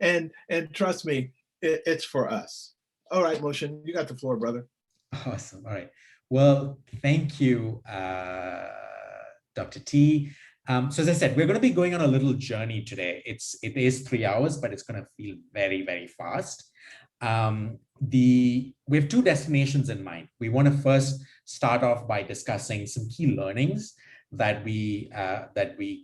And trust me, it's for us. All right, Motion, you got the floor, brother. Awesome. All right. Well, thank you, Dr. T. So as I said, we're going to be going on a little journey today. It is 3 hours, but it's going to feel very, very fast. We have two destinations in mind. We want to first start off by discussing some key learnings that we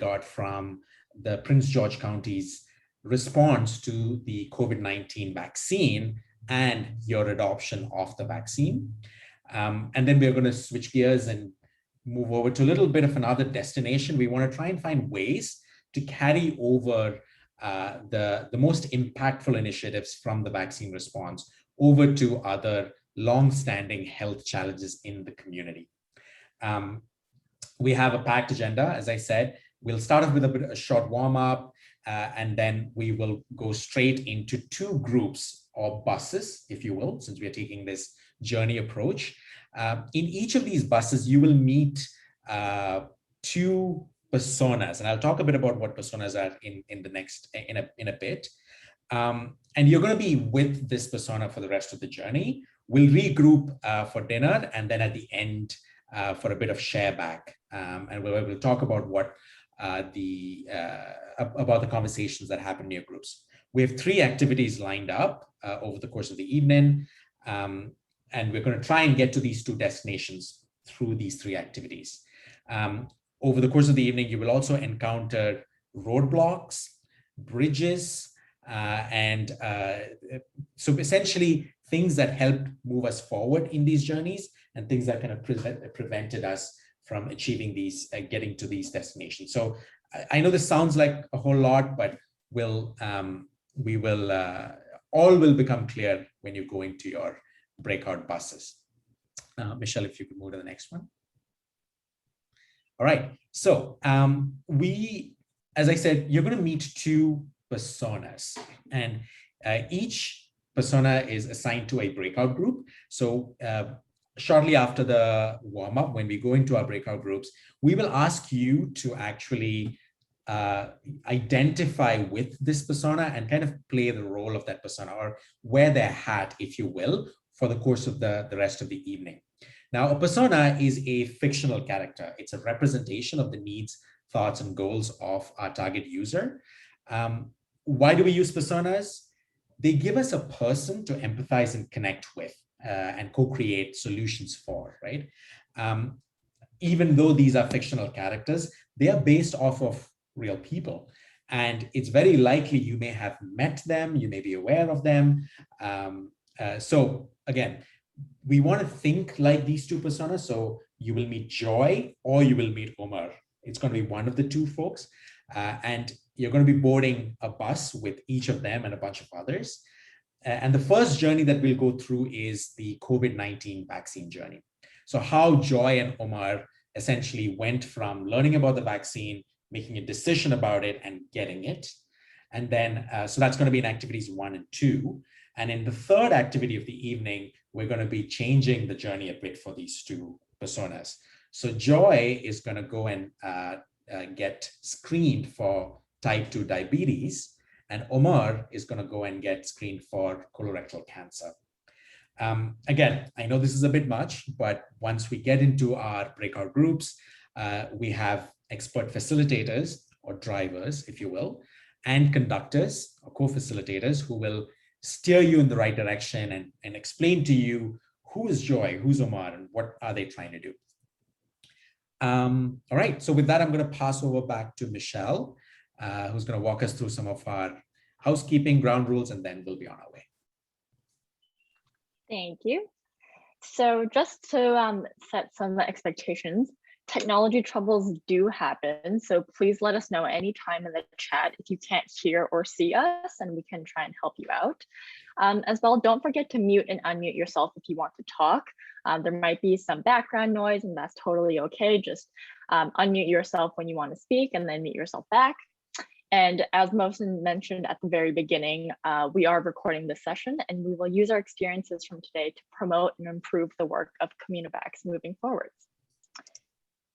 got from the Prince George County's response to the COVID-19 vaccine and your adoption of the vaccine. And then we're going to switch gears and move over to a little bit of another destination. We want to try and find ways to carry over the most impactful initiatives from the vaccine response over to other long-standing health challenges in the community. We have a packed agenda, as I said. We'll start off with a short warm-up, and then we will go straight into two groups or buses, if you will, since we are taking this journey approach. In each of these buses, you will meet two personas, and I'll talk a bit about what personas are in a bit. And you're going to be with this persona for the rest of the journey. We'll regroup for dinner, and then at the end for a bit of share back, and we'll talk about what about the conversations that happen in your groups. We have 3 activities lined up over the course of the evening, and we're going to try and get to these 2 destinations through these 3 activities. Over the course of the evening, you will also encounter roadblocks, bridges, and so essentially things that help move us forward in these journeys and things that kind of prevented us from achieving these, getting to these destinations. So I know this sounds like a whole lot, but all will become clear when you go into your breakout buses. Michelle, if you could move to the next one. All right, so as I said, you're going to meet 2 personas, and each persona is assigned to a breakout group. So shortly after the warm-up, when we go into our breakout groups, we will ask you to actually identify with this persona and kind of play the role of that persona, or wear their hat, if you will, for the course of the rest of the evening. Now, a persona is a fictional character. It's a representation of the needs, thoughts, and goals of our target user. Why do we use personas? They give us a person to empathize and connect with and co-create solutions for, right? Even though these are fictional characters, they are based off of real people. And it's very likely you may have met them, you may be aware of them. So again, we want to think like these 2 personas. So you will meet Joy or you will meet Omar. It's going to be one of the 2 folks. And you're going to be boarding a bus with each of them and a bunch of others. And the first journey that we'll go through is the COVID-19 vaccine journey. So how Joy and Omar essentially went from learning about the vaccine, making a decision about it, and getting it. And then, so that's going to be in activities 1 and 2. And in the third activity of the evening, we're going to be changing the journey a bit for these 2 personas. So Joy is going to go and get screened for type 2 diabetes, and Omar is going to go and get screened for colorectal cancer. Again, I know this is a bit much, but once we get into our breakout groups, we have expert facilitators or drivers, if you will, and conductors or co-facilitators who will steer you in the right direction and explain to you who is Joy, who's Omar, and what are they trying to do. All right, so with that, I'm going to pass over back to Michelle, who's going to walk us through some of our housekeeping ground rules, and then we'll be on our way. Thank you. So just to set some expectations, technology troubles do happen. So please let us know anytime in the chat if you can't hear or see us, and we can try and help you out. As well, don't forget to mute and unmute yourself if you want to talk. There might be some background noise, and that's totally okay. Just unmute yourself when you want to speak and then mute yourself back. And as Mohsen mentioned at the very beginning, we are recording this session, and we will use our experiences from today to promote and improve the work of Communivax moving forwards.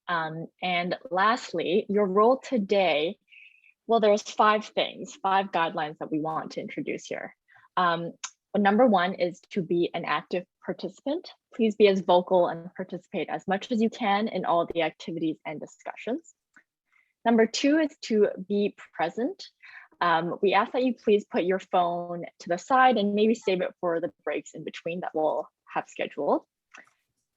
And lastly, your role today Well, there's 5 guidelines that we want to introduce here. Number 1 is to be an active participant. Please be as vocal and participate as much as you can in all the activities and discussions. Number 2 is to be present. We ask that you please put your phone to the side and maybe save it for the breaks in between that we'll have scheduled.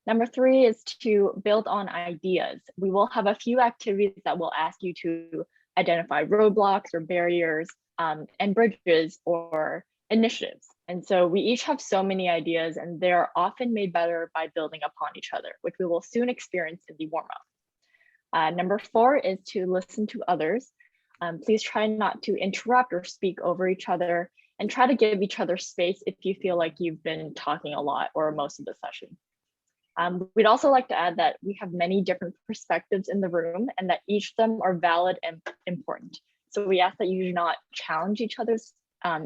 Number 3 is to build on ideas. We will have a few activities that will ask you to identify roadblocks or barriers and bridges or initiatives. And so we each have so many ideas, and they're often made better by building upon each other, which we will soon experience in the warm-up. Number 4 is to listen to others. Please try not to interrupt or speak over each other, and try to give each other space if you feel like you've been talking a lot or most of the session. We'd also like to add that we have many different perspectives in the room, and that each of them are valid and important. So we ask that you do not challenge each other's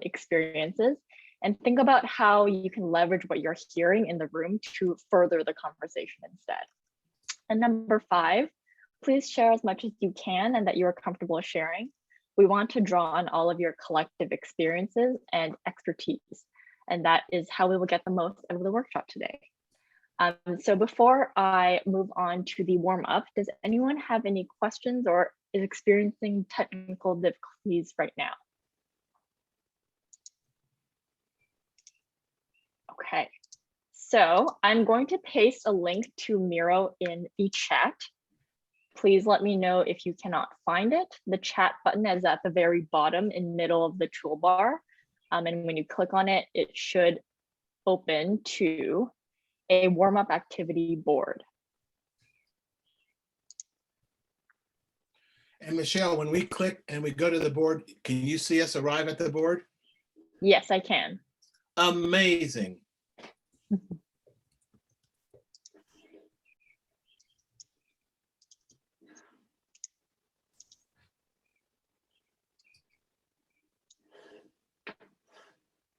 experiences, and think about how you can leverage what you're hearing in the room to further the conversation instead. And number 5, please share as much as you can and that you're comfortable sharing. We want to draw on all of your collective experiences and expertise, and that is how we will get the most out of the workshop today. So before I move on to the warm-up, does anyone have any questions or is experiencing technical difficulties right now? Okay, so I'm going to paste a link to Miro in the chat. Please let me know if you cannot find it. The chat button is at the very bottom in middle of the toolbar. And when you click on it, it should open to a warm-up activity board. And Michelle, when we click and we go to the board, can you see us arrive at the board? Yes, I can. Amazing.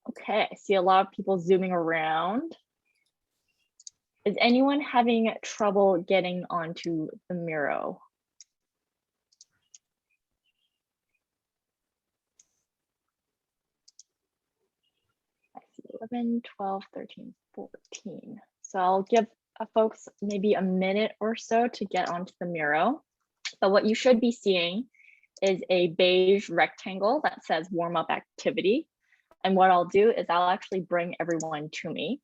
Okay, I see a lot of people zooming around. Is anyone having trouble getting onto the Miro? I see 11, 12, 13, 14. So I'll give folks maybe a minute or so to get onto the Miro. But what you should be seeing is a beige rectangle that says warm-up activity. And what I'll do is I'll actually bring everyone to me.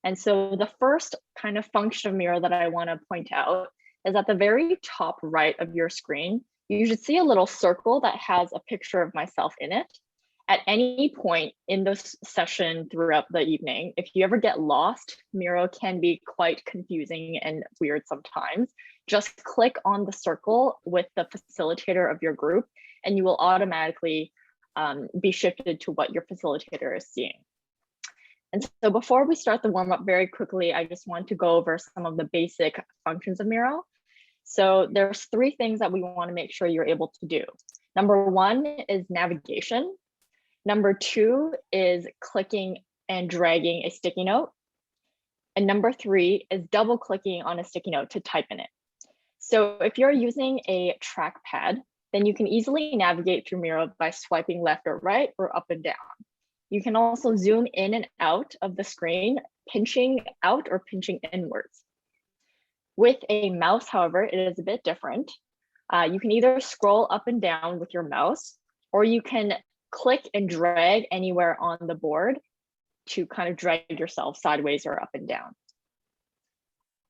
And so the first kind of function of Miro that I want to point out is at the very top right of your screen, you should see a little circle that has a picture of myself in it. At any point in this session throughout the evening, if you ever get lost, Miro can be quite confusing and weird sometimes. Just click on the circle with the facilitator of your group, and you will automatically be shifted to what your facilitator is seeing. And so before we start the warm-up very quickly, I just want to go over some of the basic functions of Miro. So there's 3 things that we want to make sure you're able to do. Number 1 is navigation. Number 2 is clicking and dragging a sticky note. And number 3 is double clicking on a sticky note to type in it. So if you're using a trackpad, then you can easily navigate through Miro by swiping left or right or up and down. You can also zoom in and out of the screen, pinching out or pinching inwards. With a mouse, however, it is a bit different. You can either scroll up and down with your mouse, or you can click and drag anywhere on the board to kind of drag yourself sideways or up and down.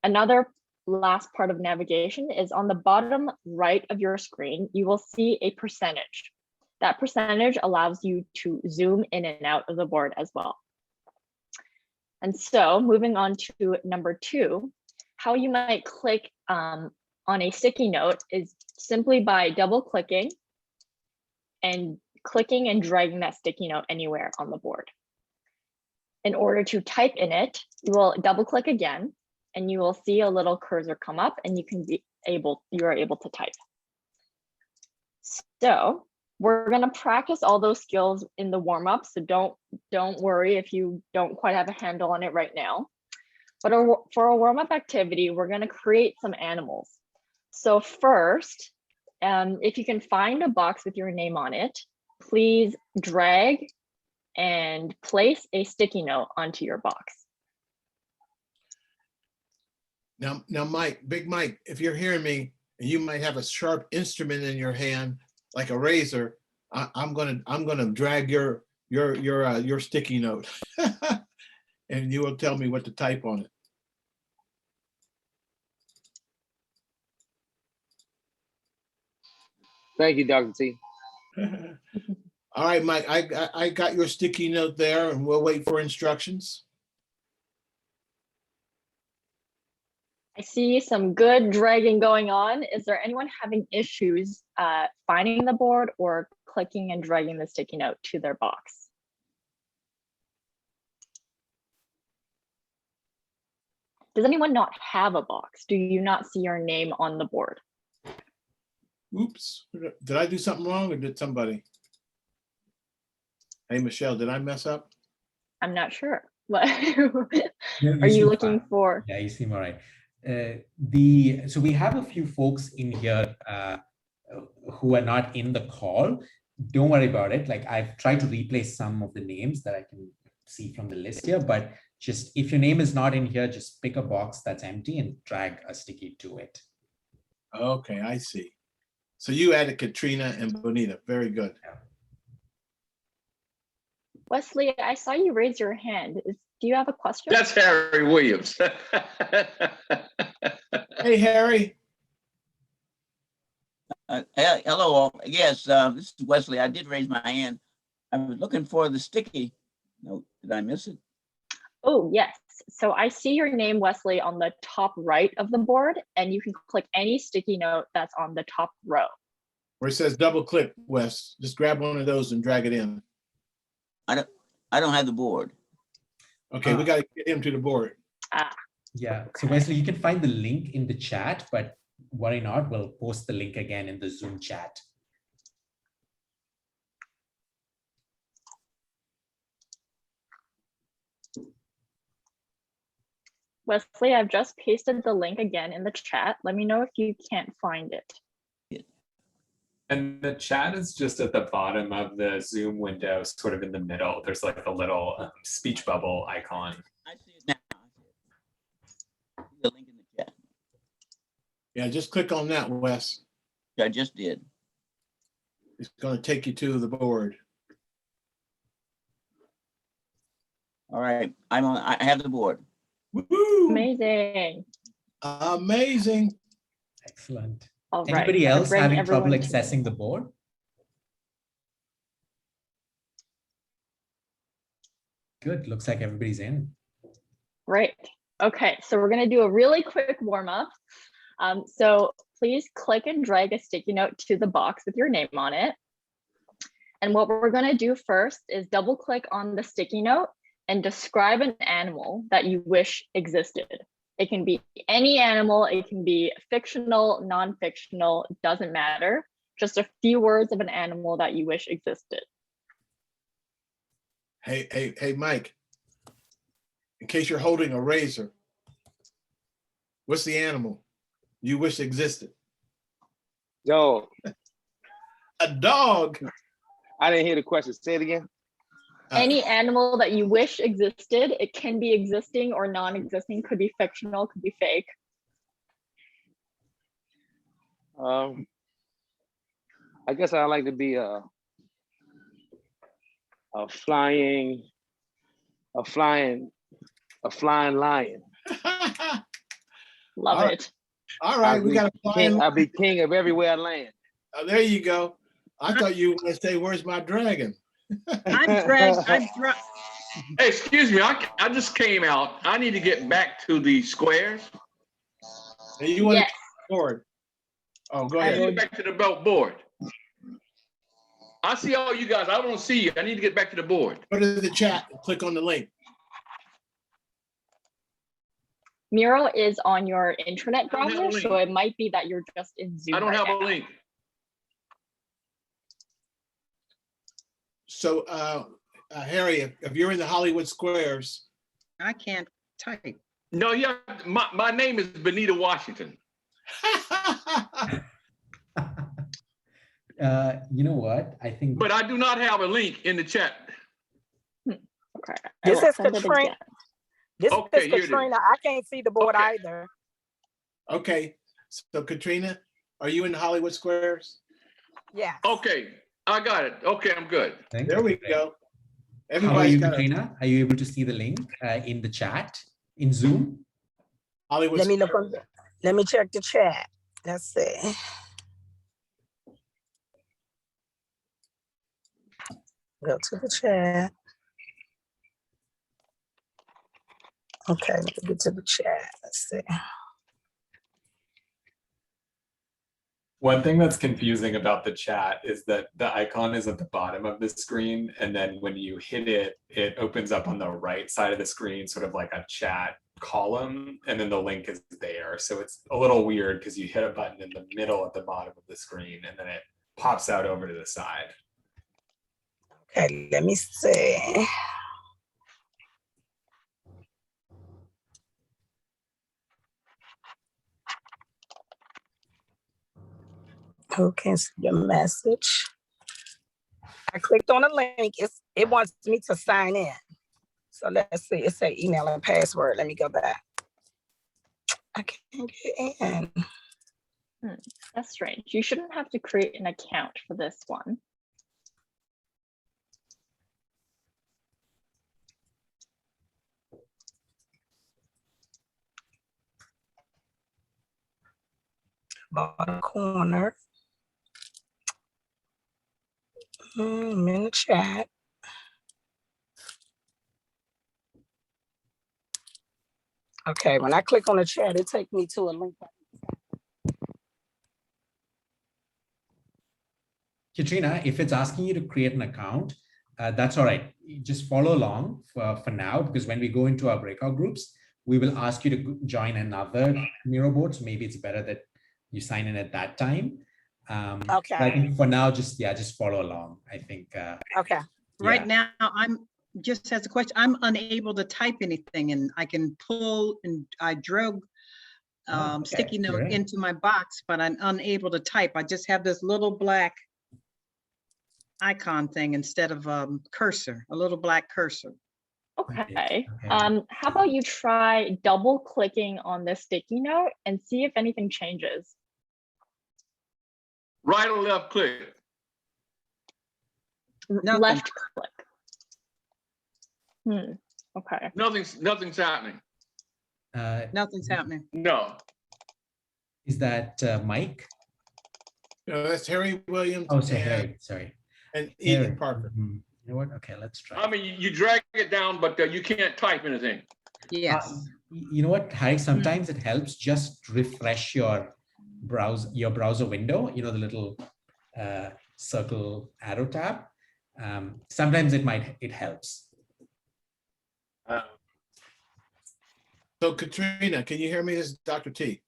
Another last part of navigation is on the bottom right of your screen, you will see a percentage. That percentage allows you to zoom in and out of the board as well. And so moving on to number 2, how you might click on a sticky note is simply by double clicking and clicking and dragging that sticky note anywhere on the board. In order to type in it, you will double click again, and you will see a little cursor come up, and you are able to type. So we're going to practice all those skills in the warm-up, so don't worry if you don't quite have a handle on it right now. But for a warm-up activity, we're going to create some animals. So first, If you can find a box with your name on it, please drag and place a sticky note onto your box. Now, Mike, Big Mike, if you're hearing me, and you might have a sharp instrument in your hand, like a razor, I'm gonna drag your sticky note, and you will tell me what to type on it. Thank you, Dr. T. All right, Mike, I got your sticky note there, and we'll wait for instructions. I see some good dragging going on. Is there anyone having issues finding the board or clicking and dragging the sticky note to their box? Does anyone not have a box? Do you not see your name on the board? Oops, did I do something wrong or did somebody? Hey, Michelle, did I mess up? I'm not sure. What No, are you seem looking fine. for? Yeah, you seem all right. So we have a few folks in here who are not in the call. Don't worry about it. Like, I've tried to replace some of the names that I can see from the list here, but just if your name is not in here, just pick a box that's empty and drag a sticky to it. Okay, I see. So you added Katrina and Bonita. Very good. Wesley, I saw you raise your hand. Do you have a question? That's Harry Williams. Hey, Harry. Hello, all. Yes, this is Wesley. I did raise my hand. I was looking for the sticky note. Did I miss it? Oh, yes. So I see your name, Wesley, on the top right of the board, and you can click any sticky note that's on the top row. Where it says double click, Wes, just grab one of those and drag it in. I don't have the board. Okay, we got to get him to the board. Yeah, so Wesley, you can find the link in the chat, but worry not, we'll post the link again in the Zoom chat. Wesley, I've just pasted the link again in the chat. Let me know if you can't find it. And the chat is just at the bottom of the Zoom window, sort of in the middle. There's like a little speech bubble icon. I see it now. I see the link in the chat. Yeah, just click on that, Wes. I just did. It's going to take you to the board. All right, I have the board. Woo-hoo! Amazing. Amazing. Excellent. All right. Anybody I'm gonna else bring having trouble everyone to- accessing the board? Good, looks like everybody's in. Great. Okay, so we're gonna do a really quick warm up. So please click and drag a sticky note to the box with your name on it. And what we're gonna do first is double click on the sticky note and describe an animal that you wish existed. It can be any animal, it can be fictional, non-fictional, doesn't matter. Just a few words of an animal that you wish existed. Hey, Mike, in case you're holding a razor, what's the animal you wish existed? Dog. A dog. I didn't hear the question. Say it again. Any animal that you wish existed. It can be existing or non-existing, could be fictional, could be fake. I guess I'd like to be a flying lion. Love All right. it. All right, we got a flying. I'll be king of everywhere I land. Oh, there you go. I thought you were going to say, "Where's my dragon?" Hey, excuse me, I just came out. I need to get back to the squares. And you want Yes. to board? Oh, go I need to ahead. get back to the belt board. I see all you guys. I don't see you. I need to get back to the board. Go to the chat and click on the link. Mural is on your internet I don't have a browser, link. so it might be that you're just in Zoom. I don't right have a now. link. So, Harry, if you're in the Hollywood Squares, I can't type. No, yeah, my name is Benita Washington. You know what? I think. But I do not have a link in the chat. Okay. I This will is send it Katrina. again. This Okay, is here it is. Katrina. I can't see the board Okay. either. Okay, so Katrina, are you in Hollywood Squares? Yeah. Okay, I got it. Okay, I'm good. There we go. How are Everybody's you, got a Katrina? Are you able to see the link in the chat in Zoom? Hollywood Let me look Squares. on. Let me check the chat. Let's see. Go to the chat. Okay, let me get to the chat. Let's see. One thing that's confusing about the chat is that the icon is at the bottom of the screen, and then when you hit it, it opens up on the right side of the screen, sort of like a chat column, and then the link is there. So it's a little weird because you hit a button in the middle at the bottom of the screen, and then it pops out over to the side. Okay, let me see. Who can see the message? I clicked on the link. It wants me to sign in. So let's see. It say email and password. Let me go back. I can't get in. That's strange. You shouldn't have to create an account for this one. Bottom corner. I'm in the chat. Okay, when I click on the chat, it takes me to a link. Katrina, if it's asking you to create an account, that's all right. You just follow along for now, because when we go into our breakout groups, we will ask you to join another Miro board. So maybe it's better that you sign in at that time. Okay. I think for now, just follow along. I think. Okay. Right now, I'm just as a question, I'm unable to type anything, and I can pull, and I drug Okay, sticky note great. into my box, but I'm unable to type. I just have this little black icon thing instead of cursor, a little black cursor. Okay. Okay. How about you try double clicking on this sticky note and see if anything changes. Right or left click? Nothing. Left click. Okay. Nothing's happening. Nothing's happening. No. Is that Mike? No, that's Harry Williams. Oh, sorry, Harry. Sorry. And Harry. Ethan Parker. Mhm. You know what? Okay, let's try. I mean, you drag it down, but you can't type anything. Yes. You know what, Harry? Sometimes it helps just refresh your browser window. You know, the little circle arrow tab. Sometimes it helps. So Katrina, can you hear me? This is Dr. T.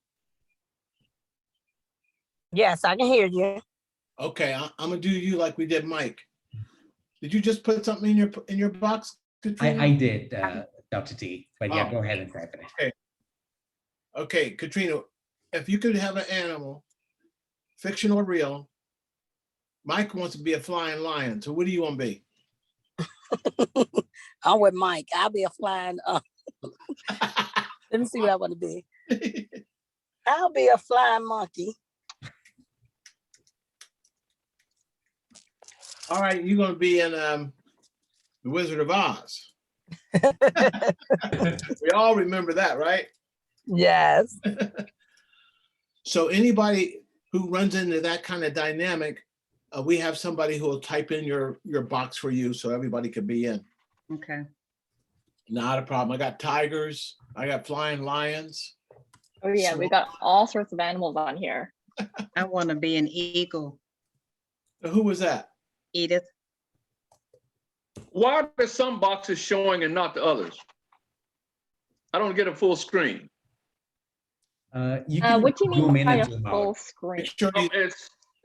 Yes, I can hear you. Okay, I'm gonna do you like we did Mike. Did you just put something in your box, Katrina? I did, Dr. T. But yeah, Oh. go ahead and type it. Okay, Katrina, if you could have an animal, fictional or real, Mike wants to be a flying lion. So what do you want to be? I'm with Mike. I'll be a flying. Let me see what I want to be. I'll be a flying monkey. All right, you're gonna be in The Wizard of Oz. We all remember that, right? Yes. So anybody who runs into that kind of dynamic, we have somebody who will type in your box for you so everybody can be in. Okay. Not a problem. I got tigers. I got flying lions. Oh yeah, we got all sorts of animals on here. I want to be an eagle. Who was that? Edith. Why are some boxes showing and not the others? I don't get a full screen. You can What do you zoom mean in by and a zoom full out. screen?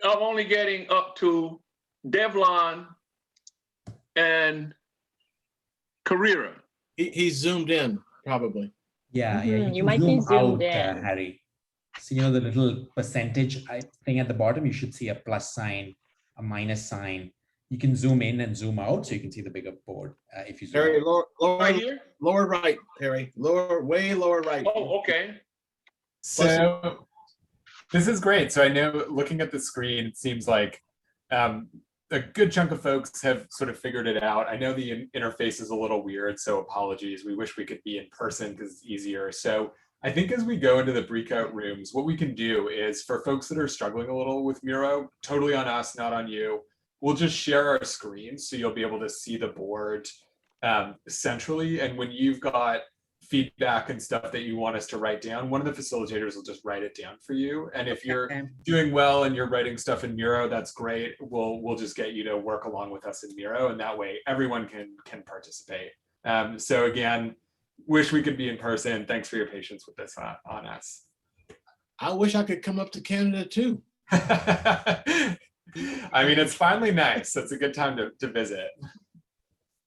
I'm only getting up to Devlon and Carrera. He's zoomed in, probably. Yeah, You can might be zoom zoomed out, in. Harry. So you know the little percentage thing at the bottom, you should see a plus sign a minus sign. You can zoom in and zoom out so you can see the bigger board if you zoom Perry, out. Right here? lower right, Perry, way lower right. Oh, okay. So this is great. So I know looking at the screen, it seems like a good chunk of folks have sort of figured it out. I know the interface is a little weird, so apologies. We wish we could be in person because it's easier. So I think as we go into the breakout rooms, what we can do is for folks that are struggling a little with Miro, totally on us, not on you, we'll just share our screens so you'll be able to see the board centrally. And when you've got feedback and stuff that you want us to write down, one of the facilitators will just write it down for you. And if you're doing well and you're writing stuff in Miro, that's great. We'll just get you to work along with us in Miro, and that way everyone can participate. So again, wish we could be in person. Thanks for your patience with this on us. I wish I could come up to Canada too. I mean, it's finally nice. It's a good time to visit.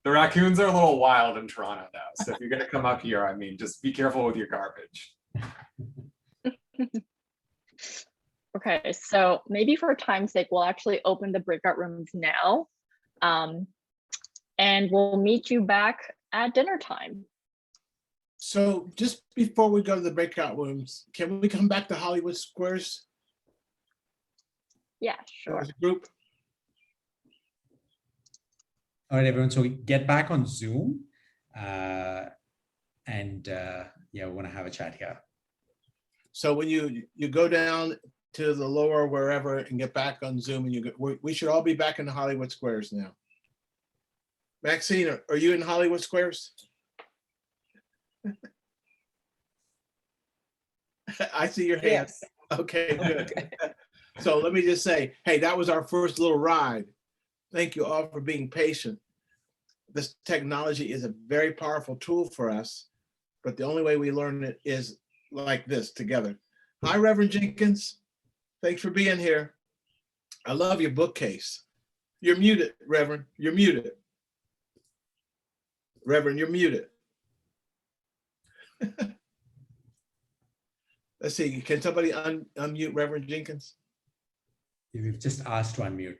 The raccoons are a little wild in Toronto though. So if you're gonna come up here, I mean, just be careful with your garbage. Okay, so maybe for time's sake, we'll actually open the breakout rooms now. And we'll meet you back at dinner time. So just before we go to the breakout rooms, can we come back to Hollywood Squares Yeah, sure. as a group? All right, everyone. So we get back on Zoom, yeah, we want to have a chat here. So when you go down to the lower wherever and get back on Zoom, and we should all be back in the Hollywood Squares now. Maxine, are you in Hollywood Squares? I see your hand. Yes. Okay, good. So let me just say, hey, that was our first little ride. Thank you all for being patient. This technology is a very powerful tool for us, but the only way we learn it is like this together. Hi, Reverend Jenkins. Thanks for being here. I love your bookcase. You're muted, Reverend. You're muted. Reverend, you're muted. Let's see, can somebody unmute Reverend Jenkins? We've just asked to unmute.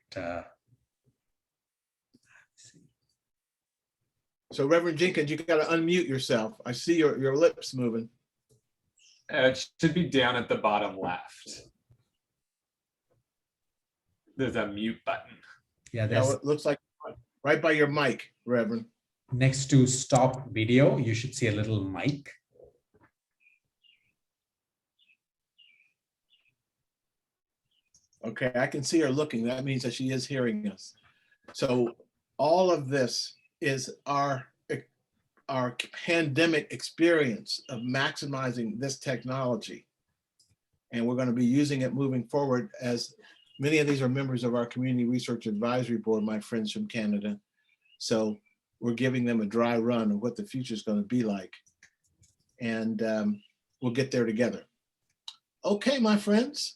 So Reverend Jenkins, you got to unmute yourself. I see your lips moving. It should be down at the bottom left. There's a mute button. Yeah, No, there's it looks like right by your mic, Reverend. next to stop video, you should see a little mic. Okay, I can see her looking. That means that she is hearing us. So all of this is our pandemic experience of maximizing this technology. And we're going to be using it moving forward, as many of these are members of our Community Research Advisory Board, my friends from Canada. So we're giving them a dry run of what the future is going to be like. And we'll get there together. Okay, my friends.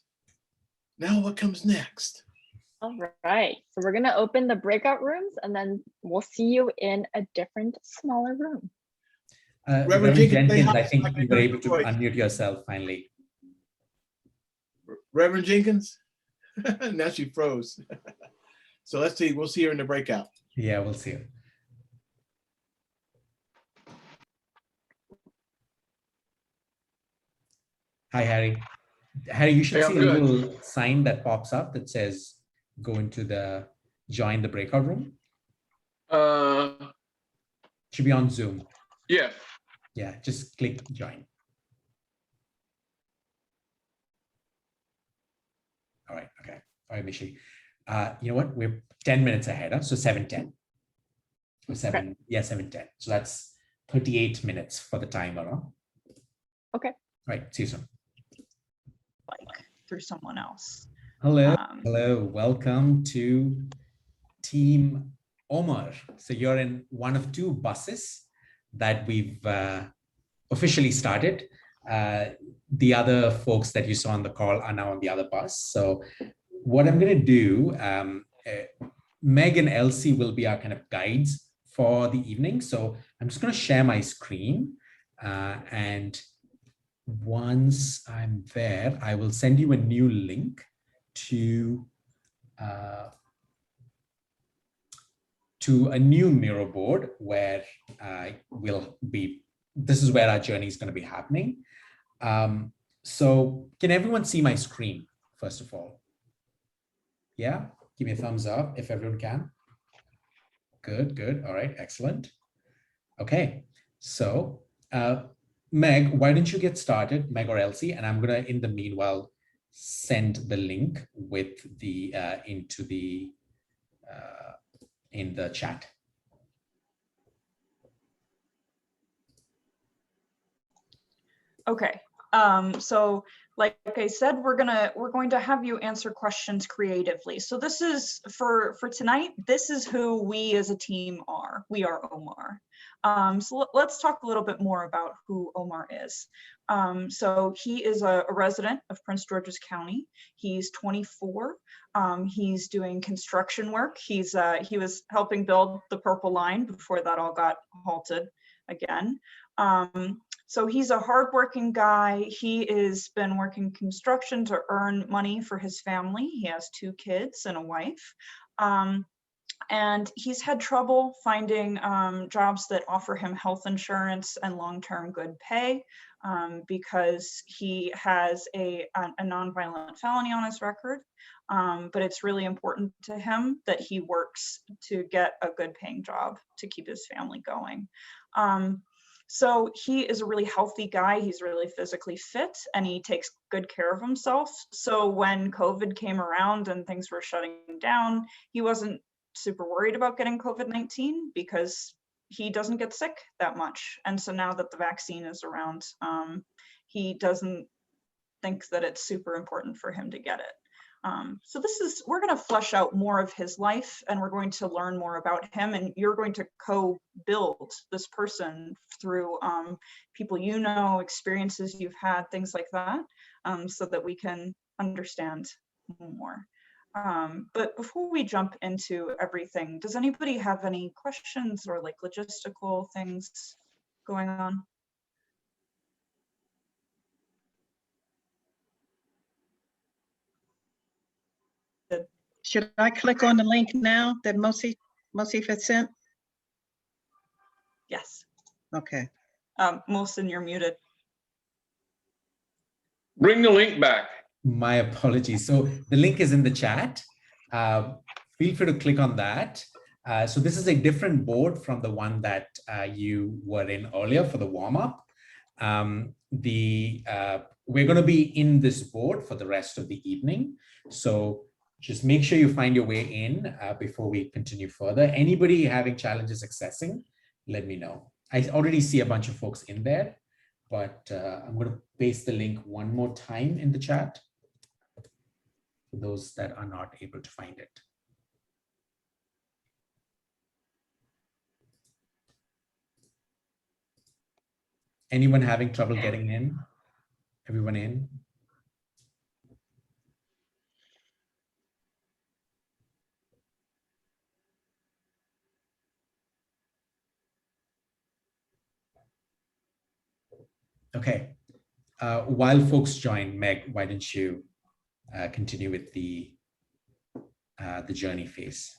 Now what comes next? All right, so we're gonna open the breakout rooms and then we'll see you in a different, smaller room. Reverend Jenkins, I think like you were your able to voice. unmute yourself finally. Reverend Jenkins? Now she froze. So let's see, we'll see her in the breakout. Yeah, we'll see you. Hi, Harry. Harry, you should Hey, see I'm a good. little sign that pops up that says go into the join the breakout room. Should be on Zoom. Yeah. Yeah, just click join. All right, okay. All right, Michi. You know what? We're 10 minutes ahead, huh? So 7:10. Or 7, yeah, 7:10. So that's 38 minutes for the timer, huh? Okay. All right, see you soon. Through someone else. Hello, hello. Welcome to Team Omar. So you're in one of two buses that we've officially started. The other folks that you saw on the call are now on the other bus. So what I'm going to do, Meg and Elsie will be our kind of guides for the evening. So I'm just going to share my screen, and once I'm there, I will send you a new link to to a new Miro board where this is where our journey is going to be happening. So can everyone see my screen, first of all? Yeah, give me a thumbs up if everyone can. Good, good. All right, excellent. Okay, so Meg, why don't you get started, Meg or Elsie, and I'm gonna, in the meanwhile, send the link with the in the chat. Okay, so like I said, we're going to have you answer questions creatively. So this is for tonight. This is who we as a team are. We are Omar. So let's talk a little bit more about who Omar is. So he is a resident of Prince George's County. He's 24. He's doing construction work. He was helping build the Purple Line before that all got halted again. So he's a hardworking guy. He has been working construction to earn money for his family. He has 2 kids and a wife. And he's had trouble finding jobs that offer him health insurance and long-term good pay because he has a nonviolent felony on his record. But it's really important to him that he works to get a good paying job to keep his family going. So he is a really healthy guy. He's really physically fit and he takes good care of himself. So when COVID came around and things were shutting down, he wasn't super worried about getting COVID-19 because he doesn't get sick that much. And so now that the vaccine is around, he doesn't think that it's super important for him to get it. So we're going to flesh out more of his life and we're going to learn more about him, and you're going to co-build this person through people you know, experiences you've had, things like that, so that we can understand more. But before we jump into everything, does anybody have any questions or like logistical things going on? Should I click on the link now that Mosif had sent? Yes. Okay. Mohsin, you're muted. Bring the link back. My apologies. So the link is in the chat. Feel free to click on that. So this is a different board from the one that you were in earlier for the warm-up. We're going to be in this board for the rest of the evening. So just make sure you find your way in before we continue further. Anybody having challenges accessing, let me know. I already see a bunch of folks in there, but I'm going to paste the link one more time in the chat for those that are not able to find it. Anyone having trouble getting in? Everyone in? Okay. While folks join, Meg, why don't you continue with the journey phase?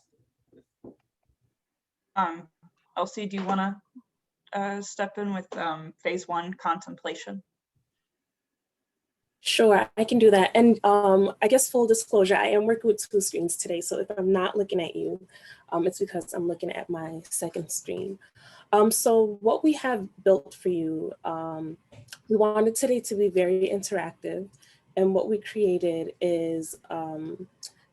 Elsie, do you want to step in with phase 1 contemplation? Sure, I can do that. And I guess full disclosure, I am working with 2 screens today. So if I'm not looking at you, it's because I'm looking at my second screen. So what we have built for you, we wanted today to be very interactive. And what we created is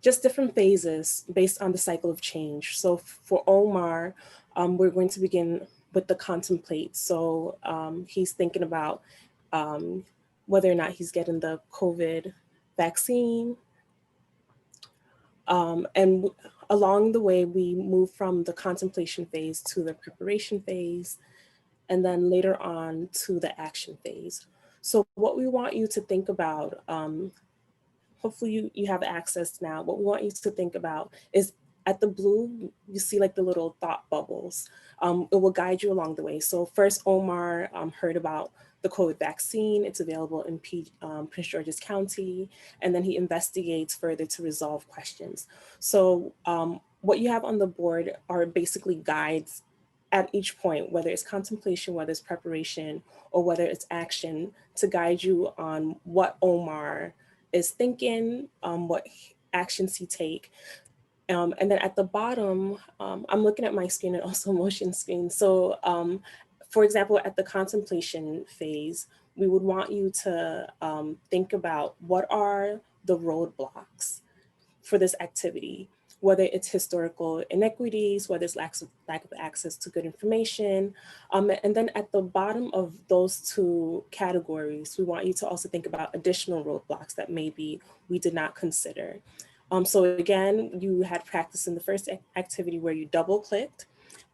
just different phases based on the cycle of change. So for Omar, we're going to begin with the contemplate. So he's thinking about whether or not he's getting the COVID vaccine. And along the way, we move from the contemplation phase to the preparation phase, and then later on to the action phase. So what we want you to think about, hopefully you have access now, what we want you to think about is at the blue, you see like the little thought bubbles. It will guide you along the way. So first, Omar heard about the COVID vaccine. It's available in Prince George's County. And then he investigates further to resolve questions. So what you have on the board are basically guides at each point, whether it's contemplation, whether it's preparation, or whether it's action, to guide you on what Omar is thinking, what actions he take. And then at the bottom, I'm looking at my screen and also motion screen. So for example, at the contemplation phase, we would want you to think about what are the roadblocks for this activity, whether it's historical inequities, whether it's lack of access to good information. And then at the bottom of those two categories, we want you to also think about additional roadblocks that maybe we did not consider. So again, you had practice in the first activity where you double clicked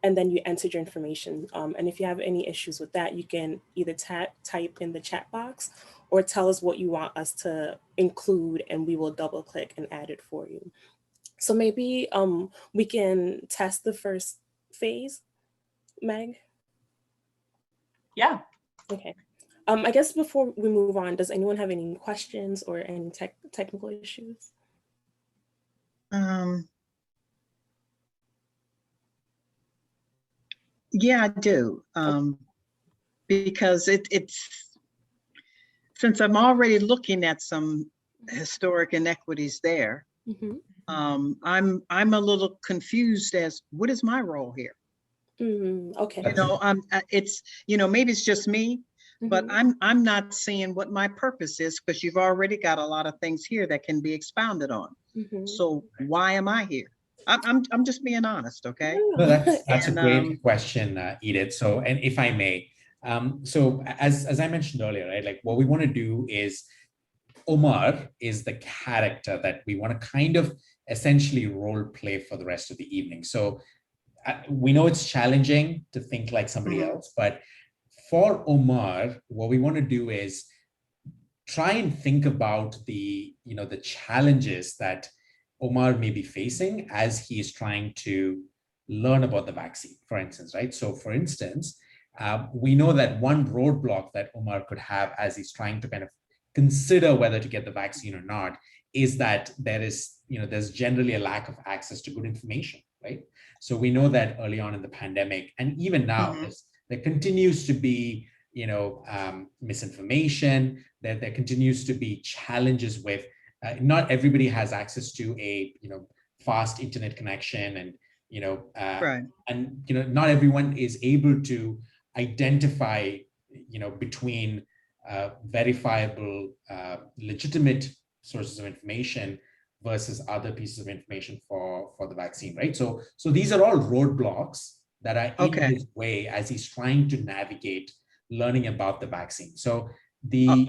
and then you entered your information. And if you have any issues with that, you can either type in the chat box or tell us what you want us to include and we will double click and add it for you. So maybe we can test the first phase, Meg? Yeah. Okay. I guess before we move on, does anyone have any questions or any technical issues? Yeah, I do. Because it's, since I'm already looking at some historic inequities there, I'm a little confused as what is my role here? Okay. You know, it's, you know, maybe it's just me, but I'm not seeing what my purpose is, because you've already got a lot of things here that can be expounded on. So why am I here? I'm just being honest, okay? No, that's a great question, Edith. So, and if I may, so as I mentioned earlier, right, like what we want to do is, Omar is the character that we want to kind of essentially role play for the rest of the evening. So we know it's challenging to think like somebody else, but for Omar, what we want to do is try and think about the, you know, the challenges that Omar may be facing as he is trying to learn about the vaccine, for instance, right? So for instance, we know that one roadblock that Omar could have as he's trying to kind of consider whether to get the vaccine or not is that there is, you know, there's generally a lack of access to good information, right? So we know that early on in the pandemic, and even now, there continues to be, you know, misinformation, that there continues to be challenges with, not everybody has access to a, you know, fast internet connection, and, you know, and, you know, not everyone is able to identify, you know, between verifiable, legitimate sources of information versus other pieces of information for the vaccine, right? So these are all roadblocks that are in his way as he's trying to navigate learning about the vaccine. So the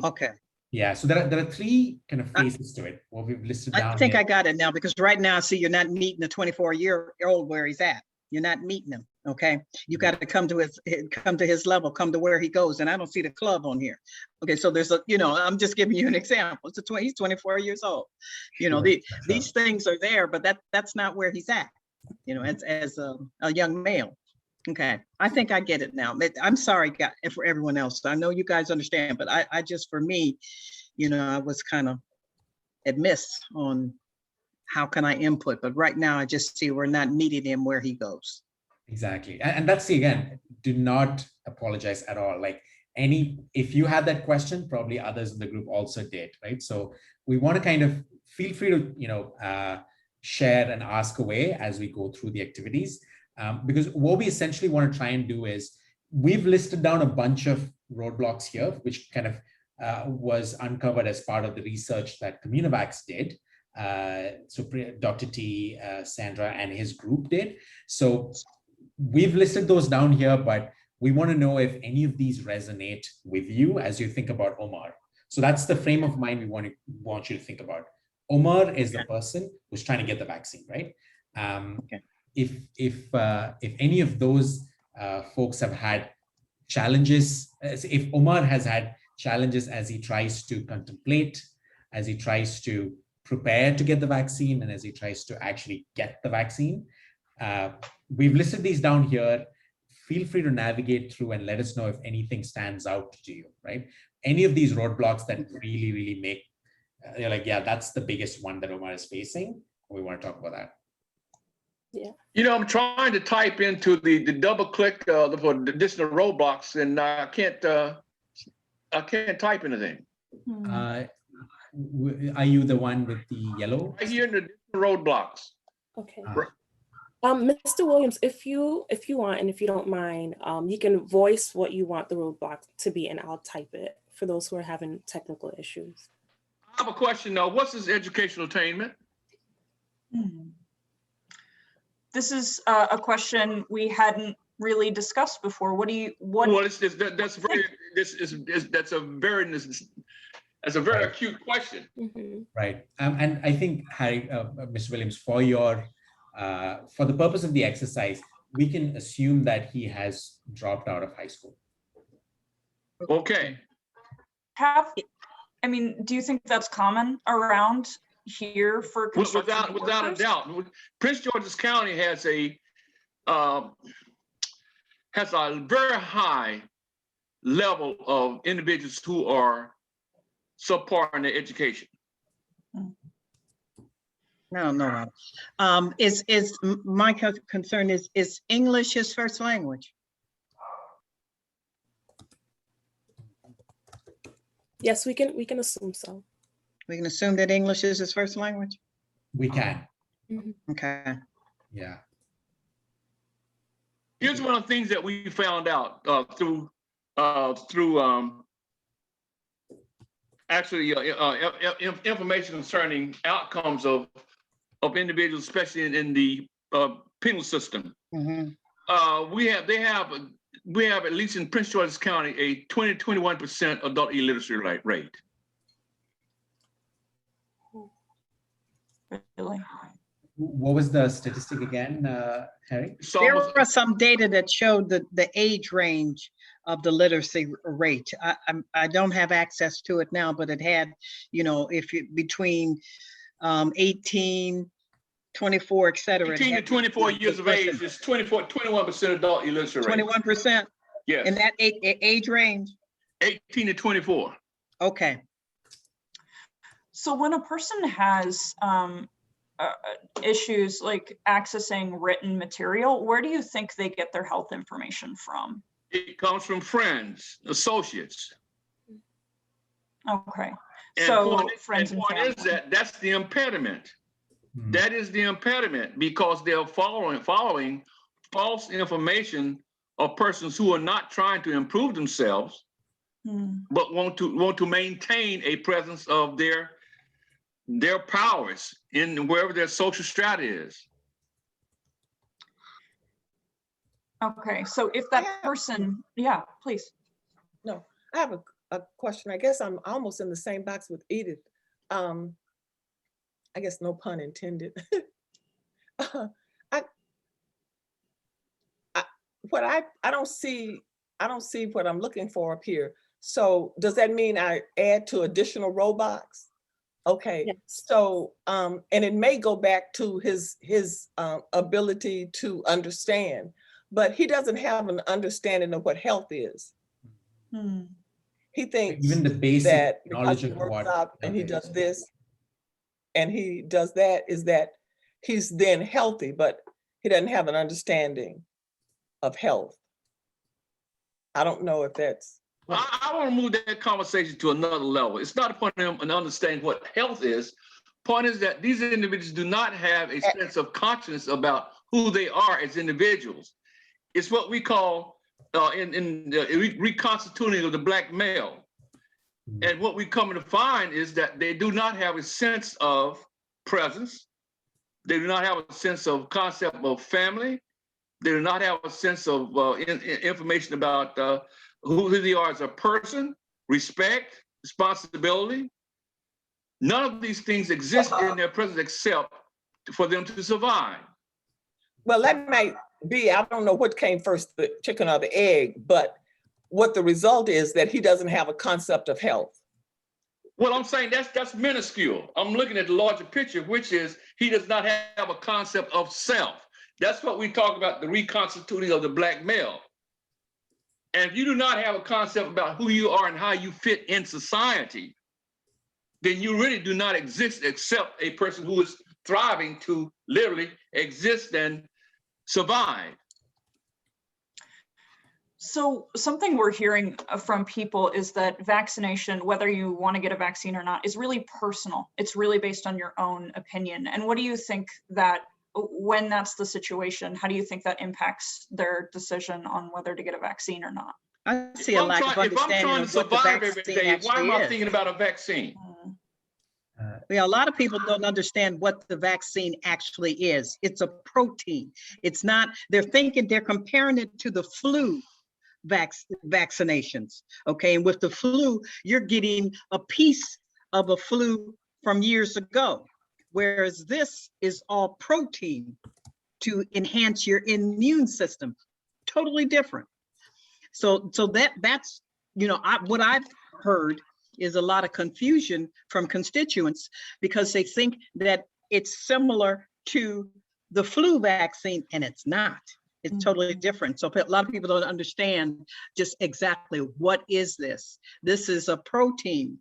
yeah, so there are three kind of phases to it. What we've listed down. I think I got it now, because right now I see you're not meeting the 24-year-old where he's at. You're not meeting him. Okay, you got to come to his level, come to where he goes, and I don't see the club on here. Okay, so there's a, you know, I'm just giving you an example. It's he's 24 years old. You know, these things are there, but that's not where he's at. You know, as a young male. Okay, I think I get it now. I'm sorry, guys, for everyone else. I know you guys understand, but I just, for me, you know, I was kind of at miss on how can I input, but right now I just see we're not meeting him where he goes. Exactly. And that's, again, do not apologize at all. Like if you had that question, probably others in the group also did, right? So we want to kind of feel free to, you know, share and ask away as we go through the activities. Because what we essentially want to try and do is, we've listed down a bunch of roadblocks here, which kind of was uncovered as part of the research that Communivax did. So Dr. T, Sandra, and his group did. So we've listed those down here, but we want to know if any of these resonate with you as you think about Omar. So that's the frame of mind we want you to think about. Omar is the person who's trying to get the vaccine, right? If any of those folks have had challenges, if Omar has had challenges as he tries to contemplate, as he tries to prepare to get the vaccine, and as he tries to actually get the vaccine, we've listed these down here. Feel free to navigate through and let us know if anything stands out to you, right? Any of these roadblocks that really, really make, you're like, yeah, that's the biggest one that Omar is facing. We want to talk about that. Yeah. You know, I'm trying to type into the double click for the additional roadblocks, and I can't type anything. Are you the one with the yellow? Right here in the roadblocks. Okay. Right. Mr. Williams, if you want and if you don't mind, you can voice what you want the roadblock to be, and I'll type it for those who are having technical issues. I have a question though. What's this educational attainment? This is a question we hadn't really discussed before. What? Well, that's a very acute question. Right. And I think, Harry, Mr. Williams, for the purpose of the exercise, we can assume that he has dropped out of high school. Okay. Do you think that's common around here for construction without a doubt? Prince George's County has a very high level of individuals who are subpar in their education. No. My concern is English his first language? Yes, we can assume so. We can assume that English is his first language? We can. Okay. Yeah. Here's one of the things that we found out through information concerning outcomes of individuals, especially in the penal system. We have at least in Prince George's County a 20-21% adult illiteracy rate. Really? What was the statistic again, Harry? There was some data that showed the age range of the literacy rate. I don't have access to it now, but it had, if you between 18, 24, et cetera. 18 to 24 years of age is 21% adult illiteracy rate. 21%? Yes. In that age range? 18 to 24. Okay. So when a person has issues like accessing written material, where do you think they get their health information from? It comes from friends, associates. Okay. And So friends and family. Is that's the impediment. That is the impediment, because they're following false information of persons who are not trying to improve themselves, but want to maintain a presence of their powers in wherever their social strata is. Okay, so if that person, yeah, please. No, I have a question. I guess I'm almost in the same box with Edith. I guess no pun intended. I don't see what I'm looking for up here. So does that mean I add to additional roadblocks? Okay, yes. So and it may go back to his ability to understand, but he doesn't have an understanding of what health is. He thinks even the basic that knowledge because he of works what out and he does this and he does that, is that he's then healthy, but he doesn't have an understanding of health. I don't know if that's. I want to move that conversation to another level. It's not upon them and understanding what health is. Point is that these individuals do not have a sense of consciousness about who they are as individuals. It's what we call in the reconstituting of the Black male. And what we come to find is that they do not have a sense of presence. They do not have a sense of concept of family. They do not have a sense of information about who they are as a person, respect, responsibility. None of these things exist in their presence except for them to survive. Well, that might be, I don't know what came first, the chicken or the egg, but what the result is that he doesn't have a concept of health. Well, I'm saying that's minuscule. I'm looking at the larger picture, which is he does not have a concept of self. That's what we talk about, the reconstituting of the Black male. And if you do not have a concept about who you are and how you fit in society, then you really do not exist except a person who is thriving to literally exist and survive. So something we're hearing from people is that vaccination, whether you want to get a vaccine or not, is really personal. It's really based on your own opinion. And what do you think that when that's the situation, how do you think that impacts their decision on whether to get a vaccine or not? I see a lack of If I'm understanding trying to of what the survive every vaccine day, why actually am I is. thinking about a vaccine? Yeah, a lot of people don't understand what the vaccine actually is. It's a protein. It's not, they're comparing it to the flu vaccinations. Okay, and with the flu, you're getting a piece of a flu from years ago, whereas this is all protein to enhance your immune system. Totally different. So that's, you know, what I've heard is a lot of confusion from constituents because they think that it's similar to the flu vaccine, and it's not. It's totally different. So a lot of people don't understand just exactly what is this. This is a protein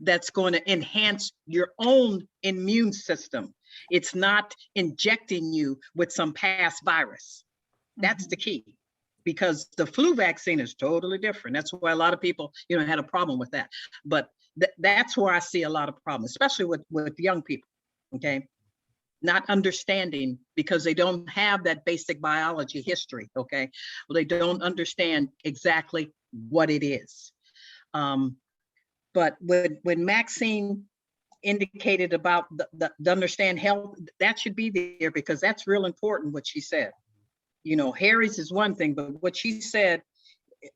that's going to enhance your own immune system. It's not injecting you with some past virus. That's the key, because the flu vaccine is totally different. That's why a lot of people, you know, had a problem with that. But that's where I see a lot of problems, especially with young people, okay? Not understanding because they don't have that basic biology history, okay? Well, they don't understand exactly what it is. But when Maxine indicated about the understand health, that should be there because that's real important what she said. You know, Harry's is one thing, but what she said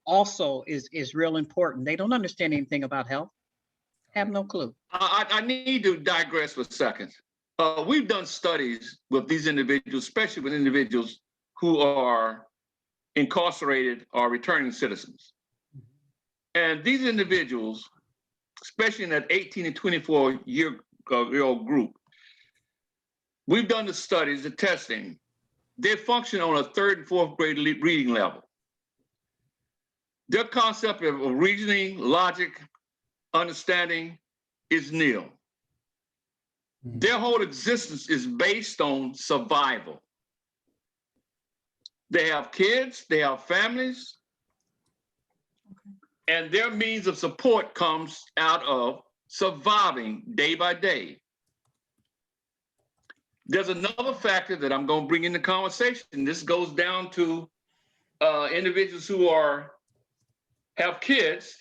also is real important. They don't understand anything about health, have no clue. I need to digress for a second. We've done studies with these individuals, especially with individuals who are incarcerated or returning citizens. And these individuals, especially in that 18 to 24-year-old group, we've done the studies, the testing. They function on a 3rd and 4th grade reading level. Their concept of reasoning, logic, understanding is nil. Their whole existence is based on survival. They have kids, they have families, and their means of support comes out of surviving day by day. There's another factor that I'm going to bring in the conversation. This goes down to individuals who have kids,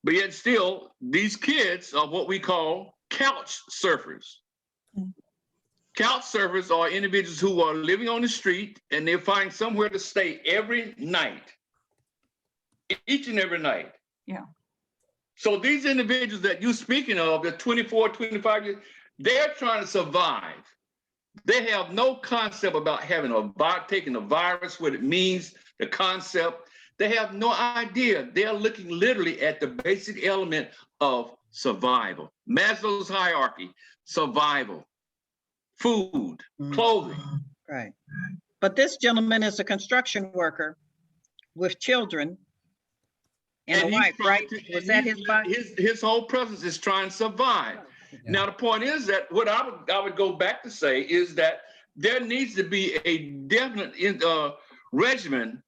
but yet still, these kids are what we call couch surfers. Couch surfers are individuals who are living on the street and they find somewhere to stay every night, each and every night. Yeah. So these individuals that you're speaking of, they're 24, 25 years, they're trying to survive. They have no concept about taking a virus, what it means, the concept. They have no idea. They're looking literally at the basic element of survival. Maslow's hierarchy, survival, food, clothing. Right. But this gentleman is a construction worker with children and a wife, right? Was that his wife? His whole presence is trying to survive. Yeah. Now, the point is that what I would go back to say is that there needs to be a definite regimen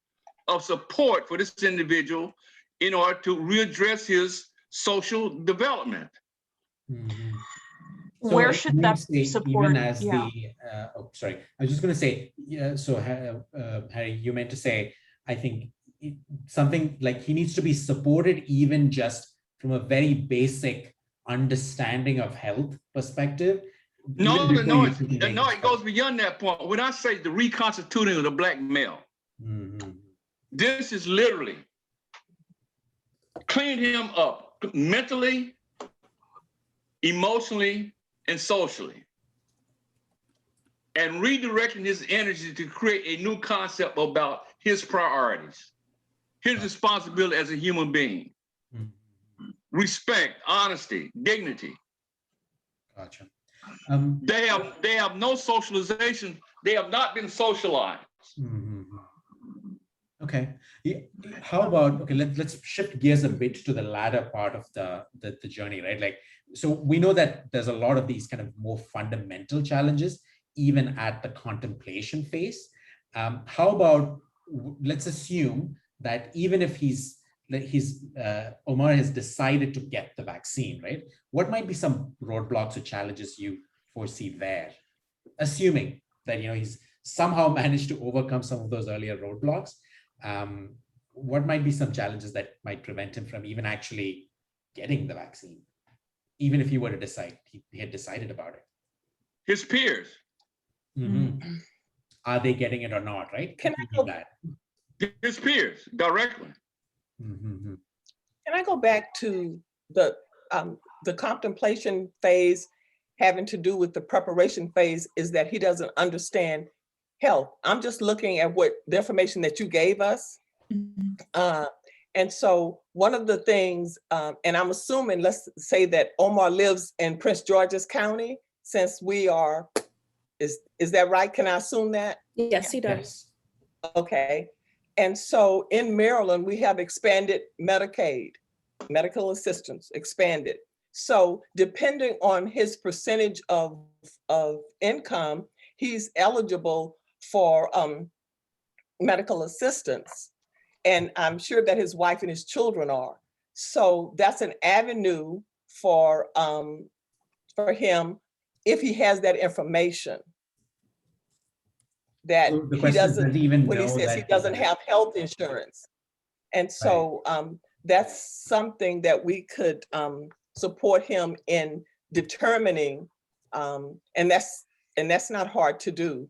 of support for this individual in order to readdress his social development. So where should that say, support? Even as yeah. Sorry, I was just going to say, yeah. So Harry, you meant to say, I think something like he needs to be supported even just from a very basic understanding of health perspective. No, it goes beyond that point. When I say the reconstituting of the Black male, this is literally cleaning him up mentally, emotionally, and socially, and redirecting his energy to create a new concept about his priorities, his responsibility as a human being, respect, honesty, dignity. Gotcha. They have no socialization. They have not been socialized. Okay. How about, okay, let's shift gears a bit to the latter part of the journey, right? Like so we know that there's a lot of these kind of more fundamental challenges, even at the contemplation phase. How about, let's assume that even if Omar has decided to get the vaccine, right? What might be some roadblocks or challenges you foresee there? Assuming that, he's somehow managed to overcome some of those earlier roadblocks, what might be some challenges that might prevent him from even actually getting the vaccine, even if he were to decide, he had decided about it? His peers. Mm-hmm. Are they getting it or not, right? Can I go that? His peers, directly. Mm-hmm. Can I go back to the contemplation phase having to do with the preparation phase, is that he doesn't understand health. I'm just looking at what the information that you gave us. And so one of the things, and I'm assuming, let's say that Omar lives in Prince George's County, since we are, is that right? Can I assume that? Yes, he does. Okay. And so in Maryland, we have expanded Medicaid, medical assistance, expanded. So depending on his percentage of income, he's eligible for medical assistance. And I'm sure that his wife and his children are. So that's an avenue for him if he has that information. That So the he question is, doesn't, does he even when he know says that he doesn't have health insurance. And so that's something that we could support him in determining, and that's not hard to do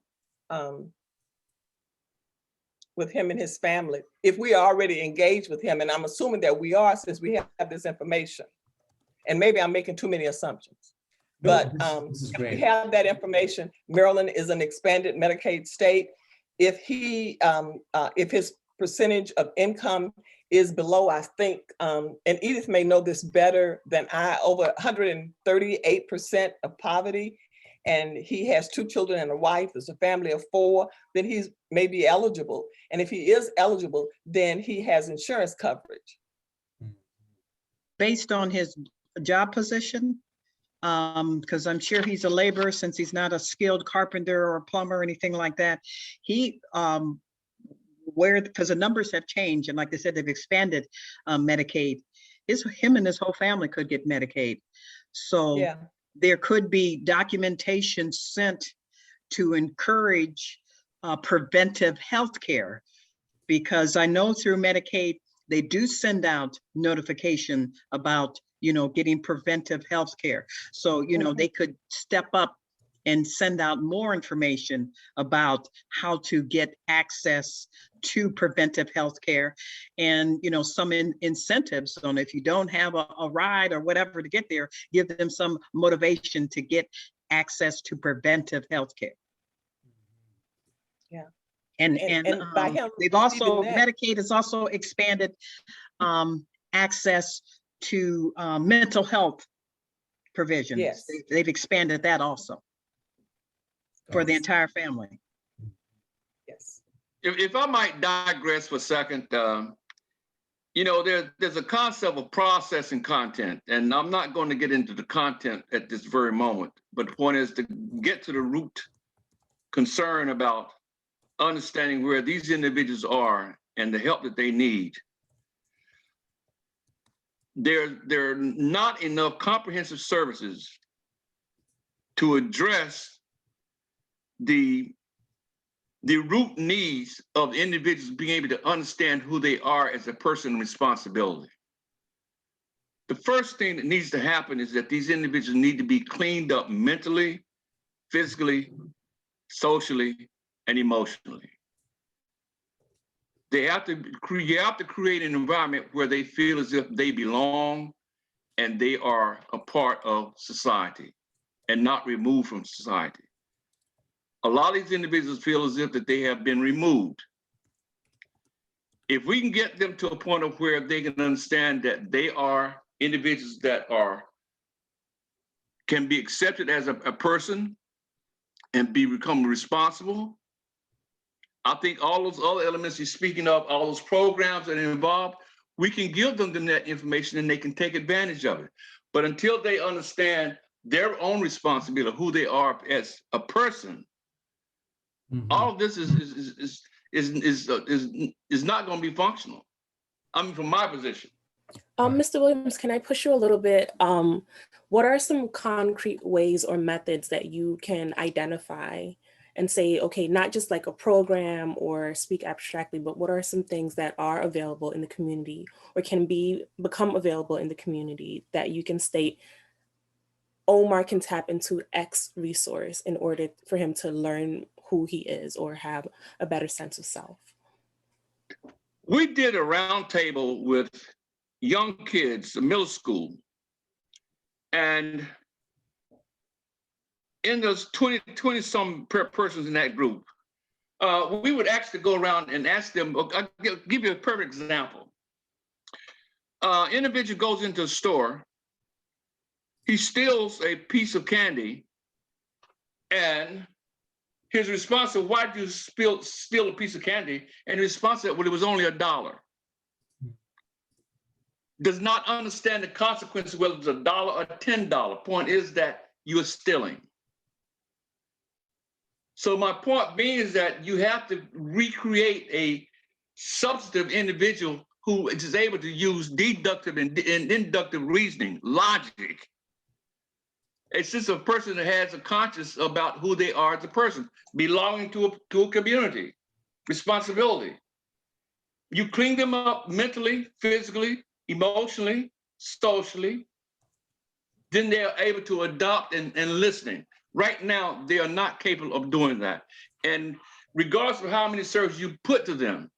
with him and his family, if we are already engaged with him. And I'm assuming that we are, since we have this information. And maybe I'm making too many assumptions. No, But this is if great. we have that information, Maryland is an expanded Medicaid state. If if his percentage of income is below, I think, and Edith may know this better than I, over 138% of poverty, and he has 2 children and a wife, there's a family of 4, then he's maybe eligible. And if he is eligible, then he has insurance coverage. Based on his job position, because I'm sure he's a laborer, since he's not a skilled carpenter or plumber or anything like that. He, because the numbers have changed, and like they said, they've expanded Medicaid. Him and his whole family could get Medicaid. So Yeah. There could be documentation sent to encourage preventive health care, because I know through Medicaid, they do send out notification about, getting preventive health care. So, they could step up and send out more information about how to get access to preventive health care, and some incentives on, if you don't have a ride or whatever to get there, give them some motivation to get access to preventive health care. Yeah. And by him they've also, receiving that- Medicaid has also expanded access to mental health provisions. Yes. They've expanded that also for the entire family. Yes. If I might digress for a second, there's a concept of processing content, and I'm not going to get into the content at this very moment, but the point is to get to the root concern about understanding where these individuals are and the help that they need. There are not enough comprehensive services to address the root needs of individuals being able to understand who they are as a person in responsibility. The first thing that needs to happen is that these individuals need to be cleaned up mentally, physically, socially, and emotionally. You have to create an environment where they feel as if they belong and they are a part of society and not removed from society. A lot of these individuals feel as if that they have been removed. If we can get them to a point of where they can understand that they are individuals that can be accepted as a person and become responsible, I think all those other elements you're speaking of, all those programs that are involved, we can give them that information and they can take advantage of it. But until they understand their own responsibility, who they are as a person, all of this is not going to be functional. I mean, from my position. Mr. Williams, can I push you a little bit? What are some concrete ways or methods that you can identify and say, okay, not just like a program or speak abstractly, but what are some things that are available in the community or can become available in the community that you can state Omar can tap into X resource in order for him to learn who he is or have a better sense of self? We did a roundtable with young kids, middle school, and in those 20 some persons in that group, we would actually go around and ask them. I'll give you a perfect example. Individual goes into a store, he steals a piece of candy, and his response to why did you steal a piece of candy? And his response to well, it was only $1. Does not understand the consequences, whether it's $1 or $10. Point is that you are stealing. So my point being is that you have to recreate a substantive individual who is able to use deductive and inductive reasoning, logic. It's just a person that has a conscience about who they are as a person, belonging to a community, responsibility. You clean them up mentally, physically, emotionally, socially, then they're able to adopt and listening. Right now, they are not capable of doing that. And regardless of how many services you put to them,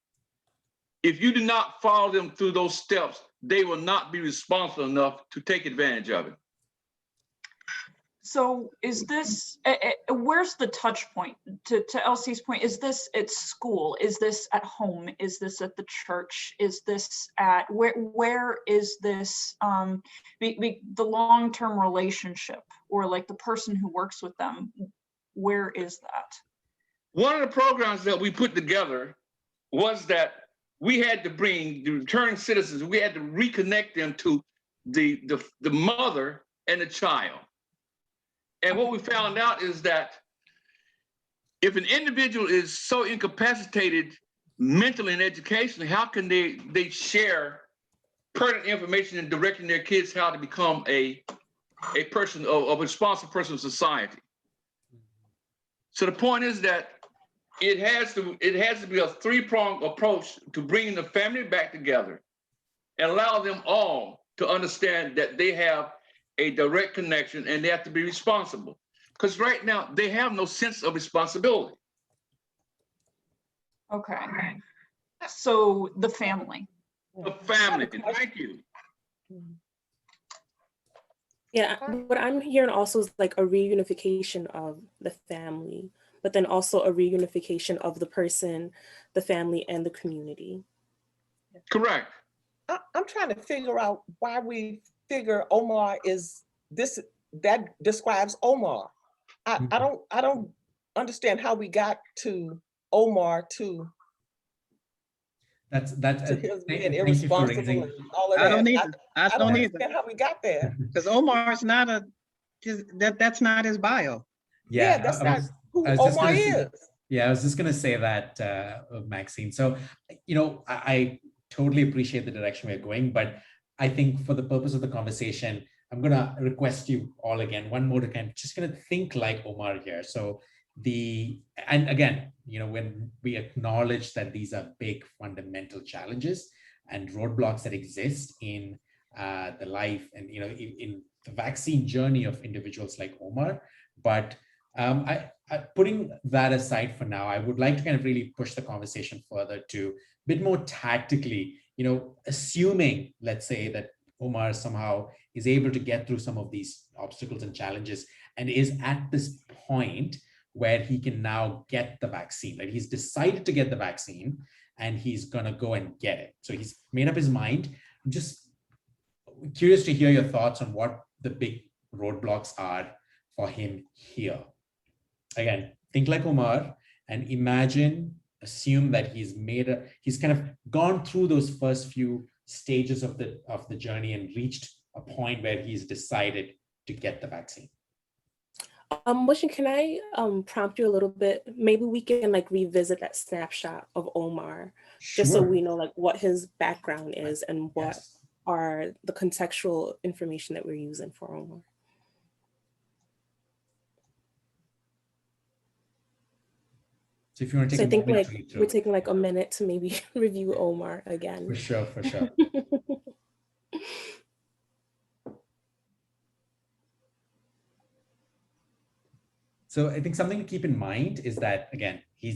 if you do not follow them through those steps, they will not be responsible enough to take advantage of it. So is this, where's the touch point? To Elsie's point, is this at school? Is this at home? Is this at the church? Is this at, where is this, the long-term relationship or like the person who works with them, where is that? One of the programs that we put together was that we had to bring the returning citizens, we had to reconnect them to the mother and the child. And what we found out is that if an individual is so incapacitated mentally and educationally, how can they share pertinent information in directing their kids how to become a person, a responsible person of society? So the point is that it has to be a three-pronged approach to bringing the family back together and allow them all to understand that they have a direct connection and they have to be responsible. Because right now they have no sense of responsibility. Okay. So the family. The family, thank you. Yeah, what I'm hearing also is like a reunification of the family, but then also a reunification of the person, the family, and the community. Correct. I'm trying to figure out why we figure Omar is this, that describes Omar. I don't understand how we got to Omar to that's his being irresponsible and all of that. I don't either. I don't either. understand how we got there. Because Omar's not that's not his bio. Yeah, that's not who I was just Omar gonna say- is. Yeah, I was just going to say that, Maxine. So, I totally appreciate the direction we're going, but I think for the purpose of the conversation, I'm going to request you all again, one more to kind of just going to think like Omar here. So and again, when we acknowledge that these are big fundamental challenges and roadblocks that exist in the life and, in the vaccine journey of individuals like Omar, but putting that aside for now, I would like to kind of really push the conversation further to a bit more tactically, assuming, let's say, that Omar somehow is able to get through some of these obstacles and challenges and is at this point where he can now get the vaccine. Like he's decided to get the vaccine and he's going to go and get it. So he's made up his mind. I'm just curious to hear your thoughts on what the big roadblocks are for him here. Again, think like Omar and assume that he's kind of gone through those first few stages of the journey and reached a point where he's decided to get the vaccine? Motion, can I prompt you a little bit? Maybe we can like revisit that snapshot of Omar, just so we know like what his background is and what are the contextual information that we're using for Omar. So if you want to So take I think like we're taking like a minute to maybe review Omar again. For sure, for sure. So I think something to keep in mind is that, again, he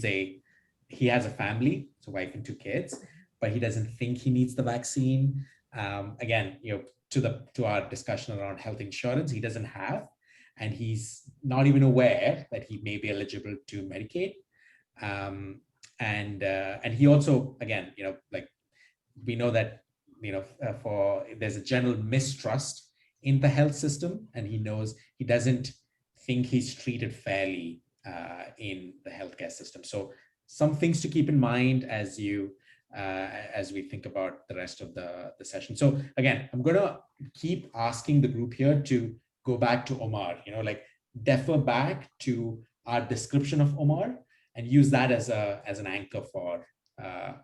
has a family, so wife and 2 kids, but he doesn't think he needs the vaccine. Again, to our discussion around health insurance, he doesn't have, and he's not even aware that he may be eligible to Medicaid. And he also, again, like we know that, there's a general mistrust in the health system, and he doesn't think he's treated fairly in the healthcare system. So some things to keep in mind as we think about the rest of the session. So again, I'm going to keep asking the group here to go back to Omar, like defer back to our description of Omar and use that as an anchor for a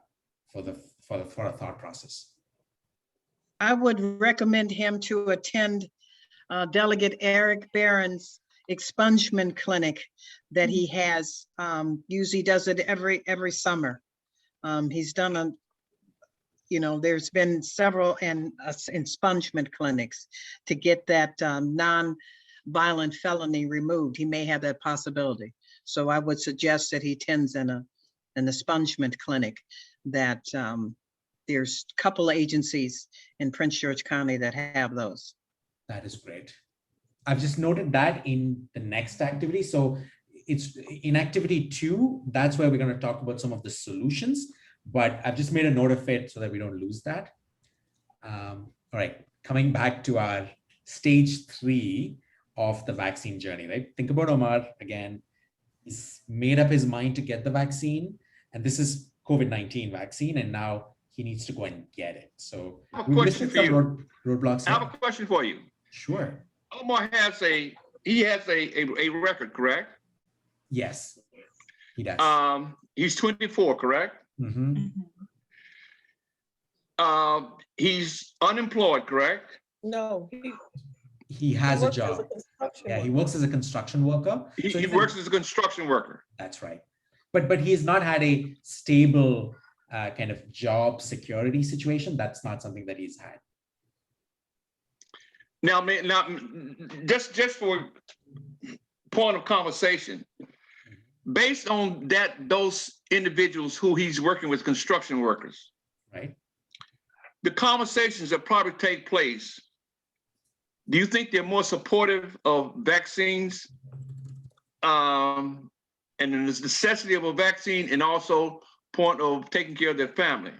thought process. I would recommend him to attend Delegate Eric Barron's expungement clinic that he has. Usually does it every summer. He's done there's been several expungement clinics to get that non-violent felony removed. He may have that possibility. So I would suggest that he attends an expungement clinic that there's a couple of agencies in Prince George County that have those. That is great. I've just noted that in the next activity. So it's in activity 2, that's where we're going to talk about some of the solutions, but I've just made a note of it so that we don't lose that. All right, coming back to our stage 3 of the vaccine journey, right? Think about Omar again. He's made up his mind to get the vaccine, and this is COVID-19 vaccine, and now he needs to go and get it. So I have a question for you. Roadblocks. I have a question for you. Sure. Omar has a record, correct? Yes, he does. He's 24, correct? Mm-hmm. He's unemployed, correct? No, he has a job. Yeah, he works as a construction worker. He works as a construction worker. That's right. But he's not had a stable kind of job security situation. That's not something that he's had. Now, just for point of conversation, based on those individuals who he's working with, construction workers, right? The conversations that probably take place, do you think they're more supportive of vaccines and the necessity of a vaccine, and also point of taking care of their family?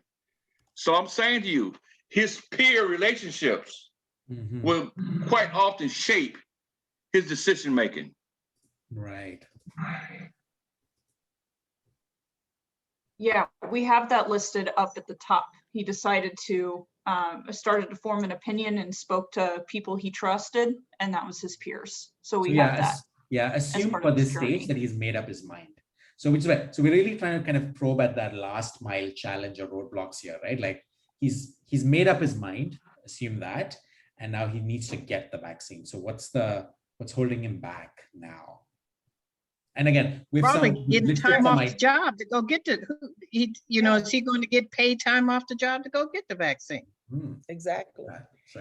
So I'm saying to you, his peer relationships will quite often shape his decision making. Right. Yeah, we have that listed up at the top. He decided to started to form an opinion and spoke to people he trusted, and that was his peers. So we have that. Yeah, assume for this stage that he's made up his mind. So which way? So we're really trying to kind of probe at that last mile challenge or roadblocks here, right? Like he's made up his mind, assume that, and now he needs to get the vaccine. So what's holding him back now? And again, we've probably getting time off the job to go get is he going to get paid time off the job to go get the vaccine? Exactly.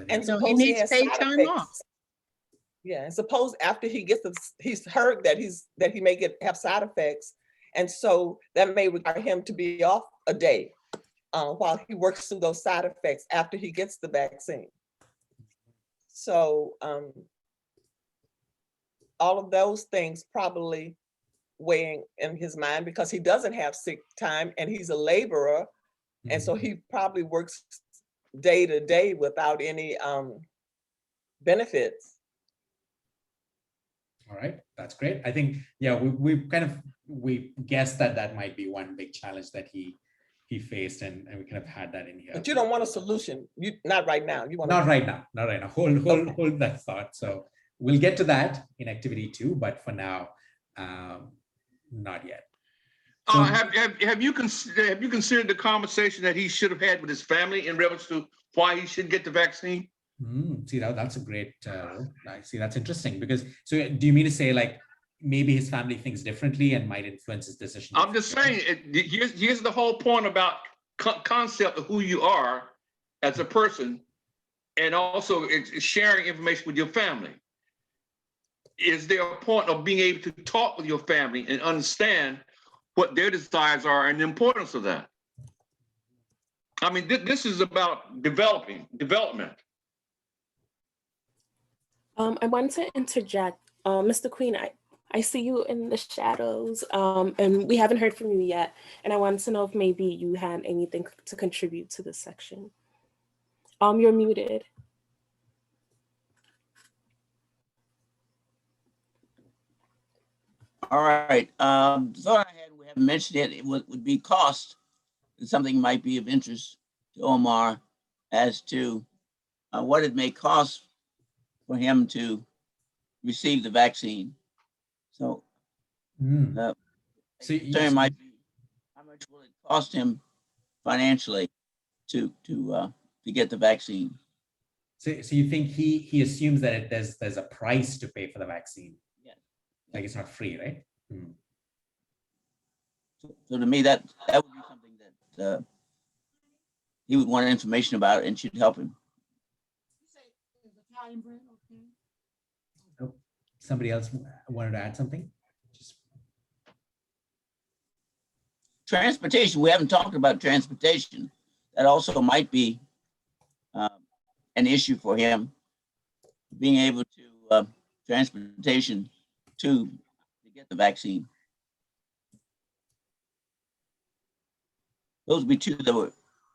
And so he needs paid time off. Yeah, and suppose after he gets he's heard that he may have side effects, and so that may require him to be off a day while he works through those side effects after he gets the vaccine. So all of those things probably weighing in his mind, because he doesn't have sick time and he's a laborer, and so he probably works day to day without any benefits. All right, that's great. I think, yeah, we guessed that might be one big challenge that he he faced, and we kind of had that in here. But you don't want a solution. You not right now. You want Not right now. Not right now. Hold that thought. So we'll get to that in activity 2, but for now, not yet. So, have you considered the conversation that he should have had with his family in reference to why he should get the vaccine? See, that's a great. I see. That's interesting because. So, do you mean to say like maybe his family thinks differently and might influence his decision? I'm just saying. Here's the whole point about concept of who you are as a person, and also sharing information with your family. Is there a point of being able to talk with your family and understand what their desires are and the importance of that? I mean, this is about development. I want to interject. Mr. Queen, I see you in the shadows, and we haven't heard from you yet. And I wanted to know if maybe you had anything to contribute to this section. You're muted. All right. Thought I had, we haven't mentioned it, it would be cost. Something might be of interest to Omar as to what it may cost for him to receive the vaccine. So, concern might be how much will it cost him financially to get the vaccine? So you think he assumes that there's a price to pay for the vaccine? Like it's not free, right? So to me, that would be something that he would want information about and should help him. Oh, somebody else wanted to add something? Transportation, we haven't talked about transportation. That also might be an issue for him, being able to transportation to get the vaccine. Those would be two that would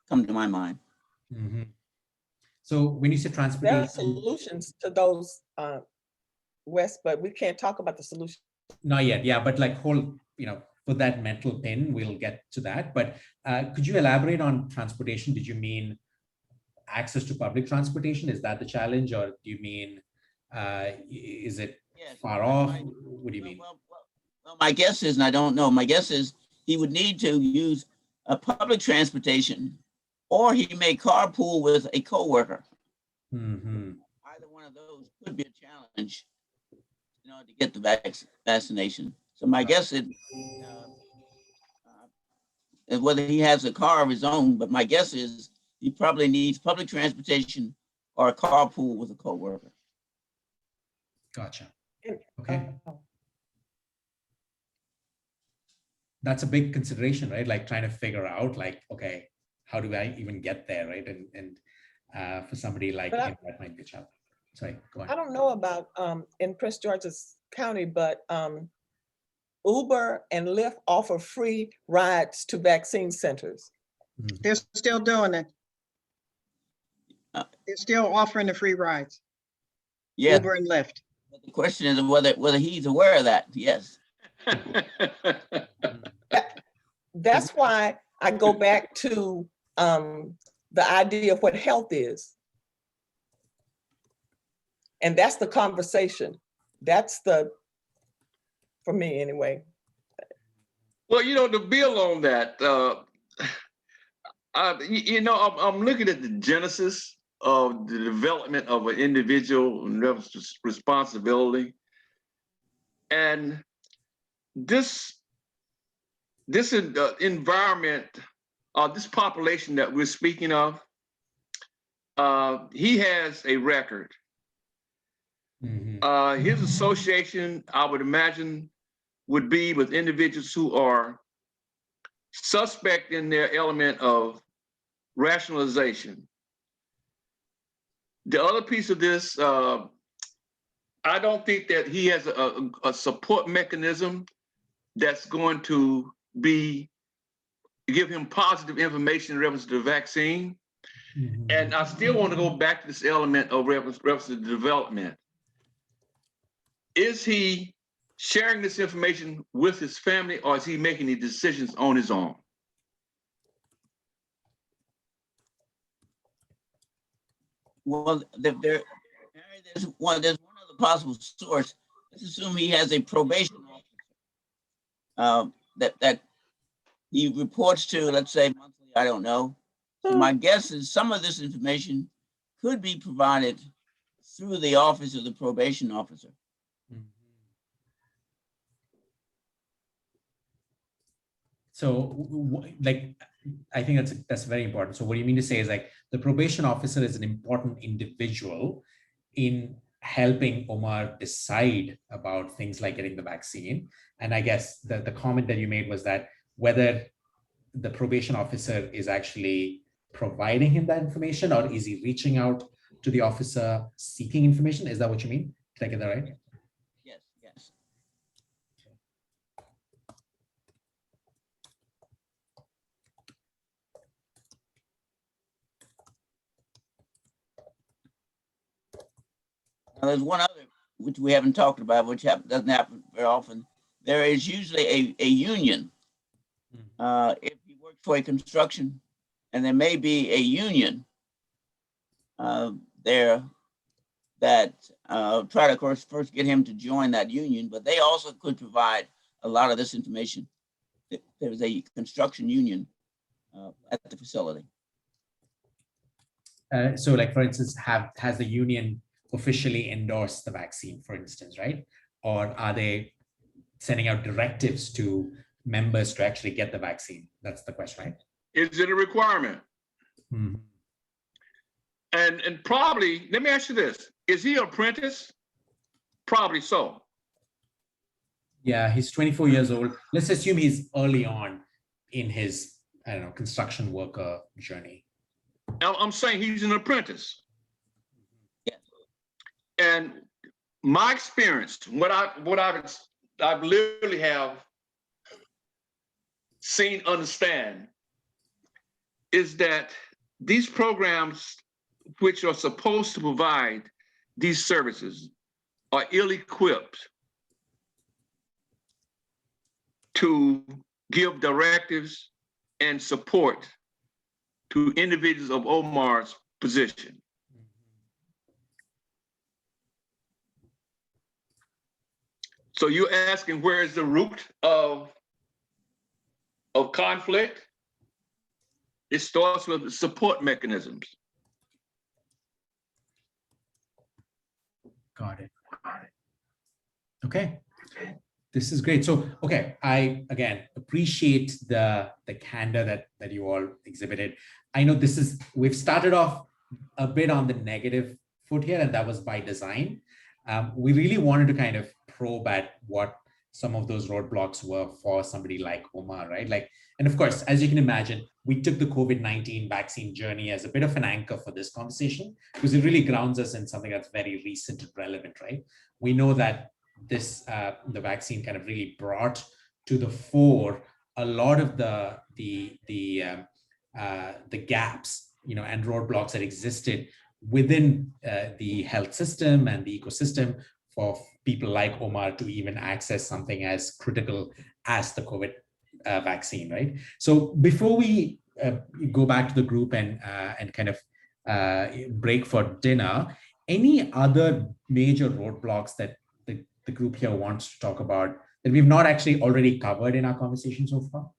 come to my mind. So when you say transportation, there are solutions to those, Wes, but we can't talk about the solution. Not yet, yeah, but like put that mental pin, we'll get to that. But could you elaborate on transportation? Did you mean access to public transportation? Is that the challenge, or do you mean is it far off? What do you mean? Well, my guess is, and I don't know, my guess is he would need to use a public transportation, or he may carpool with a coworker. Either one of those could be a challenge, to get the vaccination. So my guess is whether he has a car of his own, but my guess is he probably needs public transportation or a carpool with a coworker. Gotcha. Okay. That's a big consideration, right? Like trying to figure out, like, okay, how do I even get there, right? And for somebody like him, that might be a challenge. Sorry, go on. I don't know about in Prince George's County, but Uber and Lyft offer free rides to vaccine centers. They're still doing it. They're still offering the free rides. Yeah. Uber and Lyft. But the question is whether he's aware of that. Yes. That's why I go back to the idea of what health is. And that's the conversation. That's for me anyway. Well, to build on that, I'm looking at the genesis of the development of an individual and responsibility. And this environment, this population that we're speaking of, he has a record. His association, I would imagine, would be with individuals who are suspect in their element of rationalization. The other piece of this, I don't think that he has a support mechanism that's going to give him positive information in reference to the vaccine. And I still want to go back to this element of reference to development. Is he sharing this information with his family, or is he making the decisions on his own? Well, there's one other possible source. Let's assume he has a probation officer that he reports to, let's say monthly, I don't know. So my guess is some of this information could be provided through the office of the probation officer. So like, I think that's very important. So what you mean to say is like the probation officer is an important individual in helping Omar decide about things like getting the vaccine. And I guess the comment that you made was that whether the probation officer is actually providing him that information, or is he reaching out to the officer seeking information? Is that what you mean? Did I get that right? Yes, yes. Now, there's one other, which we haven't talked about, which doesn't happen very often. There is usually a union. If you work for a construction, and there may be a union there that try to, of course, first get him to join that union, but they also could provide a lot of this information. There's a construction union at the facility. So like, for instance, has the union officially endorsed the vaccine, for instance, right? Or are they sending out directives to members to actually get the vaccine? That's the question, right? Is it a requirement? Mm-hmm. And probably, let me ask you this, is he an apprentice? Probably so. Yeah, he's 24 years old. Let's assume he's early on in his, I don't know, construction worker journey. I'm saying he's an apprentice. Yeah. And my experience, I've literally have seen, understand, is that these programs which are supposed to provide these services are ill-equipped to give directives and support to individuals of Omar's position. So you're asking where is the root of conflict? It starts with support mechanisms. Got it. Okay. This is great. So, okay, I, again, appreciate the candor that you all exhibited. I know we've started off a bit on the negative foot here, and that was by design. We really wanted to kind of probe at what some of those roadblocks were for somebody like Omar, right? Like, and of course, as you can imagine, we took the COVID-19 vaccine journey as a bit of an anchor for this conversation, because it really grounds us in something that's very recent and relevant, right? We know that the vaccine kind of really brought to the fore a lot of the gaps, and roadblocks that existed within the health system and the ecosystem for people like Omar to even access something as critical as the COVID vaccine, right? So before we go back to the group and kind of break for dinner, any other major roadblocks that the group here wants to talk about that we've not actually already covered in our conversation so far?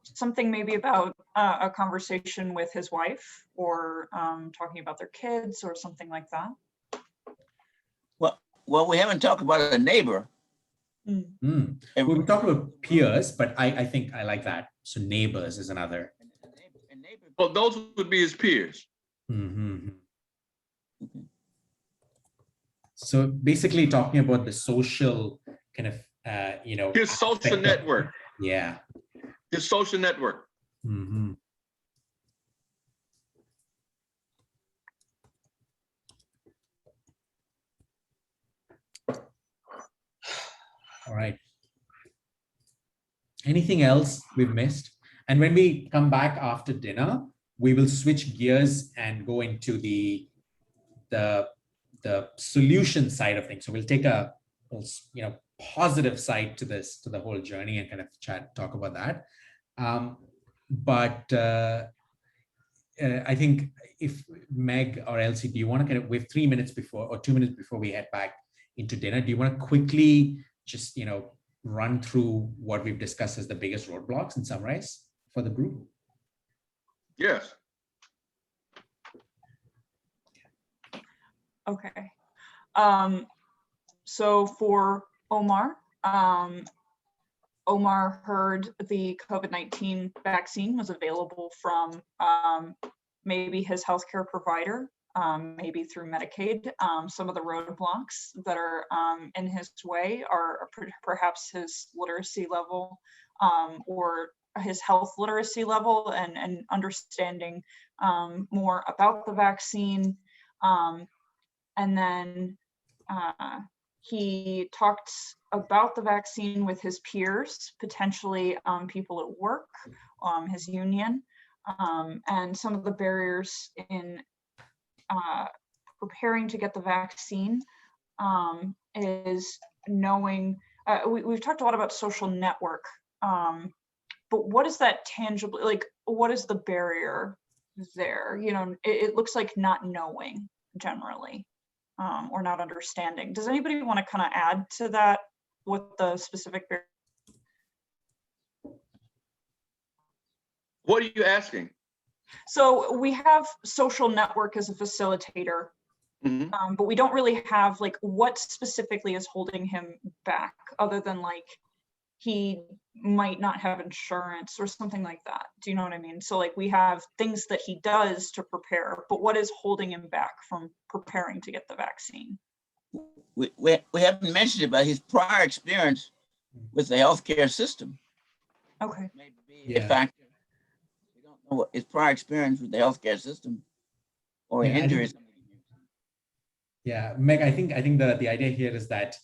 Something maybe about a conversation with his wife, or talking about their kids or something like that. Well, we haven't talked about a neighbor. Well, we talked about peers, but I think I like that. So neighbors is another. Well, those would be his peers. Mm-hmm. So basically talking about the social kind of, his social network. Yeah. His social network. Mm-hmm. All right. Anything else we've missed? And when we come back after dinner, we will switch gears and go into the solution side of things. So we'll take a positive side to this, to the whole journey, and kind of talk about that. I think if Meg or Elsie, do you want to we have 3 minutes before, or 2 minutes before we head back into dinner, do you want to quickly just, run through what we've discussed as the biggest roadblocks and summarize for the group? Yes. Okay. So for Omar, Omar heard the COVID-19 vaccine was available from maybe his healthcare provider, maybe through Medicaid. Some of the roadblocks that are in his way are perhaps his literacy level, or his health literacy level, and understanding more about the vaccine. And then he talked about the vaccine with his peers, potentially people at work, his union, and some of the barriers in preparing to get the vaccine is knowing, we've talked a lot about social network, but what is that tangibly, like, what is the barrier there? It looks like not knowing generally, or not understanding. Does anybody want to kind of add to that, what the specific barrier? What are you asking? So we have social network as a facilitator, but we don't really have like what specifically is holding him back, other than like he might not have insurance or something like that. Do you know what I mean? So like we have things that he does to prepare, but what is holding him back from preparing to get the vaccine? We haven't mentioned it, but his prior experience with the healthcare system. Okay. May be a factor. We don't know what his prior experience with the healthcare system or injuries. Yeah, Meg, I think the idea here is that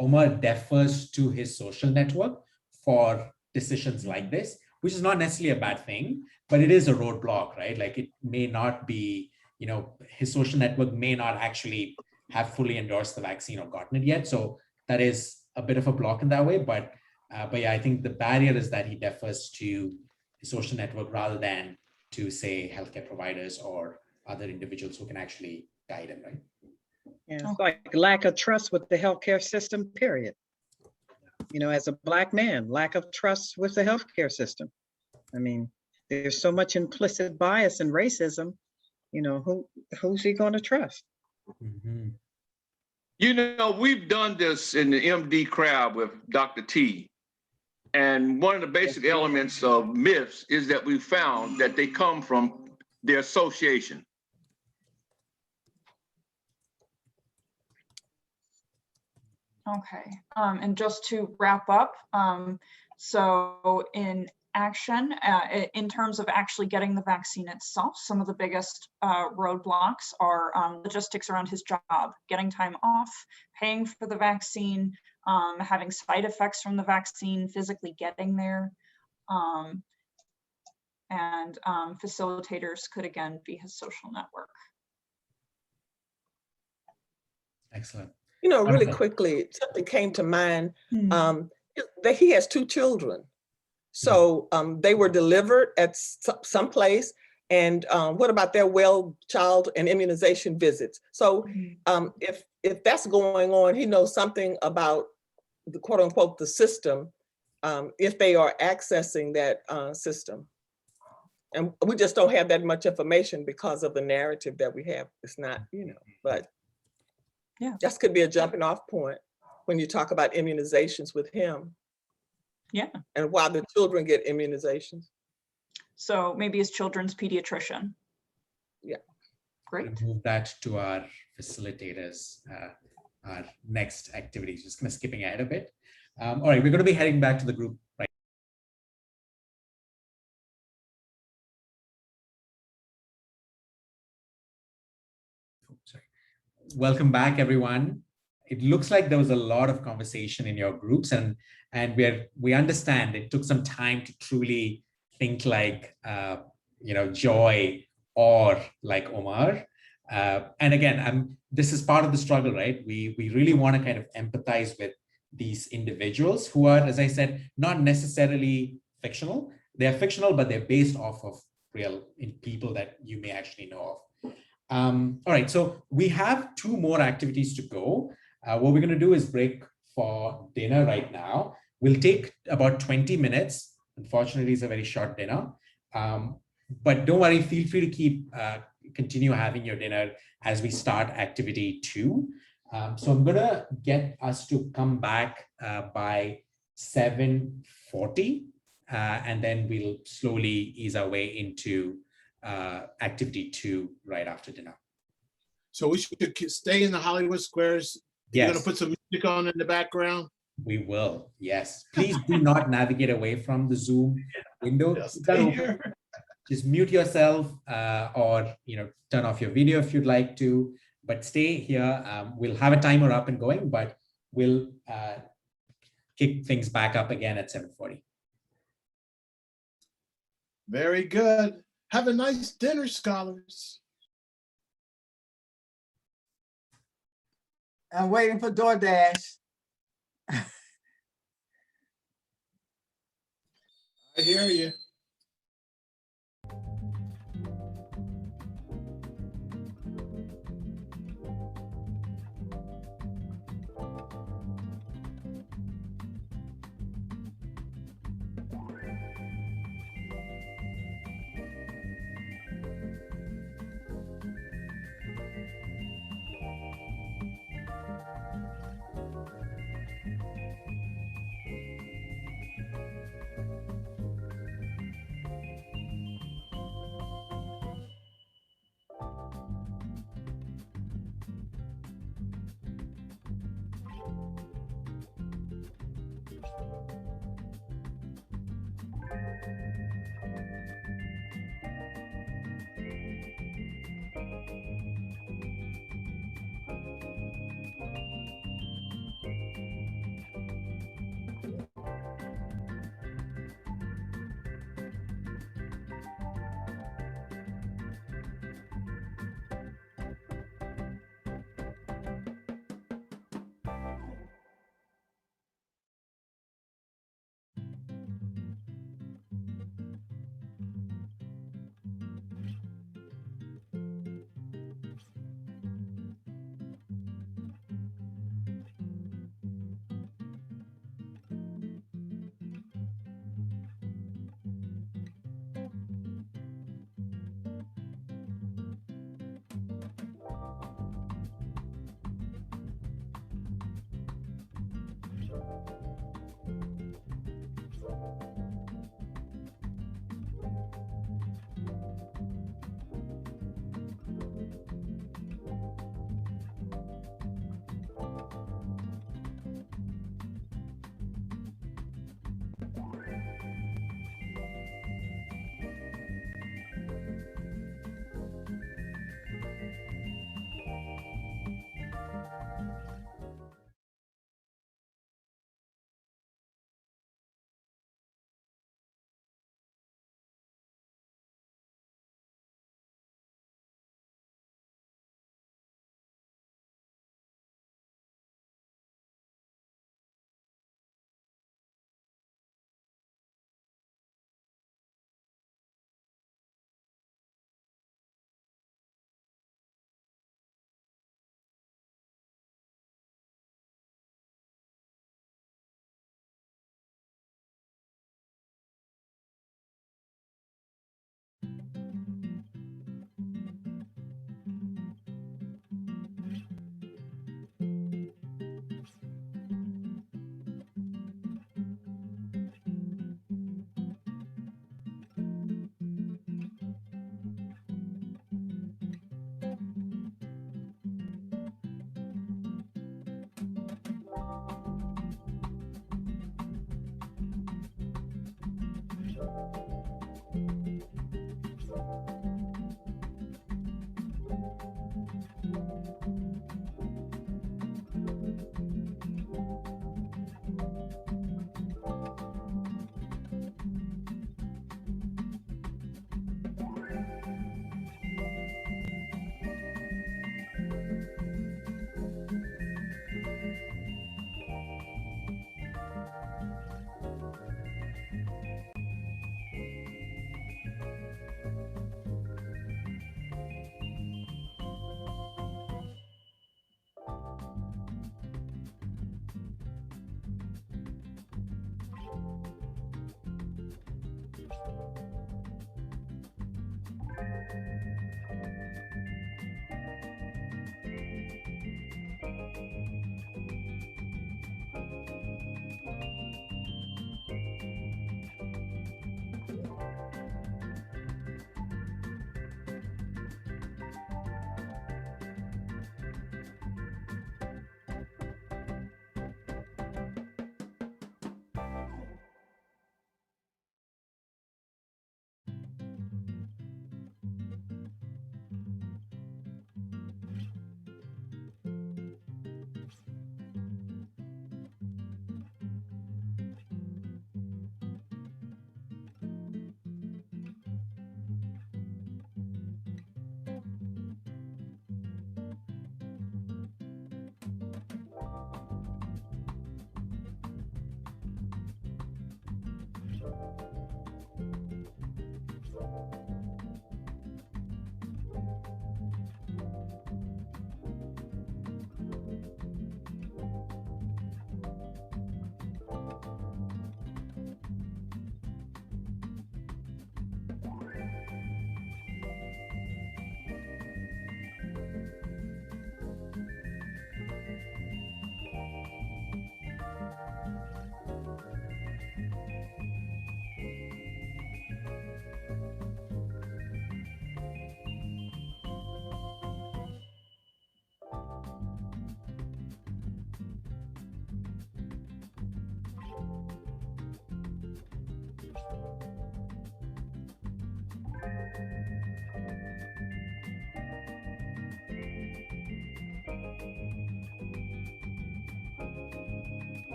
Omar defers to his social network for decisions like this, which is not necessarily a bad thing, but it is a roadblock, right? Like it may not be, his social network may not actually have fully endorsed the vaccine or gotten it yet. So that is a bit of a block in that way. But yeah, I think the barrier is that he defers to his social network rather than to, say, healthcare providers or other individuals who can actually guide him, right? Yeah, it's like lack of trust with the healthcare system, period. As a Black man, lack of trust with the healthcare system. I mean, there's so much implicit bias and racism, who's he going to trust? We've done this in the MD crowd with Dr. T. And one of the basic elements of myths is that we found that they come from their association. Okay, and just to wrap up, so in action, in terms of actually getting the vaccine itself, some of the biggest roadblocks are logistics around his job, getting time off, paying for the vaccine, having side effects from the vaccine, physically getting there, and facilitators could again be his social network. Excellent. Really quickly, something came to mind, that he has 2 children. So they were delivered at some place. And what about their child and immunization visits? So if that's going on, he knows something about the quote unquote, the system, if they are accessing that system. And we just don't have that much information because of the narrative that we have. It's not, but yeah, that could be a jumping off point when you talk about immunizations with him. Yeah. And why the children get immunizations. So maybe his children's pediatrician. Yeah. Great. Move that to our facilitators, our next activity. Just kind of skipping ahead a bit. All right, we're going to be heading back to the group right. Sorry. Welcome back, everyone. It looks like there was a lot of conversation in your groups, and we understand it took some time to truly think like Joy or like Omar. And again, this is part of the struggle, right? We really want to kind of empathize with these individuals who are, as I said, not necessarily fictional. They're fictional, but they're based off of real people that you may actually know of. All right, so we have 2 more activities to go. What we're going to do is break for dinner right now. We'll take about 20 minutes. Unfortunately, it's a very short dinner. But don't worry, feel free to continue having your dinner as we start activity 2. So I'm gonna get us to come back by 7:40, and then we'll slowly ease our way into activity 2 right after dinner. So we should stay in the Hollywood Squares. You're Yes. gonna put some music on in the background? We will, yes. Please do not navigate away from the Zoom window. Just mute yourself or turn off your video if you'd like to, but stay here. We'll have a timer up and going, but we'll kick things back up again at 7:40. Very good. Have a nice dinner, scholars. I'm waiting for DoorDash. I hear you.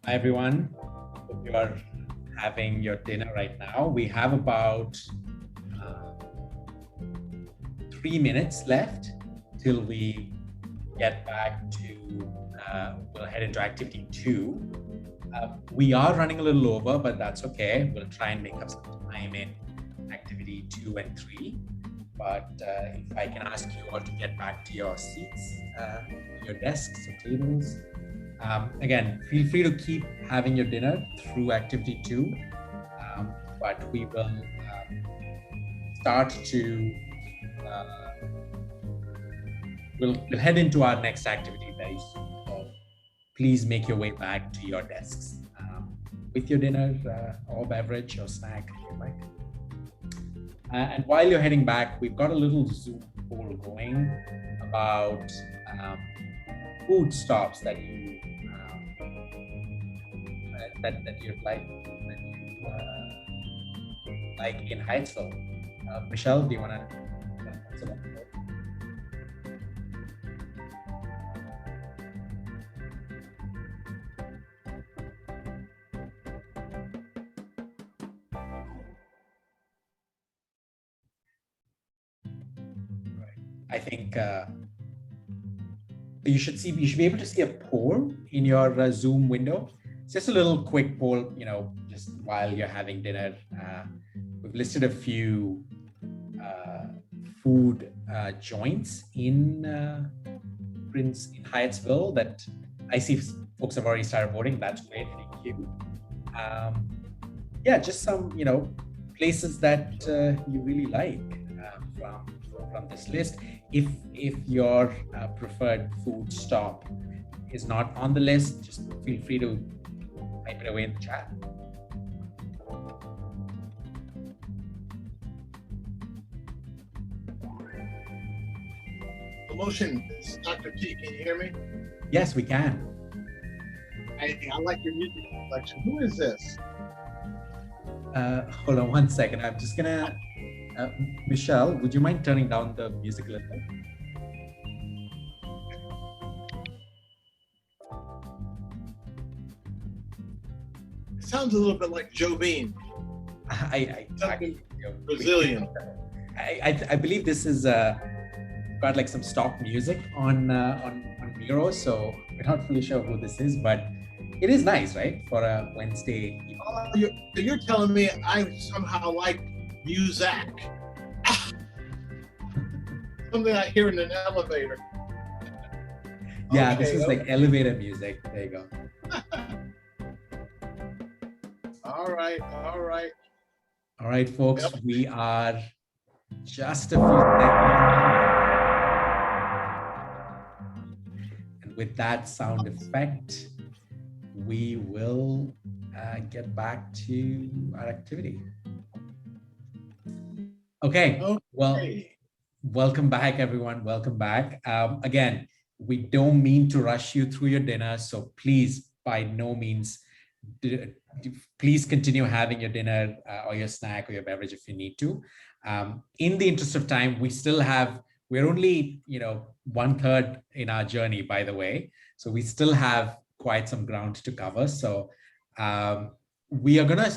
Hi, everyone. Hope you are having your dinner right now. We have about 3 minutes left till we get back to, we'll head into activity 2. We are running a little over, but that's okay. We'll try and make up some time in activity 2 and 3. But if I can ask you all to get back to your seats, your desks or tables. Again, feel free to keep having your dinner through activity 2, but we will start to, we'll head into our next activity very soon. So please make your way back to your desks with your dinner or beverage or snack if you like. And while you're heading back, we've got a little Zoom poll going about food stops that you that you'd like in Hyattsville. Michelle, do you want to answer that? I think you should be able to see a poll in your Zoom window. It's just a little quick poll, you know, just while you're having dinner. We've listed a few food joints in Hyattsville that I see folks have already started voting. That's great, thank you. Yeah, just some, you know, places that you really like from this list. If your preferred food stop is not on the list, just feel free to type it away in the chat. Motion, Dr. T, can you hear me? Yes, we can. I like your music selection. Who is this? Hold on one second. I'm just gonna, Michelle, would you mind turning down the music a little bit? It sounds a little bit like Jovine. Brazilian. I believe this is got like some stock music on Miro, so we're not fully sure who this is, but it is nice, right, for a Wednesday evening. Oh, you're telling me I somehow like music. Something I hear in an elevator. Yeah, Okay, this is like elevator music. There you go. All right, all right. All right, folks, we are just a few seconds. And with that sound effect, we will get back to our activity. Okay, Well, welcome back, everyone. Welcome back. Again, we don't mean to rush you through your dinner, so please, by no means, please continue having your dinner or your snack or your beverage if you need to. In the interest of time, we're only, 1/3 in our journey, by the way. So we still have quite some ground to cover. So we are gonna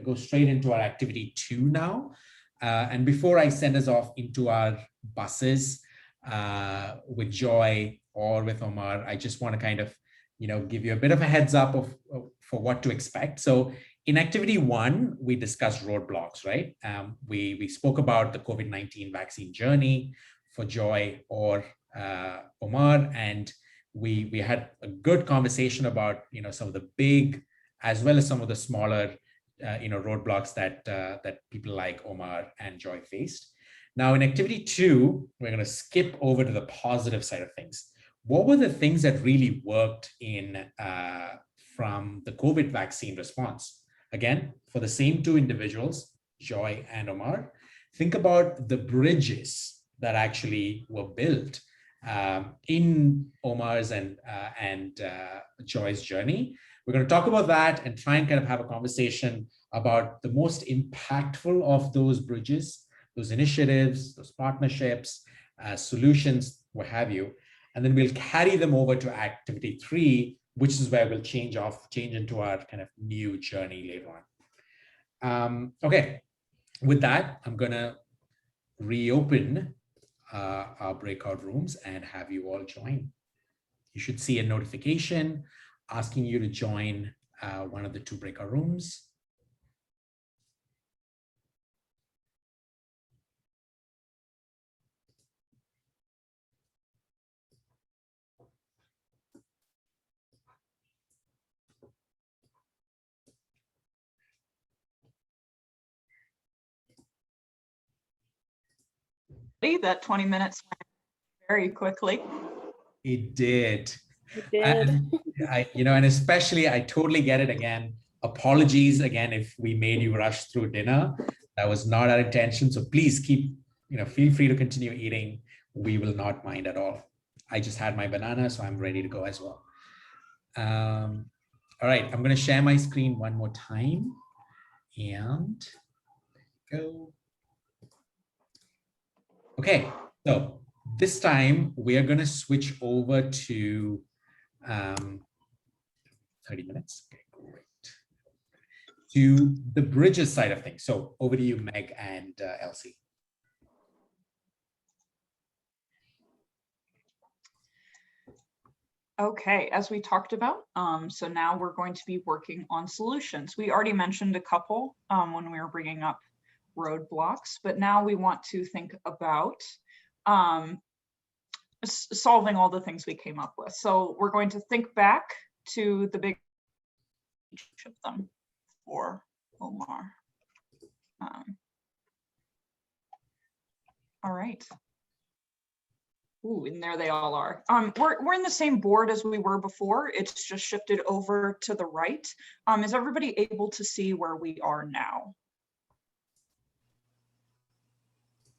go straight into our activity 2 now. And before I send us off into our buses with Joy or with Omar, I just want to kind of, give you a bit of a heads up for what to expect. So in activity 1, we discussed roadblocks, right? We spoke about the COVID-19 vaccine journey for Joy or Omar, and we had a good conversation about, some of the big as well as some of the smaller roadblocks that people like Omar and Joy faced. Now in activity 2, we're going to skip over to the positive side of things. What were the things that really worked from the COVID vaccine response? Again, for the same 2 individuals, Joy and Omar, think about the bridges that actually were built in Omar's and Joy's journey. We're going to talk about that and try and kind of have a conversation about the most impactful of those bridges, those initiatives, those partnerships, solutions, what have you. And then we'll carry them over to activity 3, which is where we'll change into our kind of new journey later on. Okay, with that, I'm going to reopen our breakout rooms and have you all join. You should see a notification asking you to join one of the 2 breakout rooms. That 20 minutes went very quickly. It did. It did. And and especially, I totally get it again. Apologies again if we made you rush through dinner. That was not our intention. So please feel free to continue eating. We will not mind at all. I just had my banana, so I'm ready to go as well. All right, I'm going to share my screen one more time. And go. Okay, so this time we are going to switch over to 30 minutes. Okay, great. To the bridges side of things. So over to you, Meg and Elsie. Okay, as we talked about, so now we're going to be working on solutions. We already mentioned a couple when we were bringing up roadblocks, but now we want to think about solving all the things we came up with. So we're going to think back to the big of them for Omar. All right. Ooh, and there they all are. We're in the same board as we were before. It's just shifted over to the right. Is everybody able to see where we are now?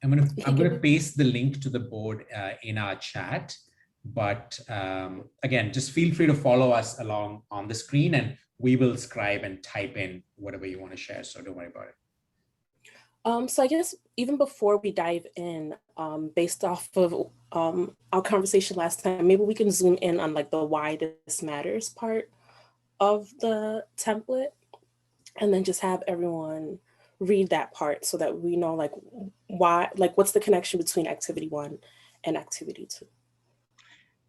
I'm gonna paste the link to the board in our chat, but again, just feel free to follow us along on the screen, and we will scribe and type in whatever you want to share. So don't worry about it. So I guess even before we dive in, based off of our conversation last time, maybe we can zoom in on like the why this matters part of the template, and then just have everyone read that part so that we know like why, like what's the connection between activity 1 and activity 2.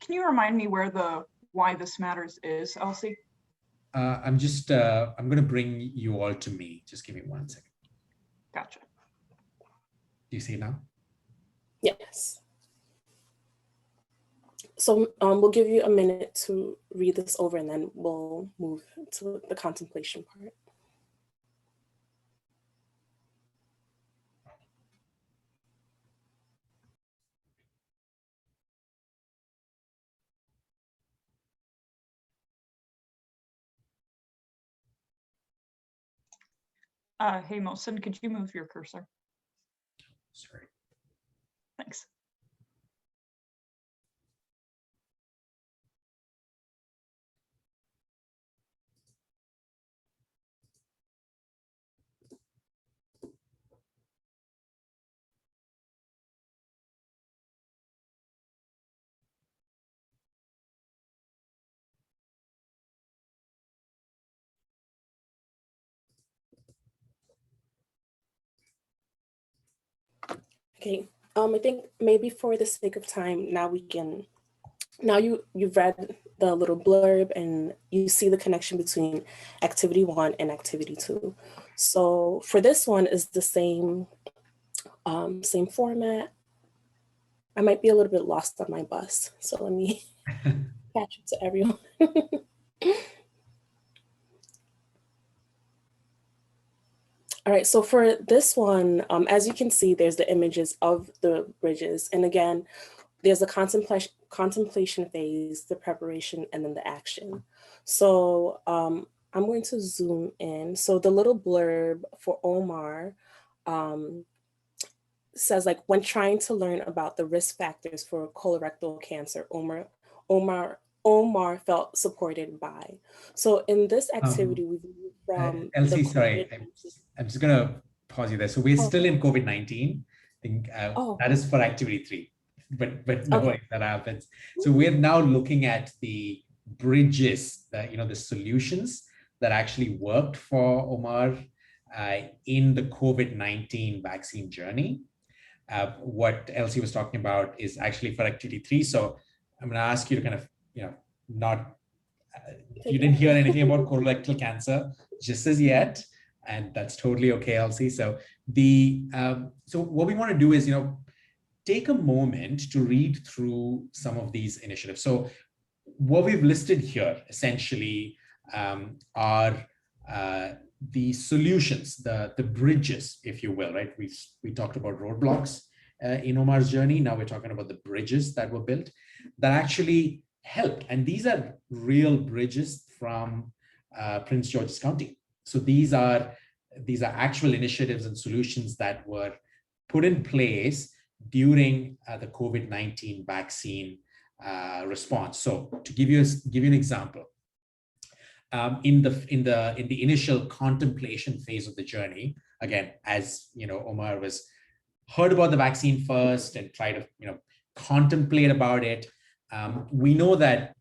Can you remind me where the why this matters is, Elsie? I'm going to bring you all to me. Just give me 1 second. Gotcha. Do you see it now? Yes. So we'll give you a minute to read this over, and then we'll move to the contemplation part. Hey, Mohsen, could you move your cursor? Sorry. Thanks. Okay, I think maybe for the sake of time, now you've read the little blurb and you see the connection between activity 1 and activity 2. So for this one is the same format. I might be a little bit lost on my bus, so let me catch up to everyone. All right, so for this one, as you can see, there's the images of the bridges. And again, there's a contemplation phase, the preparation, and then the action. So I'm going to zoom in. So the little blurb for Omar says, like, when trying to learn about the risk factors for colorectal cancer, Omar felt supported by. So in this activity, we've moved from Elsie, sorry, I'm just going to pause you there. So we're still in COVID-19. I think that is for activity 3, but no way that happens. So we're now looking at the bridges, the solutions that actually worked for Omar in the COVID-19 vaccine journey. What Elsie was talking about is actually for activity 3. So I'm going to ask you to kind of, not, you didn't hear anything about colorectal cancer just as yet, and that's totally okay, Elsie. So so what we want to do is, take a moment to read through some of these initiatives. So what we've listed here essentially are the solutions, the bridges, if you will, right? We talked about roadblocks in Omar's journey. Now we're talking about the bridges that were built that actually helped. And these are real bridges from Prince George's County. So these are actual initiatives and solutions that were put in place during the COVID-19 vaccine response. So to give you an example, in the initial contemplation phase of the journey, again, as Omar was heard about the vaccine first and tried to contemplate about it. We know that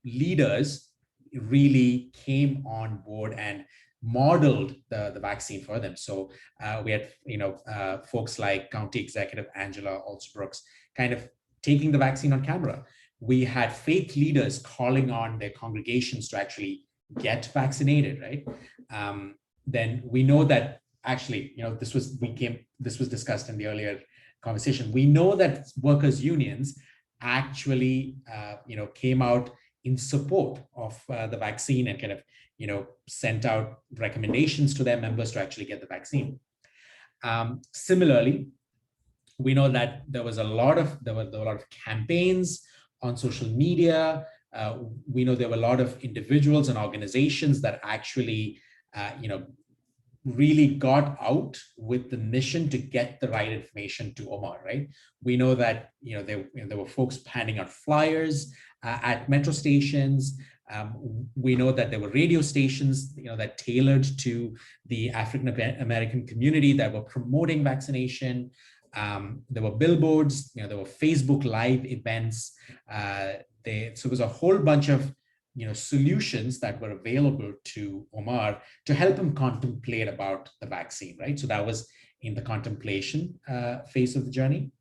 leaders really came on board and modeled the vaccine for them. So we had folks like County Executive Angela Alsbrooks kind of taking the vaccine on camera. We had faith leaders calling on their congregations to actually get vaccinated, right? Then we know that actually, this was discussed in the earlier conversation. We know that workers' unions actually, came out in support of the vaccine and kind of, sent out recommendations to their members to actually get the vaccine. Similarly, we know that there were a lot of campaigns on social media. We know there were a lot of individuals and organizations that actually, really got out with the mission to get the right information to Omar, right? We know that, there were folks handing out flyers at metro stations. We know that there were radio stations, that tailored to the African American community that were promoting vaccination. There were billboards, there were Facebook Live events. So there was a whole bunch of solutions that were available to Omar to help him contemplate about the vaccine, right? So that was in the contemplation phase of the journey.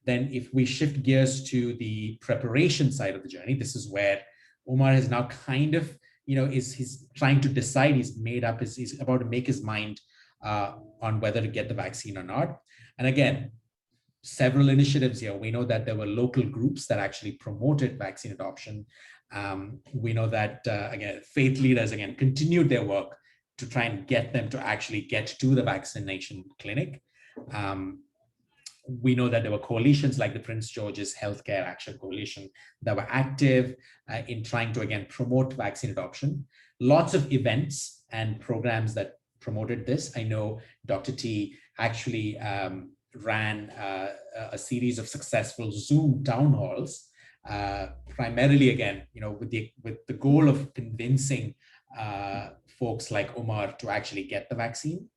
Then if we shift gears to the preparation side of the journey, this is where Omar is now kind of, he's trying to decide, he's about to make his mind on whether to get the vaccine or not. And again, several initiatives here. We know that there were local groups that actually promoted vaccine adoption. We know that, again, faith leaders, again, continued their work to try and get them to actually get to the vaccination clinic. We know that there were coalitions like the Prince George's Healthcare Action Coalition that were active in trying to, again, promote vaccine adoption. Lots of events and programs that promoted this. I know Dr. T actually ran a series of successful Zoom town halls, primarily, again, with the goal of convincing folks like Omar to actually get the vaccine.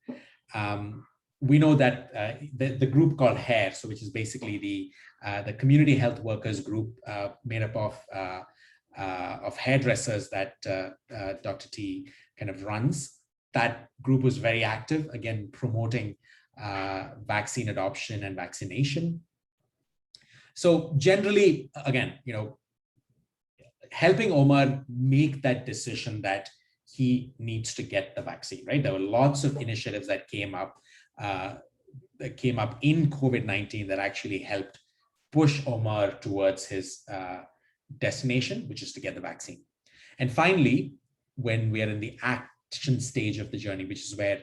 We know that the group called HAIR, so which is basically the community health workers group made up of hairdressers that Dr. T kind of runs. That group was very active, again, promoting vaccine adoption and vaccination. So generally, again, helping Omar make that decision that he needs to get the vaccine, right? There were lots of initiatives that came up in COVID-19 that actually helped push Omar towards his destination, which is to get the vaccine. And finally, when we are in the action stage of the journey, which is where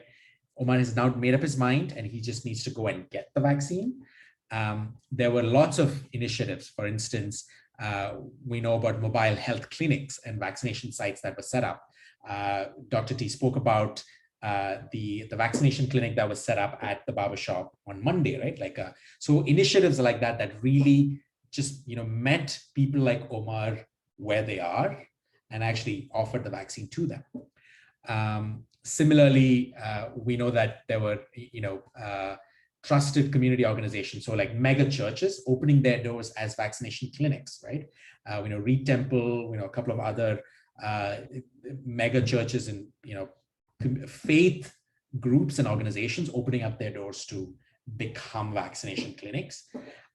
Omar has now made up his mind and he just needs to go and get the vaccine, there were lots of initiatives. For instance, we know about mobile health clinics and vaccination sites that were set up. Dr. T spoke about the vaccination clinic that was set up at the barbershop on Monday, right? So initiatives like that that really just met people like Omar where they are and actually offered the vaccine to them. Similarly, we know that there were trusted community organizations, so like mega churches opening their doors as vaccination clinics, right? Reed Temple, a couple of other mega churches and faith groups and organizations opening up their doors to become vaccination clinics.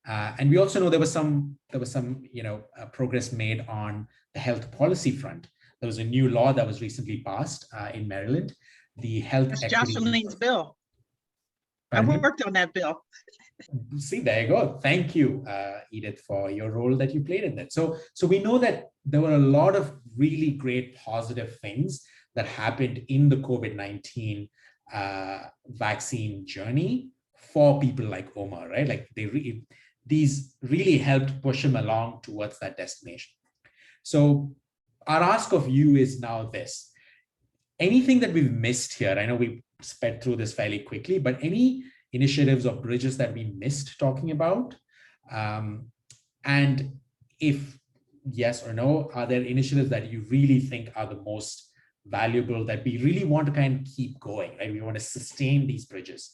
And we also know there was some progress made on the health policy front. There was a new law that was recently passed in Maryland, the health That's equity. Jocelyn's bill. I Pardon me? worked on that bill. See, there you go. Thank you, Edith, for your role that you played in that. So we know that there were a lot of really great positive things that happened in the COVID-19 vaccine journey for people like Omar, right? Like these really helped push him along towards that destination. So our ask of you is now this. Anything that we've missed here, I know we sped through this fairly quickly, but any initiatives or bridges that we missed talking about? And if yes or no, are there initiatives that you really think are the most valuable that we really want to kind of keep going, right? We want to sustain these bridges.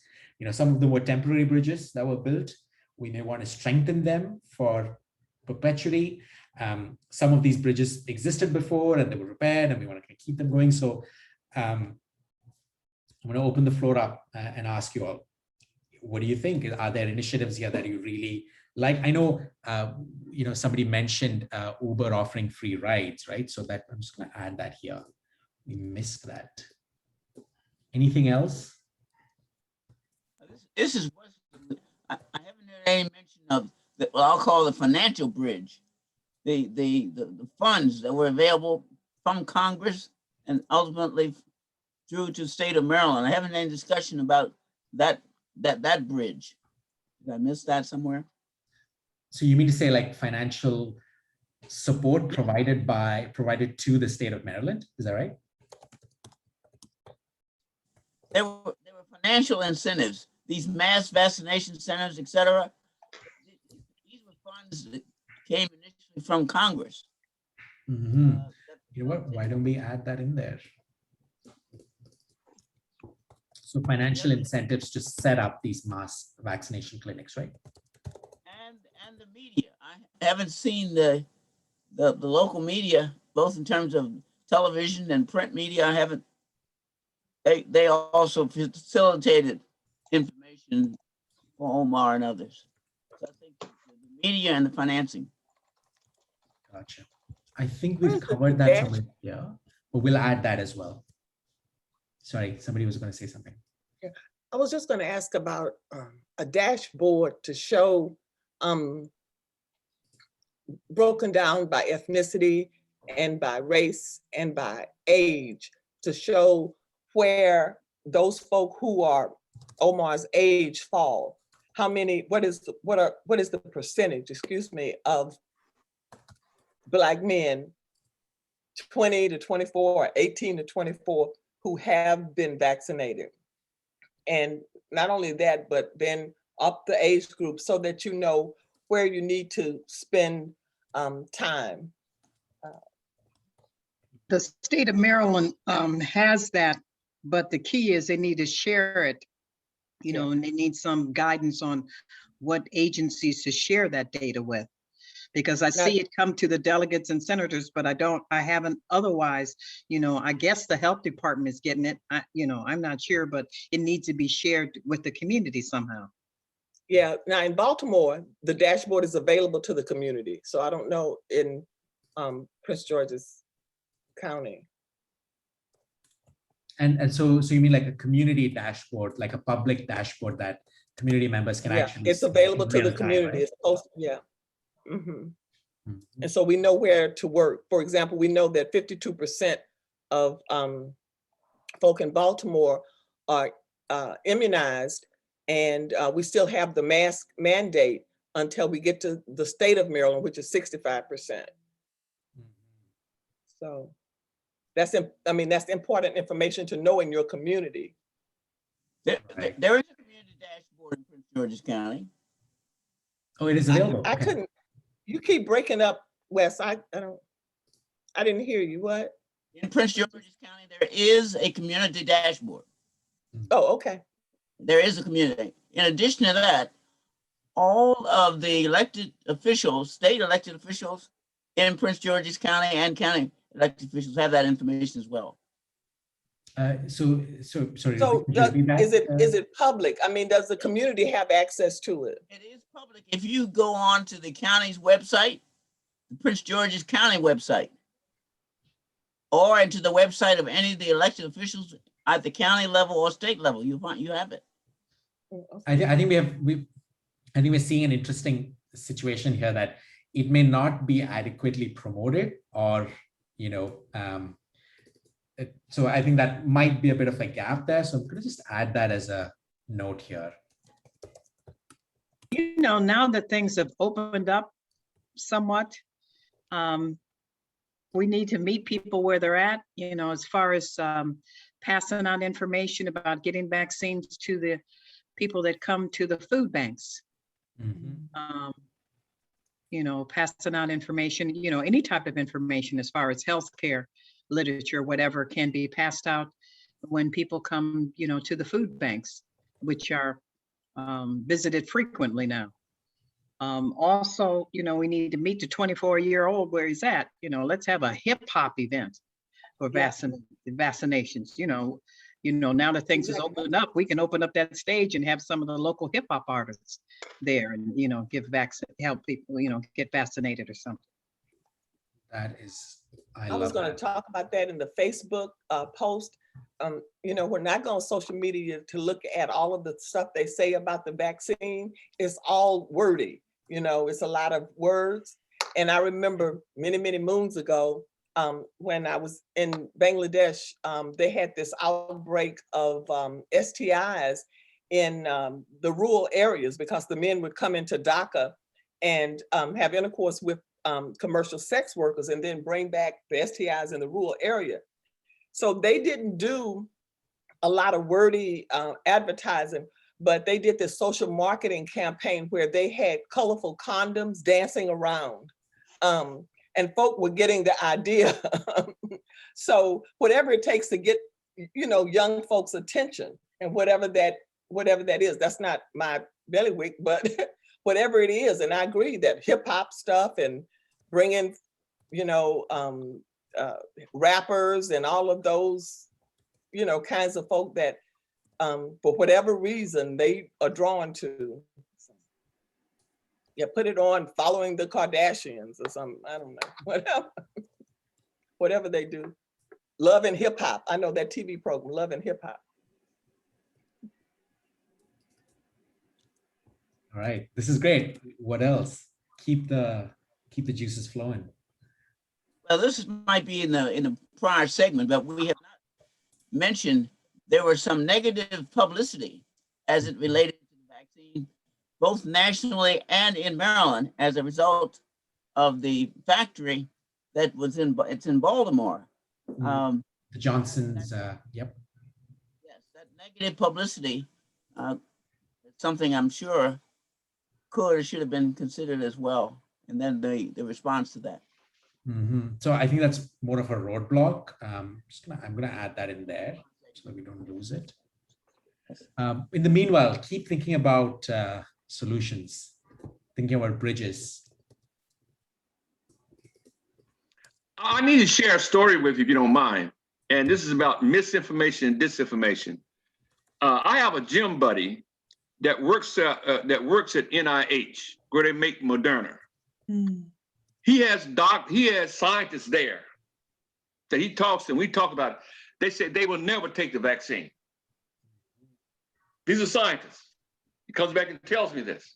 Some of them were temporary bridges that were built. We may want to strengthen them for perpetuity. Some of these bridges existed before and they were repaired and we want to keep them going. So I'm going to open the floor up and ask you all, what do you think? Are there initiatives here that you really like? I know, somebody mentioned Uber offering free rides, right? So that I'm just going to add that here. We missed that. Anything else? This is I haven't heard any mention of what I'll call the financial bridge, the funds that were available from Congress and ultimately through to the state of Maryland. I haven't had any discussion about that bridge. Did I miss that somewhere? So you mean to say like financial support provided to the state of Maryland? Is that right? There were financial incentives, these mass vaccination centers, et cetera. These were funds that came initially from Congress. Mm-hmm. You know what? Why don't we add that in there? So financial incentives to set up these mass vaccination clinics, right? And the media. I haven't seen the local media, both in terms of television and print media. I haven't. They also facilitated information for Omar and others. So I think the media and the financing. Gotcha. I think we've covered that somewhere here, but we'll add that as well. Sorry, somebody was going to say something. Yeah. I was just going to ask about a dashboard to show broken down by ethnicity and by race and by age to show where those folk who are Omar's age fall. How many, what is the percentage, excuse me, of Black men 20 to 24, 18 to 24 who have been vaccinated? And not only that, but then up the age group so that you know where you need to spend time. The state of Maryland has that, but the key is they need to share it, you know, and they need some guidance on what agencies to share that data with. Because I see it come to the delegates and senators, but I haven't otherwise, you know, I guess the health department is getting it. You know, I'm not sure, but it needs to be shared with the community somehow. Yeah, now in Baltimore, the dashboard is available to the community. So I don't know in Prince George's County. And so you mean like a community dashboard, like a public dashboard that community members can actually it's see available in to the real time, community. right? It's posted, And so we know where to work. For example, we know that 52% of folk in Baltimore are immunized, and we still have the mask mandate until we get to the state of Maryland, which is 65%. So that's important information to know in your community. There is a community dashboard in Prince George's County. Oh, it is available. I couldn't. You keep breaking up, Wes. I didn't hear you. What? In Prince George's County, there is a community dashboard. Oh, okay. There is a community. In addition to that, all of the elected officials, state elected officials in Prince George's County and county elected officials have that information as well. Sorry. So is it public? I mean, does the community have access to it? It is public. If you go on to the county's website, the Prince George's County website, or into the website of any of the elected officials at the county level or state level, you have it. I think we're seeing an interesting situation here that it may not be adequately promoted, or so I think that might be a bit of a gap there. So I'm going to just add that as a note here. You know, now that things have opened up somewhat, we need to meet people where they're at, you know, as far as passing on information about getting vaccines to the people that come to the food banks. You know, passing out information, you know, any type of information as far as healthcare, literature, whatever can be passed out when people come, you know, to the food banks, which are visited frequently now. Also, you know, we need to meet the 24-year-old where he's at. You know, let's have a hip hop event for vaccinations. You know, now that things is opened up, we can open up that stage and have some of the local hip hop artists there, and you know, help people, you know, get vaccinated or something. That is, I was going to talk about that in the Facebook post. You know, we're not going to social media to look at all of the stuff they say about the vaccine. It's all wordy. You know, it's a lot of words. And I remember many, many moons ago, when I was in Bangladesh, they had this outbreak of STIs in the rural areas, because the men would come into Dhaka and have intercourse with commercial sex workers and then bring back the STIs in the rural area. So they didn't do a lot of wordy advertising, but they did this social marketing campaign where they had colorful condoms dancing around. And folk were getting the idea. So whatever it takes to get, you know, young folks' attention, and whatever that is, that's not my bailiwick, but whatever it is. And I agree that hip hop stuff and bringing, you know, rappers and all of those, you know, kinds of folk that for whatever reason they are drawn to. Yeah, put it on following the Kardashians or something. I don't know, whatever they do. Love and Hip Hop. I know that TV program, Love and Hip Hop. All right, this is great. What else? Keep the juices flowing. Well, this might be in the prior segment, but we have not mentioned there was some negative publicity as it related to the vaccine, both nationally and in Maryland, as a result of the factory that was in Baltimore. The Johnson's, yep. Yes, that negative publicity has something I'm sure could or should have been considered as well. And then the response to that. So I think that's more of a roadblock. I'm gonna add that in there so that we don't lose it. In the meanwhile, keep thinking about solutions, thinking about bridges. I need to share a story with you if you don't mind. And this is about misinformation and disinformation. I have a gym buddy that works at NIH where they make Moderna. He has scientists there that he talks to, and we talk about it. They said they will never take the vaccine. These are scientists. He comes back and tells me this.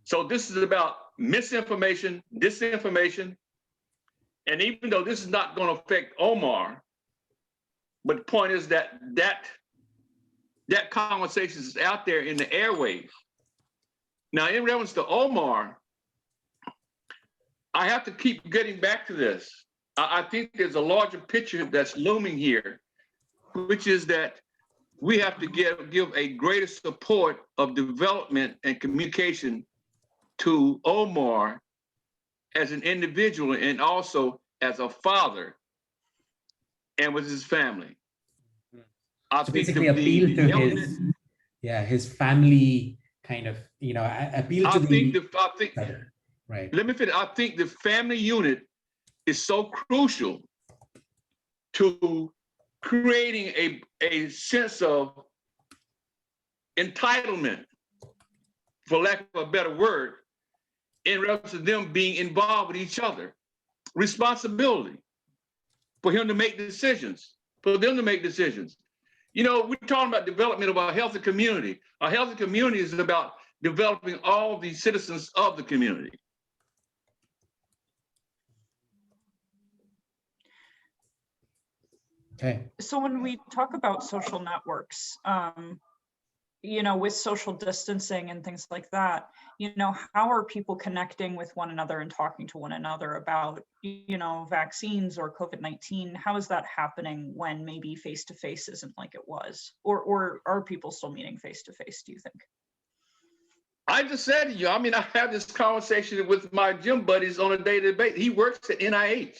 So this is about misinformation, disinformation. And even though this is not going to affect Omar, but the point is that conversation is out there in the airwaves. Now, in reference to Omar, I have to keep getting back to this. I think there's a larger picture that's looming here, which is that we have to give a greater support of development and communication to Omar as an individual and also as a father and with his family. I So think basically appeal to his family kind of, appeal to right. Let me finish. I think the family unit is so crucial to creating a sense of entitlement, for lack of a better word, in reference to them being involved with each other. Responsibility for him to make decisions, for them to make decisions. We're talking about development of a healthy community. A healthy community is about developing all the citizens of the community. Okay. So when we talk about social networks, with social distancing and things like that, how are people connecting with one another and talking to one another about, vaccines or COVID-19? How is that happening when maybe face-to-face isn't like it was? Or are people still meeting face-to-face, do you think? I just said to you, I have this conversation with my gym buddies on a day-to-day basis. He works at NIH.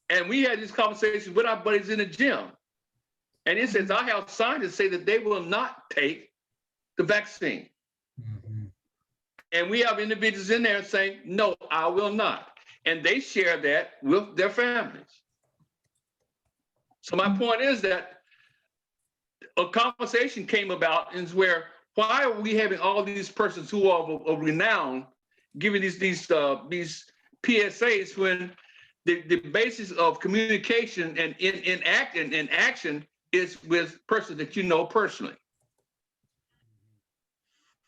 And we had this conversation with our buddies in the gym. And it says, I have scientists say that they will not take the vaccine. And we have individuals in there saying, no, I will not. And they share that with their families. So my point is that a conversation came about is where, why are we having all these persons who are of renown giving these PSAs when the basis of communication and in action is with persons that you know personally.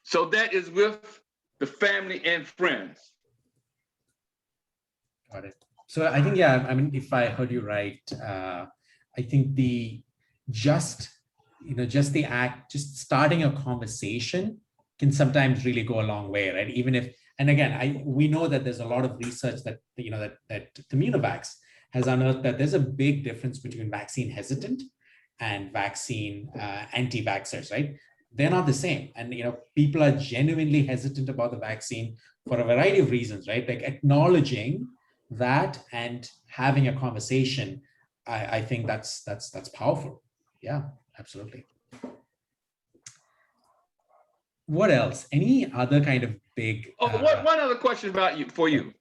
So that is with the family and friends. Got it. So I think, if I heard you right, I think just starting a conversation can sometimes really go a long way, right? Even if, and again, we know that there's a lot of research that Communivax has unearthed that there's a big difference between vaccine hesitant and vaccine anti-vaxxers, right? They're not the same. And, people are genuinely hesitant about the vaccine for a variety of reasons, right? Like acknowledging that and having a conversation, I think that's powerful. Yeah, absolutely. What else? Any other kind of big? One other question for you.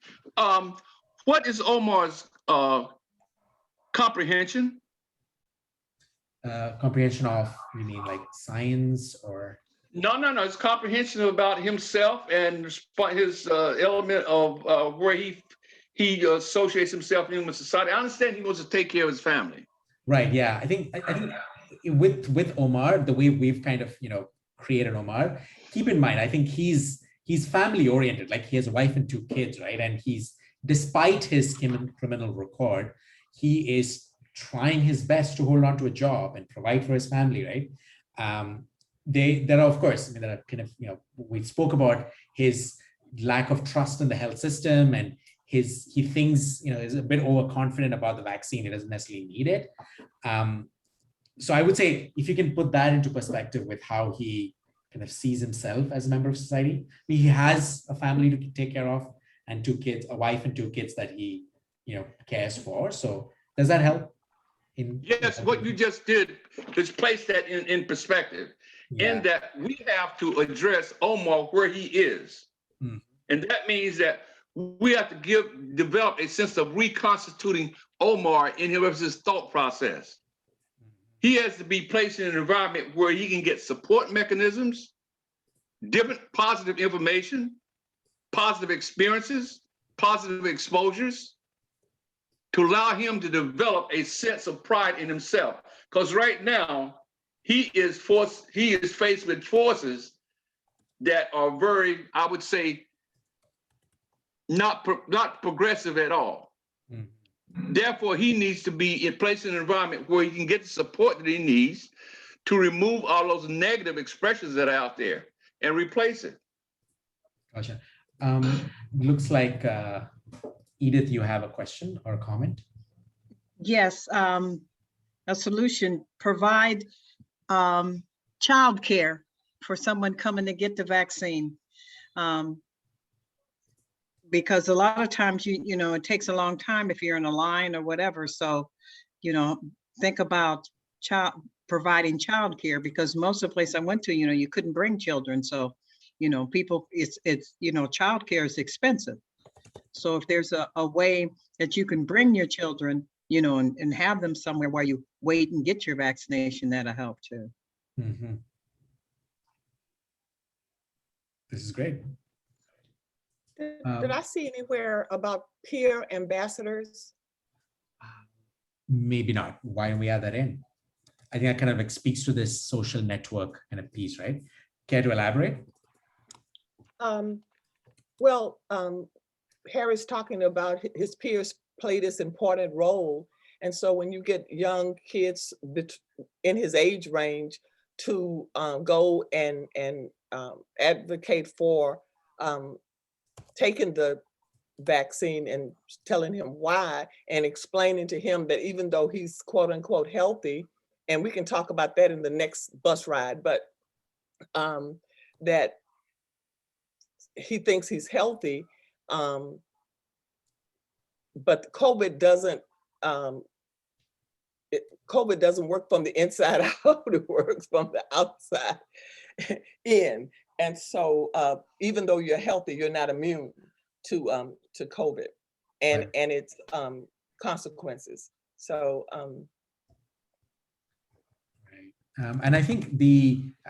What is Omar's comprehension? Comprehension of, you mean like science or? No. It's comprehension about himself and his element of where he associates himself in with society. I understand he wants to take care of his family. Right. Yeah. I think with Omar, the way we've kind of created Omar, keep in mind, I think he's family oriented. Like he has a wife and 2 kids, right? And despite his criminal record, he is trying his best to hold on to a job and provide for his family, right? There are, of course, there are kind of, we spoke about his lack of trust in the health system, and he thinks, is a bit overconfident about the vaccine. He doesn't necessarily need it. So I would say, if you can put that into perspective with how he kind of sees himself as a member of society. He has a family to take care of and 2 kids, a wife and 2 kids that he, cares for. So does that help? Yes, what you just did is place that in perspective, in that we have to address Omar where he is. And that means that we have to develop a sense of reconstituting Omar in his thought process. He has to be placed in an environment where he can get support mechanisms, different positive information, positive experiences, positive exposures, to allow him to develop a sense of pride in himself. Because right now, he is faced with forces that are very, I would say, not progressive at all. Therefore, he needs to be placed in an environment where he can get the support that he needs to remove all those negative expressions that are out there and replace it. Gotcha. Looks like Edith, you have a question or a comment? Yes, a solution, provide childcare for someone coming to get the vaccine. Because a lot of times, it takes a long time if you're in a line or whatever. So, think about providing childcare, because most of the place I went to, you couldn't bring children. So, people, it's childcare is expensive. So if there's a way that you can bring your children, and have them somewhere while you wait and get your vaccination, that'll help too. This is great. Did I see anywhere about peer ambassadors? Maybe not. Why don't we add that in? I think that kind of speaks to this social network kind of piece, right? Care to elaborate? Well, Harry's talking about his peers play this important role. And so when you get young kids in his age range to go and advocate for taking the vaccine and telling him why, and explaining to him that even though he's quote unquote healthy, and we can talk about that in the next bus ride, but that he thinks he's healthy, but COVID doesn't work from the inside out, it works from the outside in. And so even though you're healthy, you're not immune to COVID and its consequences. So and I think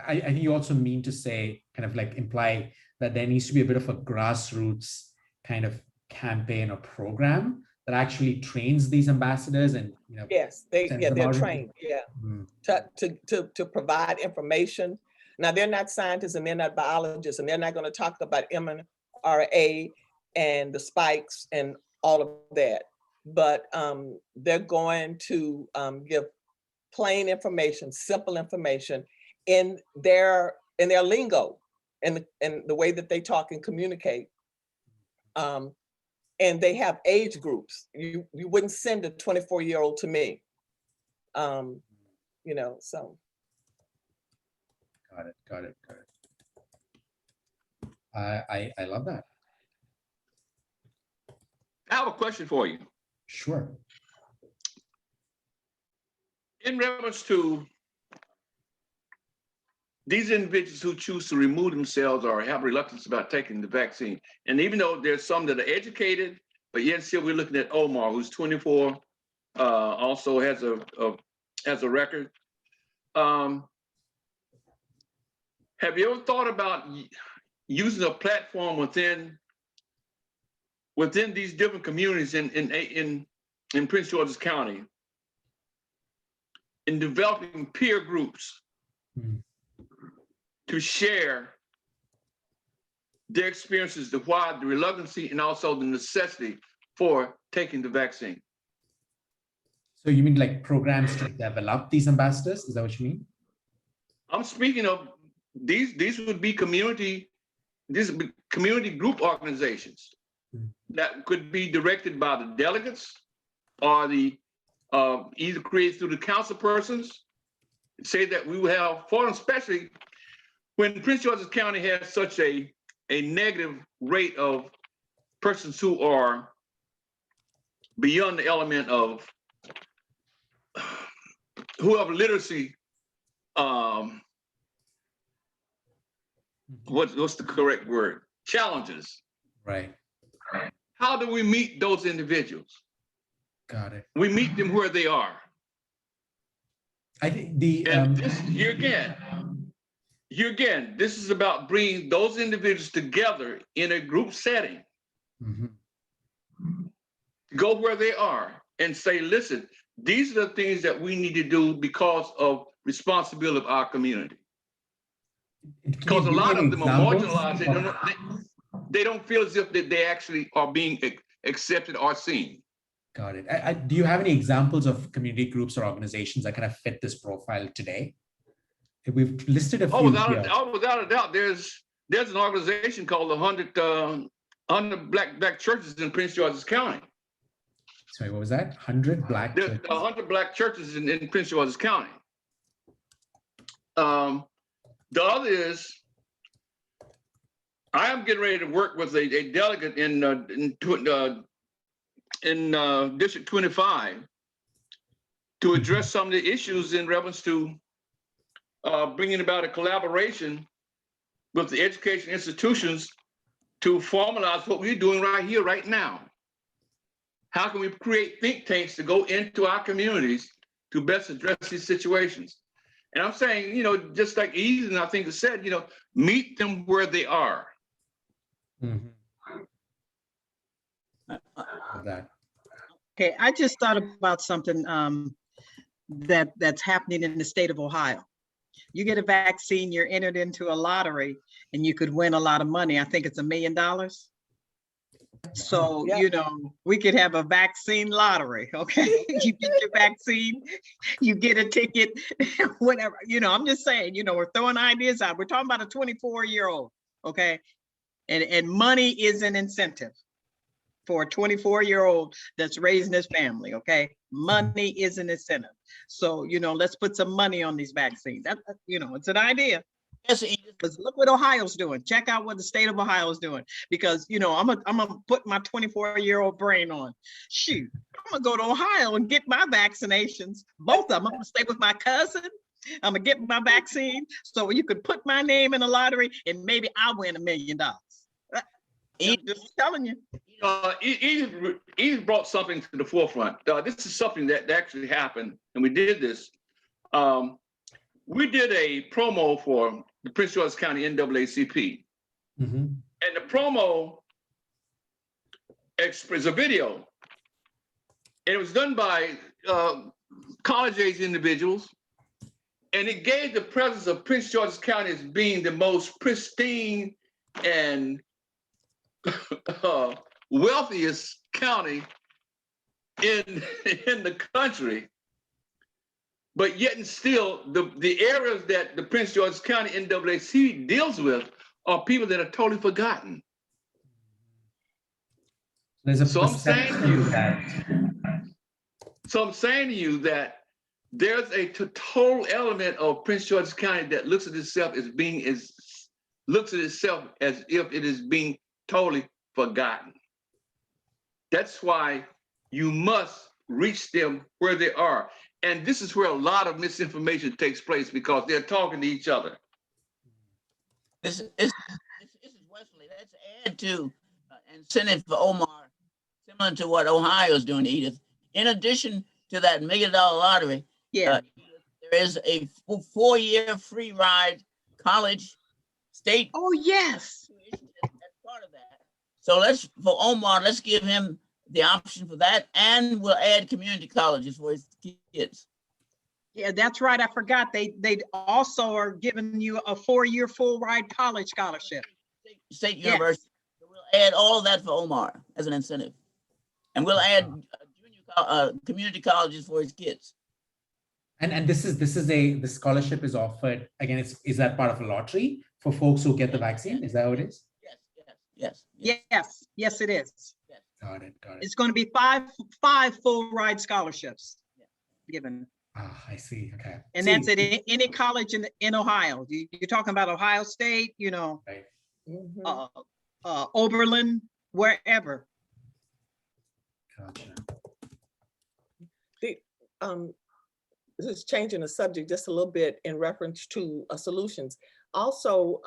I think you also mean to say, kind of like imply that there needs to be a bit of a grassroots kind of campaign or program that actually trains these ambassadors and yes, they're trained, to provide information. Now they're not scientists and they're not biologists, and they're not going to talk about mRNA and the spikes and all of that, but they're going to give plain information, simple information in their lingo and the way that they talk and communicate. And they have age groups. You wouldn't send a 24-year-old to me, so. Got it. I love that. I have a question for you. Sure. In reference to these individuals who choose to remove themselves or have reluctance about taking the vaccine, and even though there's some that are educated, but yet still we're looking at Omar, who's 24, also has a record. Have you ever thought about using a platform within these different communities in Prince George's County, in developing peer groups to share their experiences, the why, the reluctancy, and also the necessity for taking the vaccine? So you mean like programs to develop these ambassadors? Is that what you mean? I'm speaking of these would be community group organizations that could be directed by the delegates or the either created through the council persons. Say that we will have, for especially when Prince George's County has such a negative rate of persons who are beyond the element of who have literacy, what's the correct word? Challenges. Right. How do we meet those individuals? Got it. We meet them where they are. I think the And this, here again, this is about bringing those individuals together in a group setting. Go where they are and say, listen, these are the things that we need to do because of responsibility of our community. Because a lot of them are marginalized. They don't feel as if that they actually are being accepted or seen. Got it. Do you have any examples of community groups or organizations that kind of fit this profile today? We've listed a few. Without a doubt, there's an organization called the 100 Black Churches in Prince George's County. Sorry, what was that? 100 Black There's churches? 100 Black churches in Prince George's County. The other is, I am getting ready to work with a delegate in District 25 to address some of the issues in reference to bringing about a collaboration with the education institutions to formalize what we're doing right here, right now. How can we create think tanks to go into our communities to best address these situations? And I'm saying, just like Ethan, I think, said, meet them where they are. Okay, I just thought about something that's happening in the state of Ohio. You get a vaccine, you're entered into a lottery, and you could win a lot of money. I think it's $1 million. So, we could have a vaccine lottery, okay? You get your vaccine, you get a ticket, whatever. I'm just saying, we're throwing ideas out. We're talking about a 24-year-old, okay? And money is an incentive for a 24-year-old that's raising his family, okay? Money is an incentive. So, let's put some money on these vaccines. That, it's an idea. Yes, because look what Ohio's doing. Check out what the state of Ohio is doing. Because, I'm gonna put my 24-year-old brain on. Shoot, I'm gonna go to Ohio and get my vaccinations. Both of them. I'm gonna stay with my cousin. I'm gonna get my vaccine. So you could put my name in a lottery and maybe I'll win $1 million. I'm just telling you. Edith brought something to the forefront. This is something that actually happened, and we did this. We did a promo for the Prince George's County NAACP. And the promo is a video. And it was done by college-age individuals. And it gave the presence of Prince George's County as being the most pristine and wealthiest county in the country. But yet and still, the areas that the Prince George's County NAACP deals with are people that are totally forgotten. So I'm saying to you that there's a total element of Prince George's County that looks at itself as if it is being totally forgotten. That's why you must reach them where they are. And this is where a lot of misinformation takes place because they're talking to each other. This is Wesley. Let's add to incentive for Omar, similar to what Ohio is doing, Edith. In addition to that $1 million lottery, there is a 4-year free ride college state. Oh, yes. As part of that. So for Omar, let's give him the option for that, and we'll add community colleges for his kids. Yeah, that's right. I forgot. They also are giving you a 4-year full ride college scholarship. State University. So we'll add all of that for Omar as an incentive, and we'll add community colleges for his kids. And the scholarship is offered again. Is that part of a lottery for folks who get the vaccine? Is that what it is? Yes, it is. Got it. It's going to be five full ride scholarships given. Ah, I see. Okay. And See, that's at any college in Ohio. You're talking about Ohio State, you know, right. Oberlin, wherever. Gotcha. This is changing the subject just a little bit in reference to solutions. Also,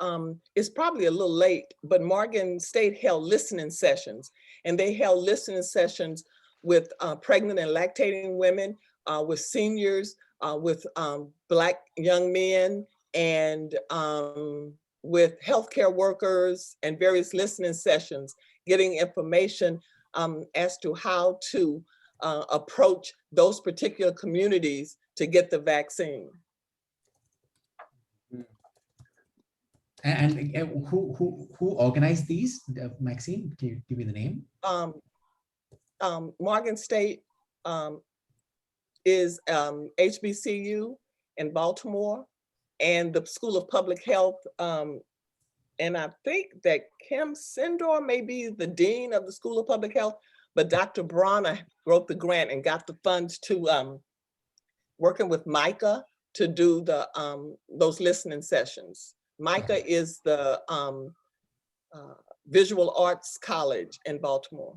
it's probably a little late, but Morgan State held listening sessions, and they held listening sessions with pregnant and lactating women, with seniors, with Black young men, and with healthcare workers, and various listening sessions, getting information as to how to approach those particular communities to get the vaccine. And who organized these, Maxine? Can you give me the name? Morgan State is HBCU in Baltimore, and the School of Public Health. And I think that Kim Sindor may be the dean of the School of Public Health, but Dr. Brana wrote the grant and got the funds to working with Micah to do the those listening sessions. Micah is the Visual Arts College in Baltimore.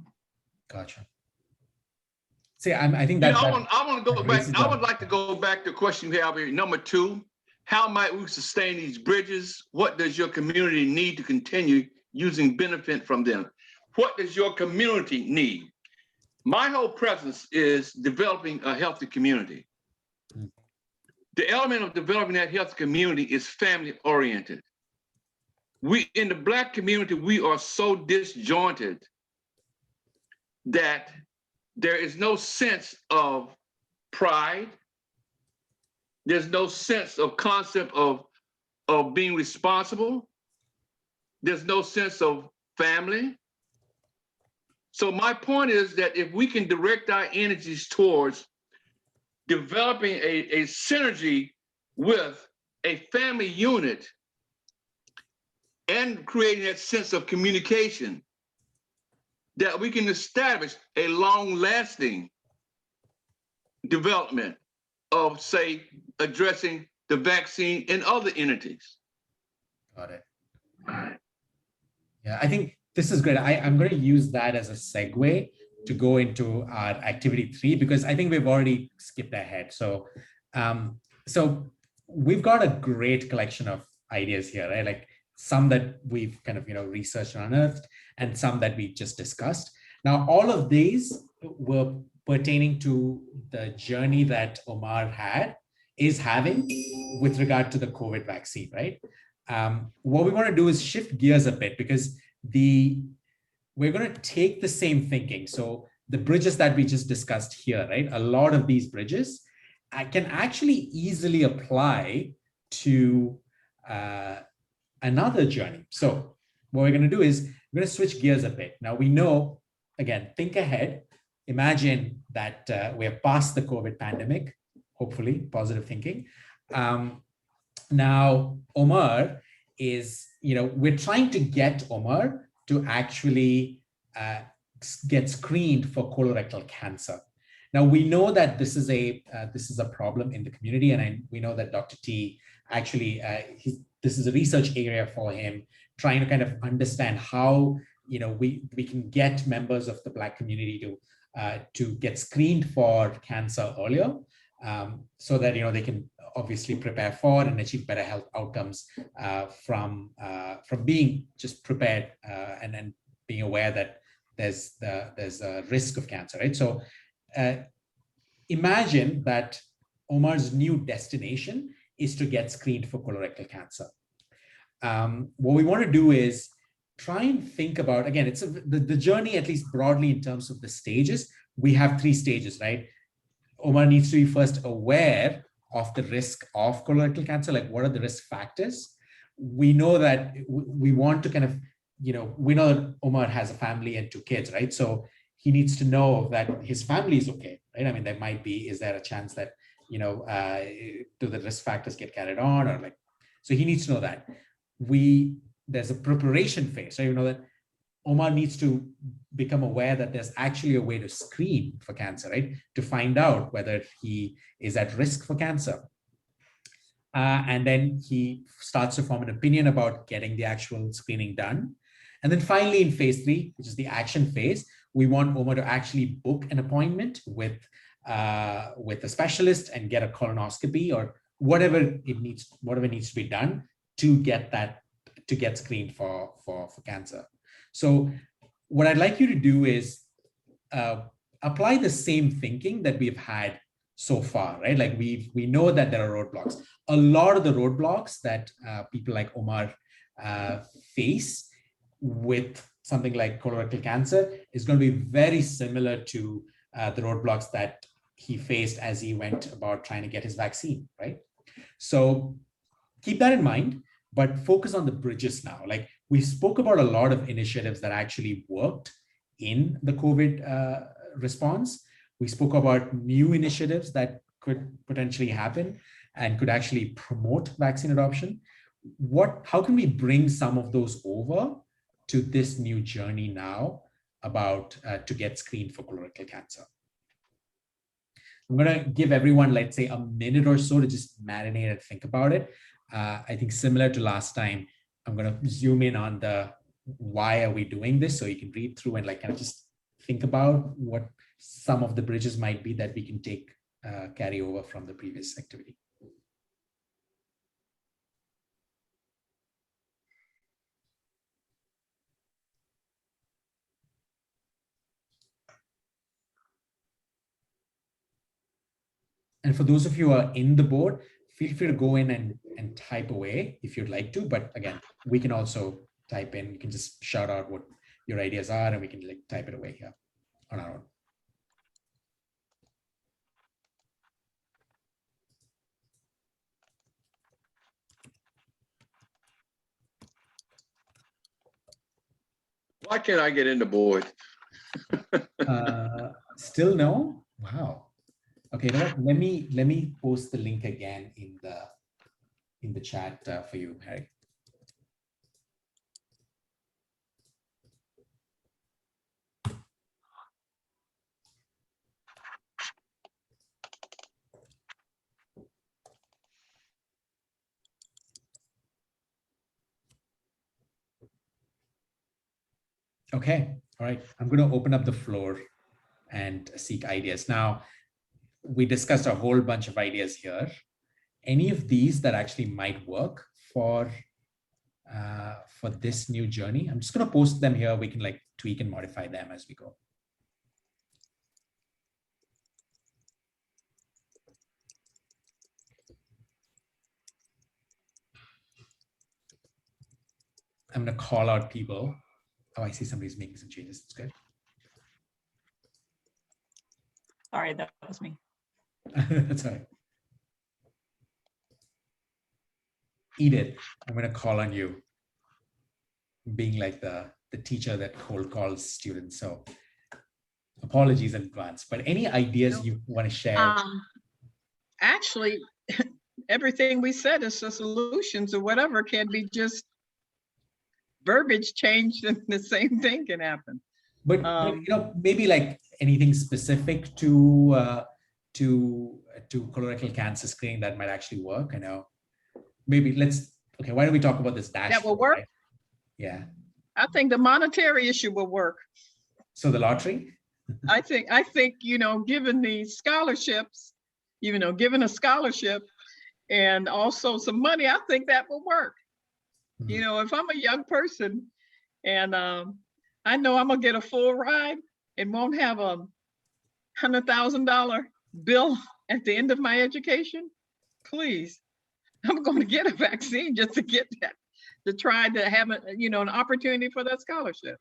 Gotcha. See, I think that, I want to go back. I would like to go. go back to the question we have here. Number 2, how might we sustain these bridges? What does your community need to continue using benefit from them? What does your community need? My whole presence is developing a healthy community. The element of developing that healthy community is family oriented. We, in the Black community, we are so disjointed that there is no sense of pride. There's no sense of concept of being responsible. There's no sense of family. So my point is that if we can direct our energies towards developing a synergy with a family unit and creating that sense of communication, that we can establish a long-lasting development of, say, addressing the vaccine and other entities. Got it. Yeah, I think this is great. I'm going to use that as a segue to go into our activity 3, because I think we've already skipped ahead. So, so we've got a great collection of ideas here, right? Like some that we've kind of, researched and unearthed, and some that we just discussed. Now, all of these were pertaining to the journey that Omar is having with regard to the COVID vaccine, right? What we want to do is shift gears a bit, because we're going to take the same thinking. So the bridges that we just discussed here, right? A lot of these bridges can actually easily apply to another journey. So what we're going to do is we're going to switch gears a bit. Now we know, again, think ahead. Imagine that we are past the COVID pandemic, hopefully, positive thinking. Now, Omar is, we're trying to get Omar to actually get screened for colorectal cancer. Now, we know that this is a problem in the community, and we know that Dr. T actually, this is a research area for him, trying to kind of understand how we can get members of the Black community to get screened for cancer earlier, so that they can obviously prepare for and achieve better health outcomes from being just prepared and then being aware that there's a risk of cancer, right? So imagine that Omar's new destination is to get screened for colorectal cancer. What we want to do is try and think about, again, it's the journey, at least broadly in terms of the stages. We have 3 stages, right? Omar needs to be first aware of the risk of colorectal cancer, like what are the risk factors? We know that we want to kind of, we know that Omar has a family and 2 kids, right? So he needs to know that his family is okay, right? I mean, is there a chance that, do the risk factors get carried on, or like, so he needs to know that. There's a preparation phase, so that Omar needs to become aware that there's actually a way to screen for cancer, right? To find out whether he is at risk for cancer. And then he starts to form an opinion about getting the actual screening done. And then finally in phase 3, which is the action phase, we want Omar to actually book an appointment with a specialist and get a colonoscopy or whatever needs to be done to get screened for cancer. So what I'd like you to do is apply the same thinking that we've had so far, right? Like we know that there are roadblocks. A lot of the roadblocks that people like Omar face with something like colorectal cancer is going to be very similar to the roadblocks that he faced as he went about trying to get his vaccine, right? So keep that in mind, but focus on the bridges now. Like we spoke about a lot of initiatives that actually worked in the COVID response. We spoke about new initiatives that could potentially happen and could actually promote vaccine adoption. How can we bring some of those over to this new journey now about to get screened for colorectal cancer? I'm going to give everyone, let's say, a minute or so to just marinate and think about it. I think similar to last time, I'm going to zoom in on the why are we doing this, so you can read through and like kind of just think about what some of the bridges might be that we can take carry over from the previous activity. And for those of you who are in the board, feel free to go in and type away if you'd like to. But again, we can also type in, you can just shout out what your ideas are and we can like type it away here on our own. Why can't I get in the board? Still no? Wow. Okay, you know what? Let me post the link again in the chat for you, Harry. Okay, all right. I'm going to open up the floor and seek ideas. Now, we discussed a whole bunch of ideas here. Any of these that actually might work for this new journey? I'm just going to post them here. We can like tweak and modify them as we go. I'm going to call out people. Oh, I see somebody's making some changes. It's good. Sorry, that was me. That's all right. Edith, I'm going to call on you, being like the teacher that cold calls students. So apologies in advance, but any ideas you want to share? Actually, everything we said is the solutions or whatever can be just verbiage changed and the same thing can happen. But you know, maybe like anything specific to colorectal cancer screening that might actually work. I know. Maybe okay, why don't we talk about this dashboard? That will work? Right? Yeah. I think the monetary issue will work. So the lottery? I think, you know, given the scholarships, you know, given a scholarship and also some money, I think that will work. Mm-hmm. You know, if I'm a young person and I know I'm gonna get a full ride and won't have a $100,000 bill at the end of my education, please, I'm going to get a vaccine just to get that, to try to have a, you know, an opportunity for that scholarship.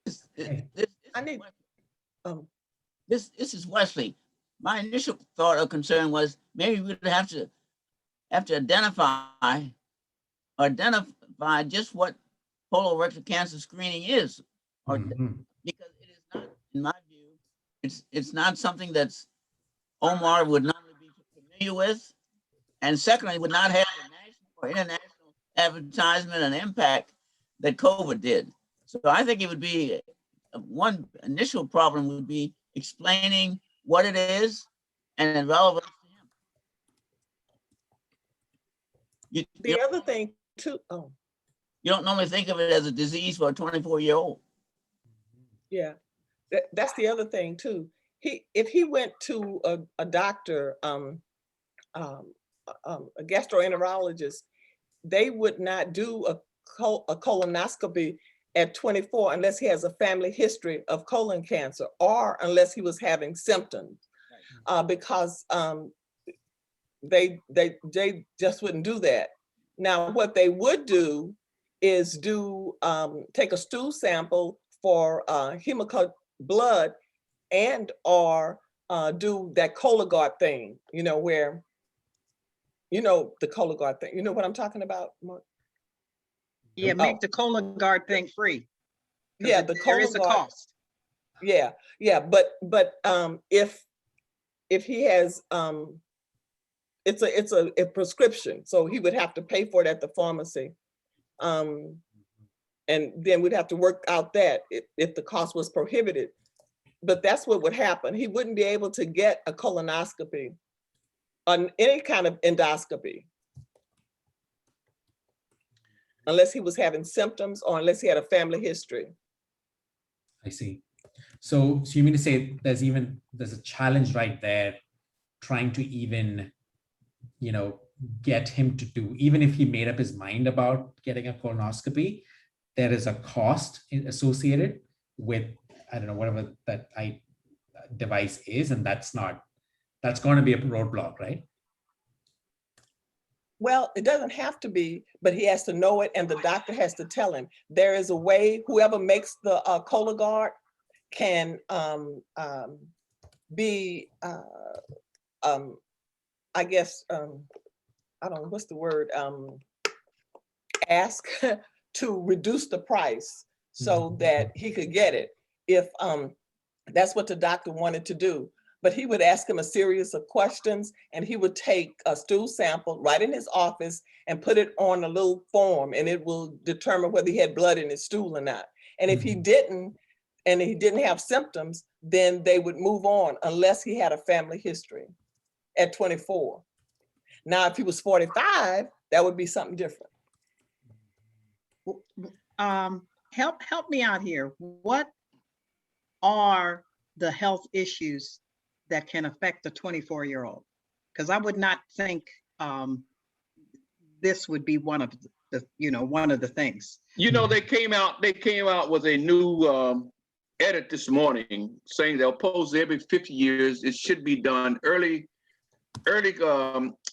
This is Wesley. My initial thought or concern was maybe we'd have to identify just what colorectal cancer screening is, or because it is not, in my view, it's not something that's Omar would not be familiar with, and secondly, would not have the national or international advertisement and impact that COVID did. So I think it would be, one initial problem would be explaining what it is and then relevant to him. The other thing too, oh, You don't normally think of it as a disease for a 24-year-old. yeah, that's the other thing too. If he went to a doctor, a gastroenterologist, they would not do a colonoscopy at 24 unless he has a family history of colon cancer or unless he was having symptoms, because they just wouldn't do that. Now, what they would do is take a stool sample for hemoglobin blood and or do that Cologuard thing, where, the Cologuard thing, you know what I'm talking about, Mark? Yeah, make the Cologuard thing free. Yeah, the there is a Cologuard. cost. Yeah, but if he has, it's a prescription, so he would have to pay for it at the pharmacy. And then we'd have to work out that if the cost was prohibited. But that's what would happen. He wouldn't be able to get a colonoscopy on any kind of endoscopy unless he was having symptoms or unless he had a family history. I see. So you mean to say there's a challenge right there, trying to even, get him to do, even if he made up his mind about getting a colonoscopy, there is a cost associated with, I don't know, whatever that device is, and that's going to be a roadblock, right? Well, it doesn't have to be, but he has to know it, and the doctor has to tell him. There is a way, whoever makes the Cologuard can be, I guess, I don't know, what's the word, ask to reduce the price so that he could get it if that's what the doctor wanted to do. But he would ask him a series of questions, and he would take a stool sample right in his office and put it on a little form, and it will determine whether he had blood in his stool or not. And if he didn't, and he didn't have symptoms, then they would move on unless he had a family history at 24. Now, if he was 45, that would be something different. Help me out here. What are the health issues that can affect a 24-year-old? Because I would not think this would be one of the things. They came out with a new edit this morning saying they'll post every 50 years. It should be done early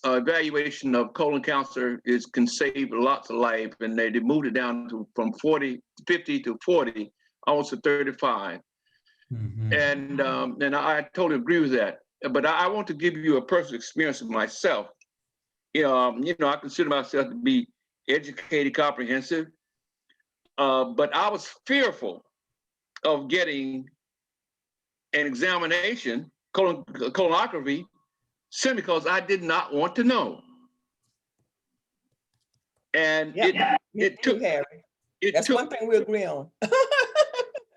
evaluation of colon cancer can save lots of life, and they moved it down from 50 to 40, almost to 35. And I totally agree with that. But I want to give you a personal experience of myself. I consider myself to be educated, comprehensive, but I was fearful of getting an examination, colonoscopy, simply because I did not want to know. And it took, Harry. That's one thing we agree on.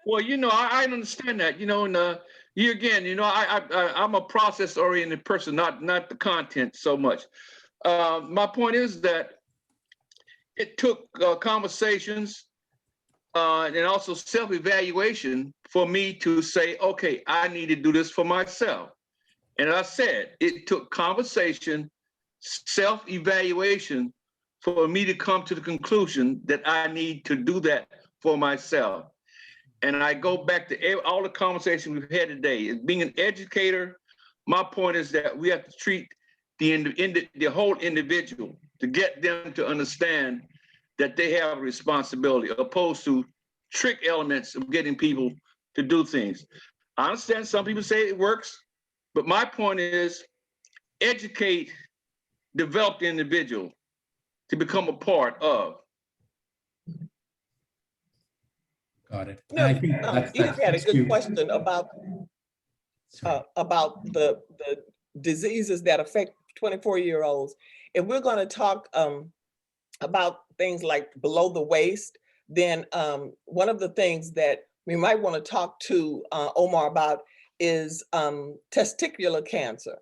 Well, I understand that, and you again, I'm a process-oriented person, not the content so much. My point is that it took conversations and also self-evaluation for me to say, okay, I need to do this for myself. And I said, it took conversation, self-evaluation for me to come to the conclusion that I need to do that for myself. And I go back to all the conversations we've had today. As being an educator, my point is that we have to treat the whole individual to get them to understand that they have a responsibility, opposed to trick elements of getting people to do things. I understand some people say it works, but my point is educate, develop the individual to become a part of. Got it. No, I think Edith had a good question about the diseases that affect 24-year-olds. If we're going to talk about things like below the waist, then one of the things that we might want to talk to Omar about is testicular cancer.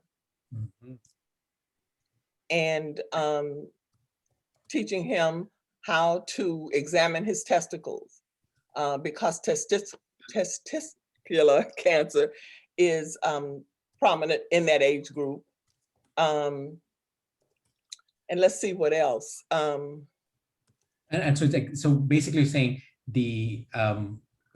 And teaching him how to examine his testicles because testicular cancer is prominent in that age group. And let's see what else. And so it's like, so basically saying the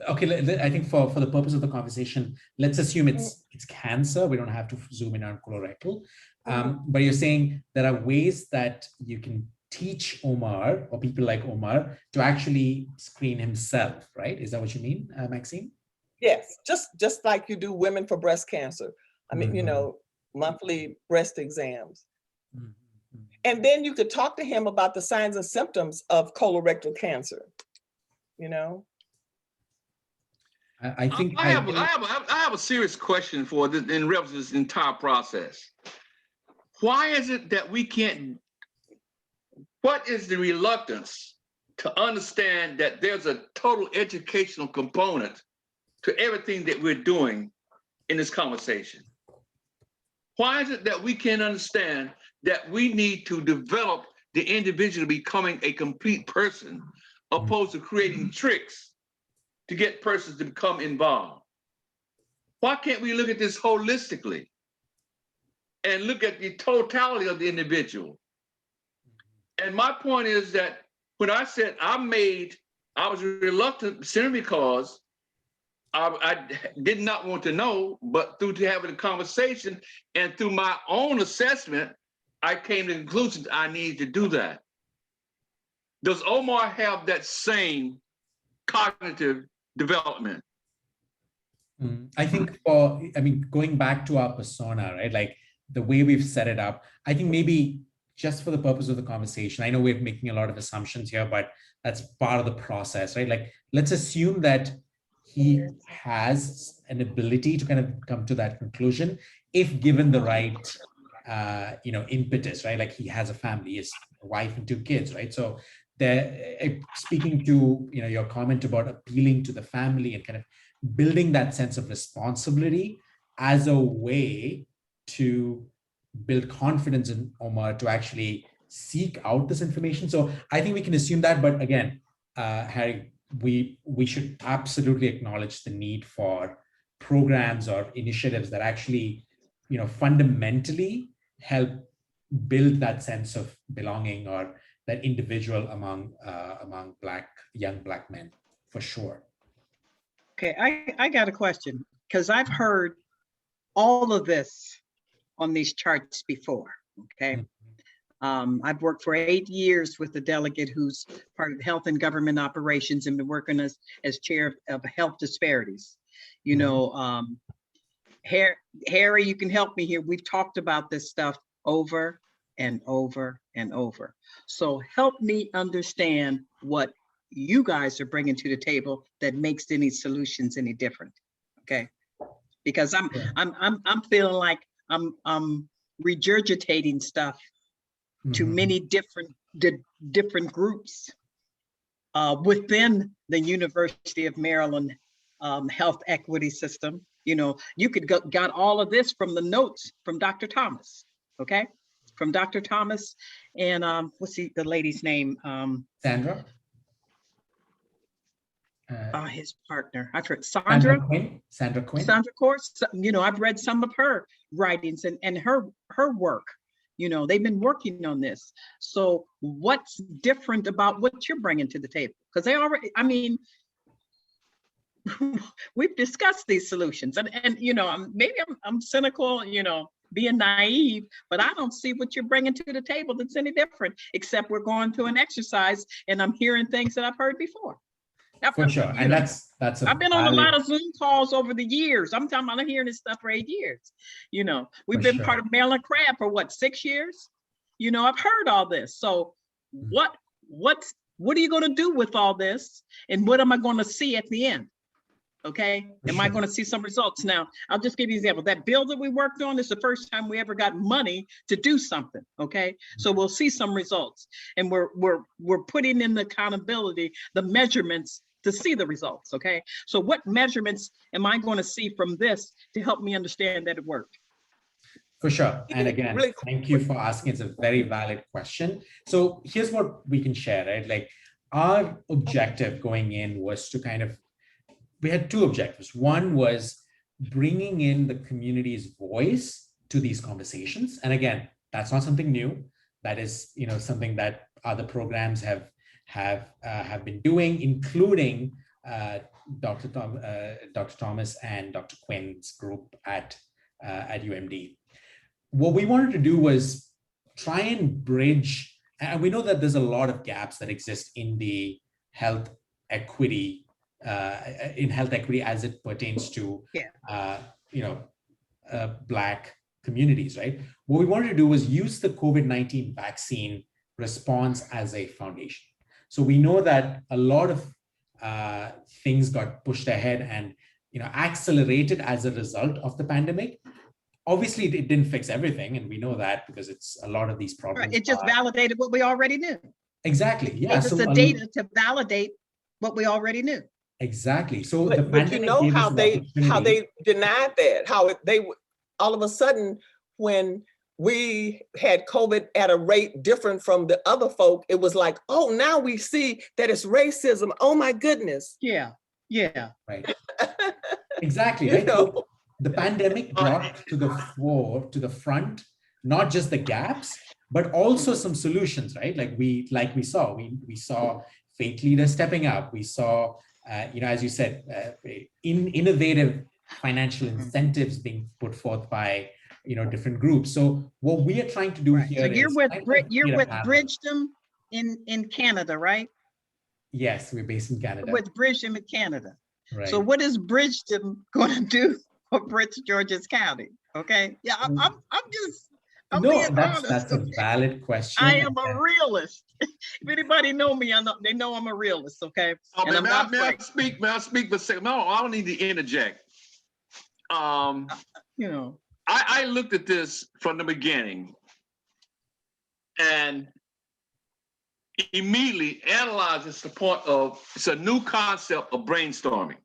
okay, I think for the purpose of the conversation, let's assume it's cancer. We don't have to zoom in on colorectal. But you're saying there are ways that you can teach Omar or people like Omar to actually screen himself, right? Is that what you mean, Maxine? Yes, just like you do women for breast cancer. I mean, you know, monthly breast exams. And then you could talk to him about the signs and symptoms of colorectal cancer, you know? I think I have a serious question for this in reference to this entire process. Why is it that we can't, what is the reluctance to understand that there's a total educational component to everything that we're doing in this conversation? Why is it that we can't understand that we need to develop the individual becoming a complete person opposed to creating tricks to get persons to become involved? Why can't we look at this holistically and look at the totality of the individual? And my point is that when I said I was reluctant simply because I did not want to know, but through having a conversation and through my own assessment, I came to the conclusion I need to do that. Does Omar have that same cognitive development? I think going back to our persona, right? Like the way we've set it up, I think maybe just for the purpose of the conversation, I know we're making a lot of assumptions here, but that's part of the process, right? Like, let's assume that he has an ability to kind of come to that conclusion if given the right, impetus, right? Like he has a family, his wife and 2 kids, right? So speaking to, your comment about appealing to the family and kind of building that sense of responsibility as a way to build confidence in Omar to actually seek out this information. So I think we can assume that, but again, Harry, we should absolutely acknowledge the need for programs or initiatives that actually, fundamentally help build that sense of belonging or that individual among young Black men, for sure. Okay, I got a question because I've heard all of this on these charts before, okay? I've worked for 8 years with a delegate who's part of Health and Government Operations and been working as chair of Health Disparities. Harry, you can help me here. We've talked about this stuff over and over and over. So help me understand what you guys are bringing to the table that makes any solutions any different, okay? Because I'm feeling like I'm regurgitating stuff to many different groups within the University of Maryland health equity system. You could got all of this from the notes from Dr. Thomas, okay? From Dr. Thomas and what's the lady's name? Sandra? His partner. I've heard Sandra Quinn. Sandra Quinn. Sandra Course. I've read some of her writings and her work. They've been working on this. So what's different about what you're bringing to the table? Because they already, we've discussed these solutions and maybe I'm cynical, being naive, but I don't see what you're bringing to the table that's any different, except we're going through an exercise and I'm hearing things that I've heard before. For sure, and that's I've been on a lot of Zoom calls over the years. I'm hearing this stuff for 8 years. We've been part of Maryland Crab for what, 6 years? I've heard all this. So what are you going to do with all this, and what am I going to see at the end? Okay, am I going to see some results? Now, I'll just give you an example. That bill that we worked on is the first time we ever got money to do something. Okay, so we'll see some results, and we're putting in the accountability, the measurements to see the results. Okay, so what measurements am I going to see from this to help me understand that it worked? For sure. And again, Really thank you for asking. It's a very valid question. So here's what we can share, right? Like our objective going in was to kind of, we had two objectives. One was bringing in the community's voice to these conversations. And again, that's not something new. That is, something that other programs have been doing, including Dr. Thomas and Dr. Quinn's group at UMD. What we wanted to do was try and bridge, and we know that there's a lot of gaps that exist in the health equity, as it pertains to, Black communities, right? What we wanted to do was use the COVID-19 vaccine response as a foundation. So we know that a lot of things got pushed ahead and accelerated as a result of the pandemic. Obviously, it didn't fix everything, and we know that because it's a lot of these problems. It just validated what we already knew. Exactly. Yeah. So the data to validate what we already knew. Exactly. So but you know how they denied that, how they all of a sudden when we had COVID at a rate different from the other folk, it was like, oh, now we see that it's racism. Oh my goodness. Yeah. Right. Exactly. Right. So the pandemic brought to the front, not just the gaps, but also some solutions, right? We saw faith leaders stepping up. We saw, as you said, innovative financial incentives being put forth by, different groups. So what we are trying to do here. So you're with Bridgedom in Canada, right? Yes, we're based in Canada. With Bridgedom in Canada. Right. So what is Bridgedom going to do for Prince George's County? Okay. Yeah, I'm being honest. That's a valid question. I am a realist. If anybody know me, they know I'm a realist. Okay. May I speak for a second? No, I don't need to interject. I looked at this from the beginning and immediately analyzed this to the point of it's a new concept of brainstorming.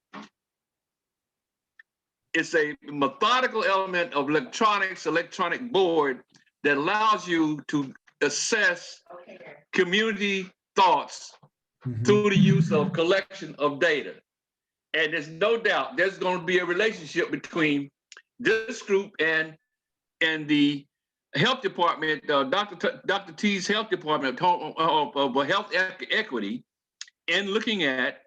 It's a methodical element of electronic board that allows you to assess community thoughts through the use of collection of data. And there's no doubt there's going to be a relationship between this group and the health department, Dr. T's health department of health equity, in looking at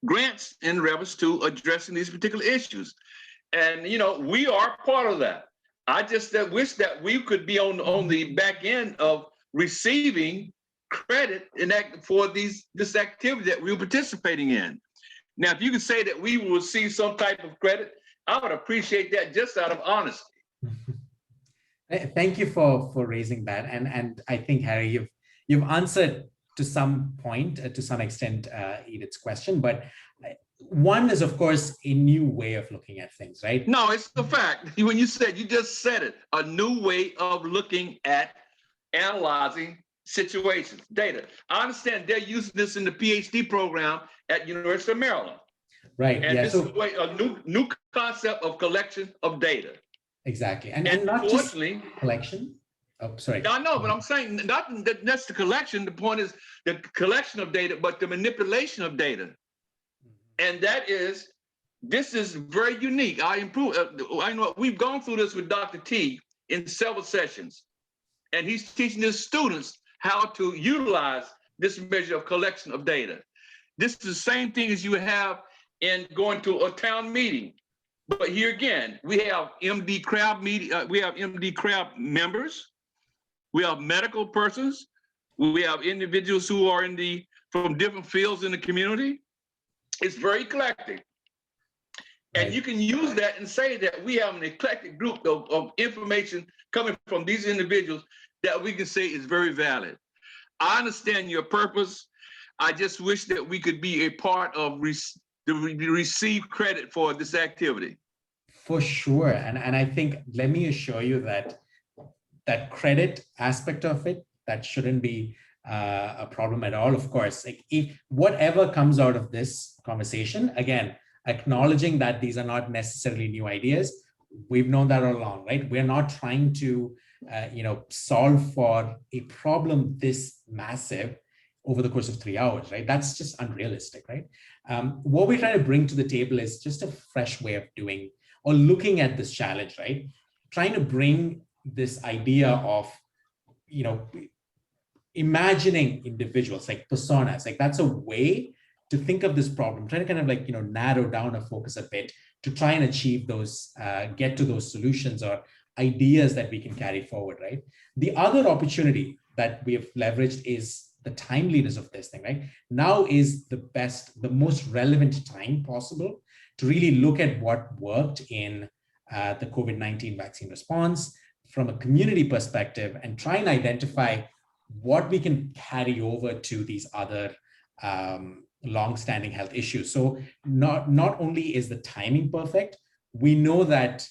grants in reference to addressing these particular issues. And, we are part of that. I just wish that we could be on the back end of receiving credit for this activity that we're participating in. Now, if you could say that we will receive some type of credit, I would appreciate that just out of honesty. Thank you for raising that. And I think, Harry, you've answered to some point, to some extent, Edith's question, but one is, of course, a new way of looking at things, right? No, it's the fact. When you just said it, a new way of looking at analyzing situations, data. I understand they're using this in the PhD program at University of Maryland. Right. And this is a new concept of collection of data. Exactly. And not just collection. Oh, sorry. I know, but I'm saying that's the collection. The point is the collection of data, but the manipulation of data. And this is very unique. I know we've gone through this with Dr. T in several sessions, and he's teaching his students how to utilize this measure of collection of data. This is the same thing as you have in going to a town meeting. But here again, we have MD Crab members, we have medical persons, we have individuals who are from different fields in the community. It's very eclectic. And you can use that and say that we have an eclectic group of information coming from these individuals that we can say is very valid. I understand your purpose. I just wish that we could be a part of to receive credit for this activity? For sure. And I think, let me assure you that that credit aspect of it, that shouldn't be a problem at all. Of course, like if whatever comes out of this conversation, again, acknowledging that these are not necessarily new ideas, we've known that all along, right? We're not trying to, solve for a problem this massive over the course of 3 hours, right? That's just unrealistic, right? What we're trying to bring to the table is just a fresh way of doing or looking at this challenge, right? Trying to bring this idea of, imagining individuals, like personas, like that's a way to think of this problem, trying to kind of like, narrow down a focus a bit to try and achieve those, get to those solutions or ideas that we can carry forward, right? The other opportunity that we have leveraged is the timeliness of this thing, right? Now is the most relevant time possible to really look at what worked in the COVID-19 vaccine response from a community perspective and try and identify what we can carry over to these other long-standing health issues. So not only is the timing perfect, we know that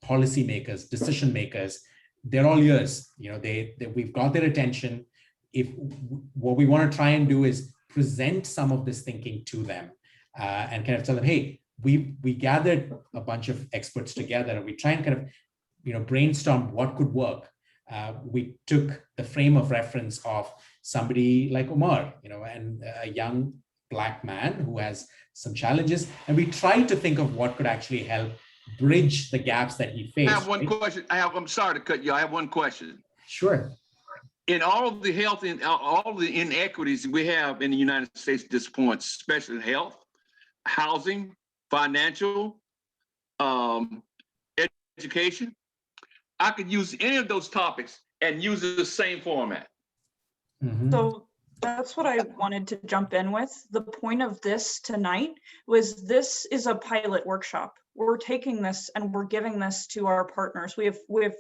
policymakers, decision makers, they're all ears. We've got their attention. If what we want to try and do is present some of this thinking to them and kind of tell them, hey, we gathered a bunch of experts together and we try and kind of brainstorm what could work. We took the frame of reference of somebody like Omar, and a young Black man who has some challenges, and we tried to think of what could actually help bridge the gaps that he faced. I have one question. I'm sorry to cut you. I have one question. Sure. In all of the health and all the inequities we have in the United States at this point, especially in health, housing, financial, education, I could use any of those topics and use the same format. Mm-hmm. So that's what I wanted to jump in with. The point of this tonight was this is a pilot workshop. We're taking this and we're giving this to our partners. We have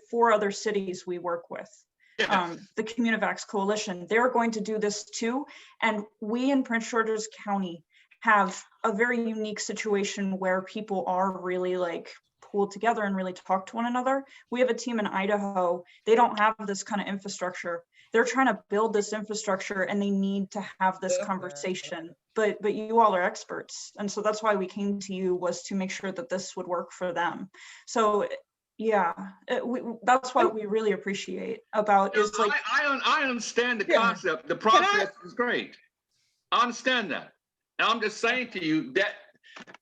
4 other cities we work with. Yes. The Communivax Coalition, they're going to do this too. And we in Prince George's County have a very unique situation where people are really like pooled together and really talk to one another. We have a team in Idaho. They don't have this kind of infrastructure. They're trying to build this infrastructure and they need to have this conversation. But you all are experts. And so that's why we came to you, was to make sure that this would work for them. So yeah, that's what we really appreciate about is like. I understand the concept. The process is great. I understand that. And I'm just saying to you that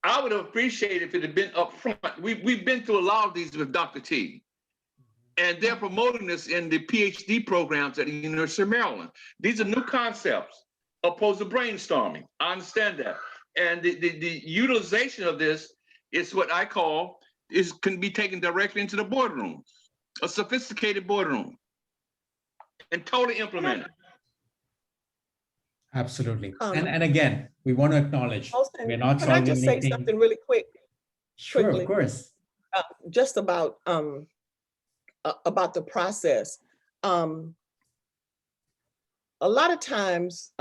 I would have appreciated if it had been up front. We've been through a lot of these with Dr. T. And they're promoting this in the PhD programs at the University of Maryland. These are new concepts opposed to brainstorming. I understand that. And the utilization of this is what I call can be taken directly into the boardroom, a sophisticated boardroom, and totally implemented. Absolutely. And again, we want to acknowledge we're not can I solving just anything. say something really quick? Sure, quickly? Of course. Just about the process. A lot of times,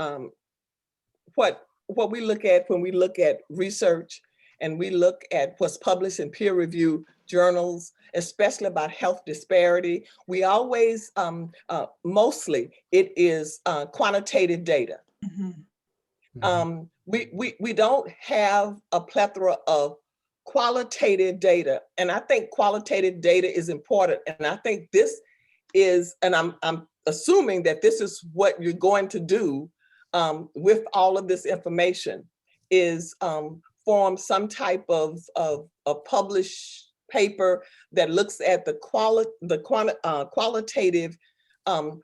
what we look at when we look at research and we look at what's published in peer review journals, especially about health disparity, we always, mostly it is quantitative data. Mm-hmm. We don't have a plethora of qualitative data. And I think qualitative data is important. And I think this is, and I'm assuming that this is what you're going to do with all of this information, is form some type of published paper that looks at the qualitative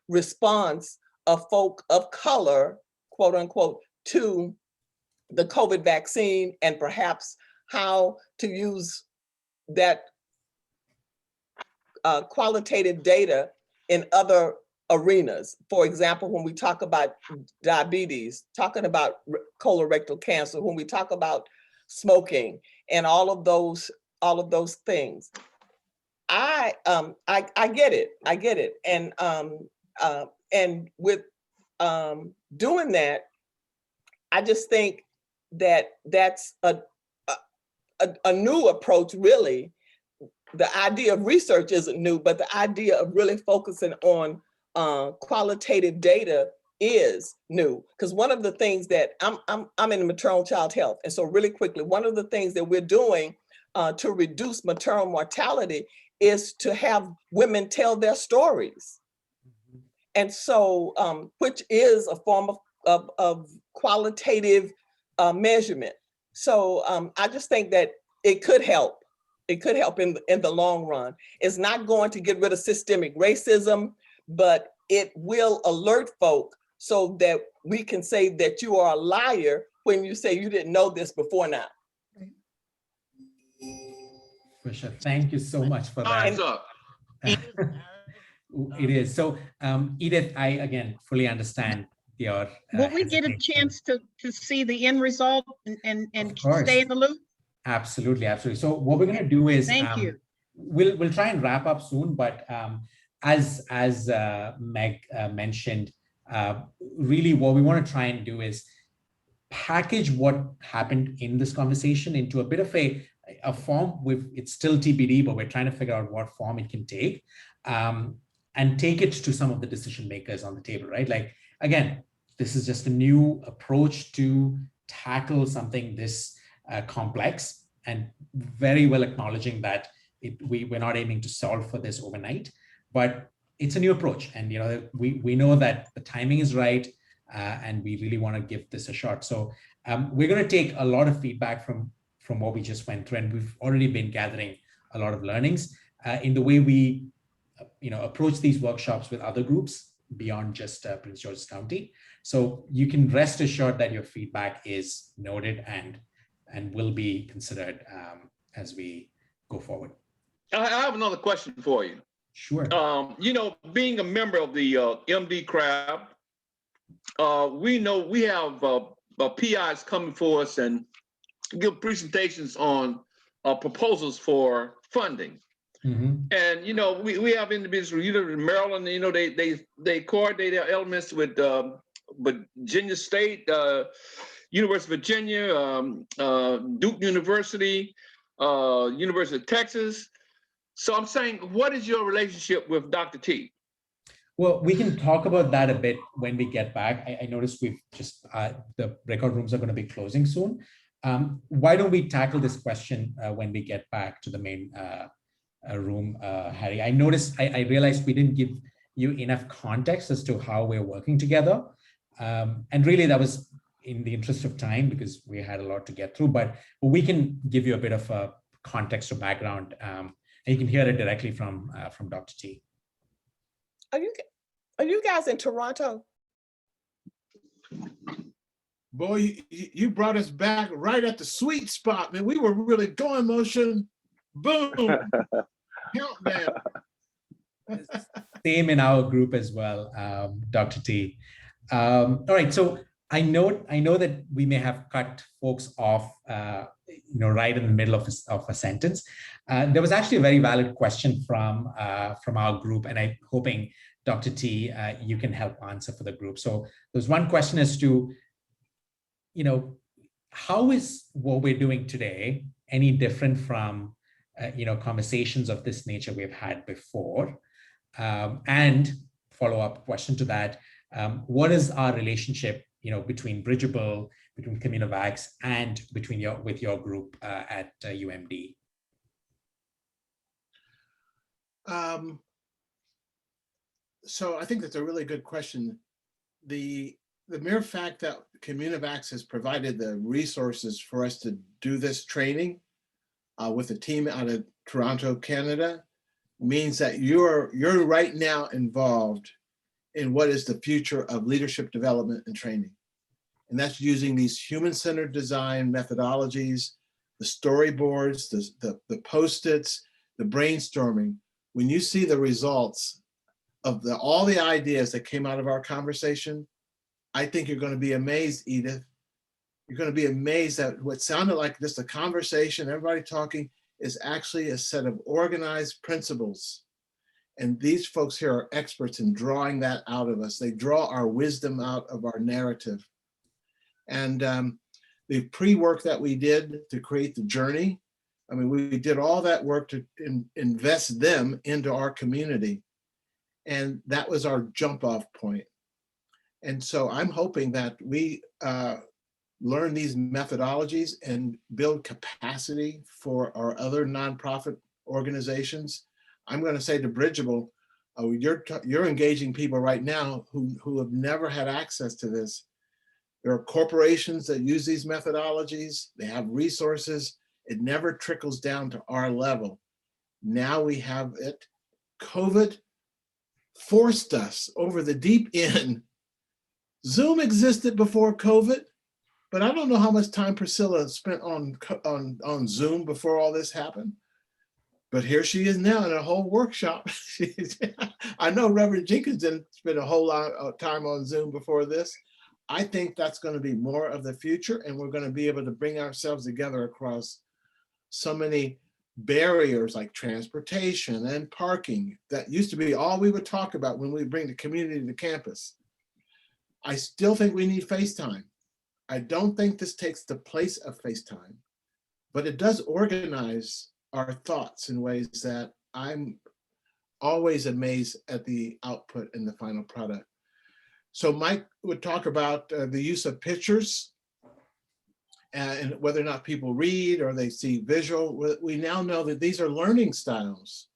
response of folk of color, quote unquote, to the COVID vaccine, and perhaps how to use that qualitative data in other arenas. For example, when we talk about diabetes, talking about colorectal cancer, when we talk about smoking and all of those things. I get it. And with doing that, I just think that's a new approach, really. The idea of research isn't new, but the idea of really focusing on qualitative data is new. Because one of the things that I'm in maternal child health, and so really quickly, one of the things that we're doing to reduce maternal mortality is to have women tell their stories. And so, which is a form of qualitative measurement. So I just think that it could help. It could help in the long run. It's not going to get rid of systemic racism, but it will alert folk so that we can say that you are a liar when you say you didn't know this before now. For sure. Thank you so much for that. Time's up. It is. So, Edith, I, again, fully understand your Will we get a hesitation. chance to see the end result and Of course. stay in the loop? Absolutely, absolutely. So what we're going to do is, Thank you. We'll try and wrap up soon, but as Meg mentioned, really what we want to try and do is package what happened in this conversation into a bit of a form. It's still TBD, but we're trying to figure out what form it can take, and take it to some of the decision makers on the table, right? Like, again, this is just a new approach to tackle something this complex, and very well acknowledging that we're not aiming to solve for this overnight, but it's a new approach. And we know that the timing is right, and we really want to give this a shot. So we're going to take a lot of feedback from what we just went through, and we've already been gathering a lot of learnings in the way we approach these workshops with other groups beyond just Prince George's County. So you can rest assured that your feedback is noted and will be considered as we go forward. I have another question for you. Sure. Being a member of the MD crowd, we know we have PIs coming for us and give presentations on proposals for funding. Mm-hmm. And we have individuals in Maryland. They coordinate their elements with Virginia State, University of Virginia, Duke University, University of Texas. So I'm saying, what is your relationship with Dr. T? Well, we can talk about that a bit when we get back. I noticed we've just, the breakout rooms are going to be closing soon. Why don't we tackle this question when we get back to the main room, Harry? I realized we didn't give you enough context as to how we're working together. And really that was in the interest of time because we had a lot to get through, but we can give you a bit of a context or background, and you can hear it directly from Dr. T. Are you guys in Toronto? Boy, you brought us back right at the sweet spot, man. We were really going motion. Boom. Countdown. Same in our group as well, Dr. T. All right, so I know that we may have cut folks off, right in the middle of a sentence. There was actually a very valid question from our group, and I'm hoping, Dr. T, you can help answer for the group. So there's one question as to, how is what we're doing today any different from, conversations of this nature we've had before? And follow-up question to that, what is our relationship, between Bridgeable, between Communivax, and with your group at UMD? So I think that's a really good question. The mere fact that Communivax has provided the resources for us to do this training with a team out of Toronto, Canada, means that you're right now involved in what is the future of leadership development and training. And that's using these human-centered design methodologies, the storyboards, the Post-its, the brainstorming. When you see the results of all the ideas that came out of our conversation, I think you're going to be amazed, Edith. You're going to be amazed at what sounded like just a conversation, everybody talking, is actually a set of organized principles. And these folks here are experts in drawing that out of us. They draw our wisdom out of our narrative. And the pre-work that we did to create the journey. I mean, we did all that work to invest them into our community. And that was our jump off point. And so I'm hoping that we learn these methodologies and build capacity for our other nonprofit organizations. I'm going to say to Bridgeable, you're engaging people right now who have never had access to this. There are corporations that use these methodologies. They have resources. It never trickles down to our level. Now we have it. COVID forced us over the deep end. Zoom existed before COVID, but I don't know how much time Priscilla spent on Zoom before all this happened. But here she is now in a whole workshop. I know Reverend Jenkins didn't spend a whole lot of time on Zoom before this. I think that's going to be more of the future, and we're going to be able to bring ourselves together across so many barriers like transportation and parking that used to be all we would talk about when we bring the community to campus. I still think we need FaceTime. I don't think this takes the place of FaceTime, but it does organize our thoughts in ways that I'm always amazed at the output and the final product. So Mike would talk about the use of pictures and whether or not people read or they see visual. We now know that these are learning styles.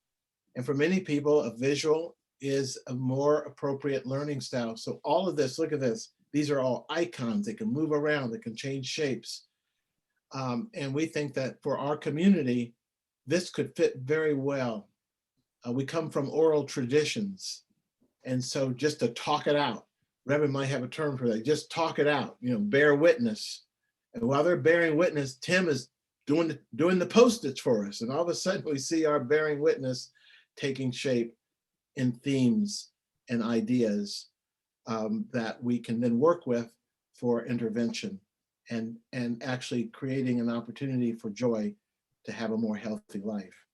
And for many people, a visual is a more appropriate learning style. So all of this, look at this. These are all icons. They can move around, they can change shapes. And we think that for our community, this could fit very well. We come from oral traditions. And so just to talk it out, Reverend might have a term for that, just talk it out, bear witness. And while they're bearing witness, Tim is doing the Post-its for us. And all of a sudden we see our bearing witness taking shape in themes and ideas that we can then work with for intervention and actually creating an opportunity for Joy to have a more healthy life.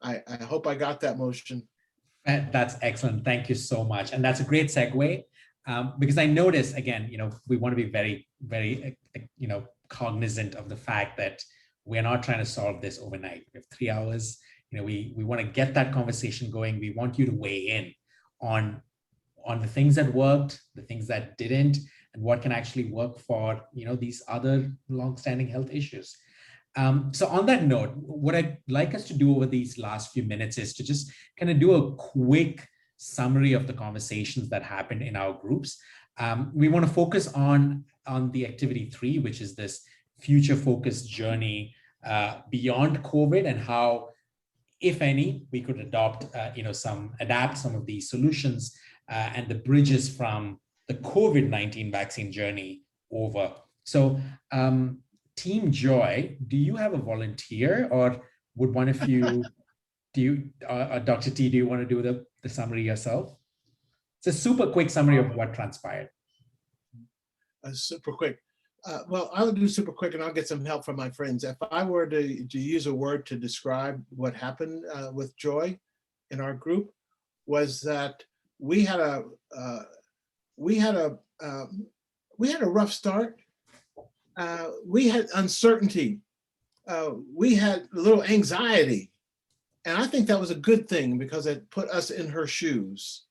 I hope I got that motion. That's excellent. Thank you so much. And that's a great segue because I notice, again, we want to be very, very, cognizant of the fact that we're not trying to solve this overnight. We have 3 hours. We want to get that conversation going. We want you to weigh in on the things that worked, the things that didn't, and what can actually work for, these other longstanding health issues. So on that note, what I'd like us to do over these last few minutes is to just kind of do a quick summary of the conversations that happened in our groups. We want to focus on the activity 3, which is this future-focused journey beyond COVID and how, if any, we could adapt some of these solutions and the bridges from the COVID-19 vaccine journey over. So, Team Joy, do you have a volunteer, or would one of you, Dr. T, do you want to do the summary yourself? It's a super quick summary of what transpired. Super quick. Well, I will do super quick and I'll get some help from my friends. If I were to use a word to describe what happened with Joy in our group, was that we had a rough start. We had uncertainty. We had a little anxiety. And I think that was a good thing because it put us in her shoes.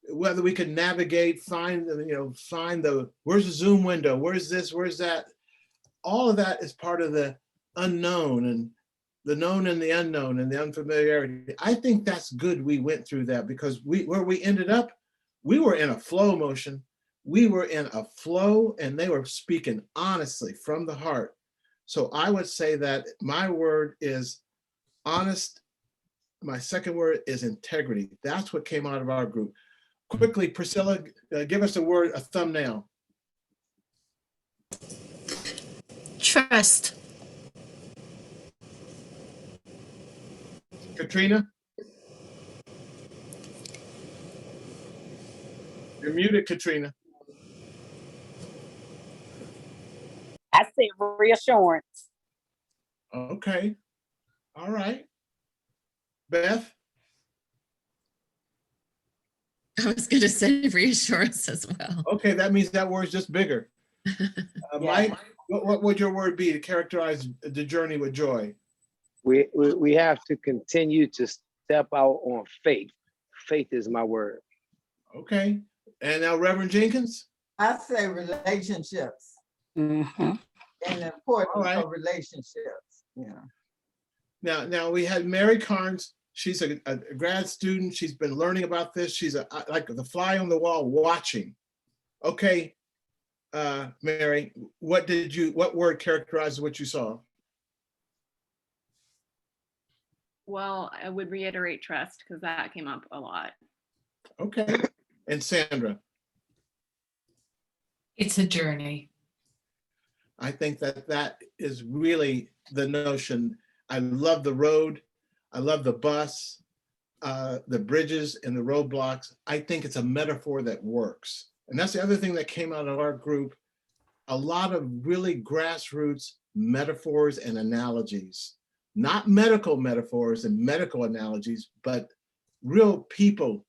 Whether we could navigate, find the, where's the Zoom window? Where's this, where's that? All of that is part of the unknown and the known and the unknown and the unfamiliarity. I think that's good we went through that because where we ended up, we were in a flow motion. We were in a flow and they were speaking honestly from the heart. So I would say that my word is honest. My second word is integrity. That's what came out of our group. Quickly, Priscilla, give us a word, a thumbnail. Trust. Katrina? You're muted, Katrina. I said reassurance. Okay. All right. Beth? I was going to say reassurance as well. Okay, that means that word's just bigger. Mike? What would your word be to characterize the journey with joy? We have to continue to step out on faith. Faith is my word. Okay. And now Reverend Jenkins? I say relationships Mm-hmm. and the importance All right. of relationships. Yeah. Now we had Mary Carnes. She's a grad student. She's been learning about this. She's like the fly on the wall watching. Okay, Mary, what word characterizes what you saw? Well, I would reiterate trust because that came up a lot. Okay. And Sandra? It's a journey. I think that is really the notion. I love the road. I love the bus, the bridges and the roadblocks. I think it's a metaphor that works. And that's the other thing that came out of our group. A lot of really grassroots metaphors and analogies, not medical metaphors and medical analogies, but real people,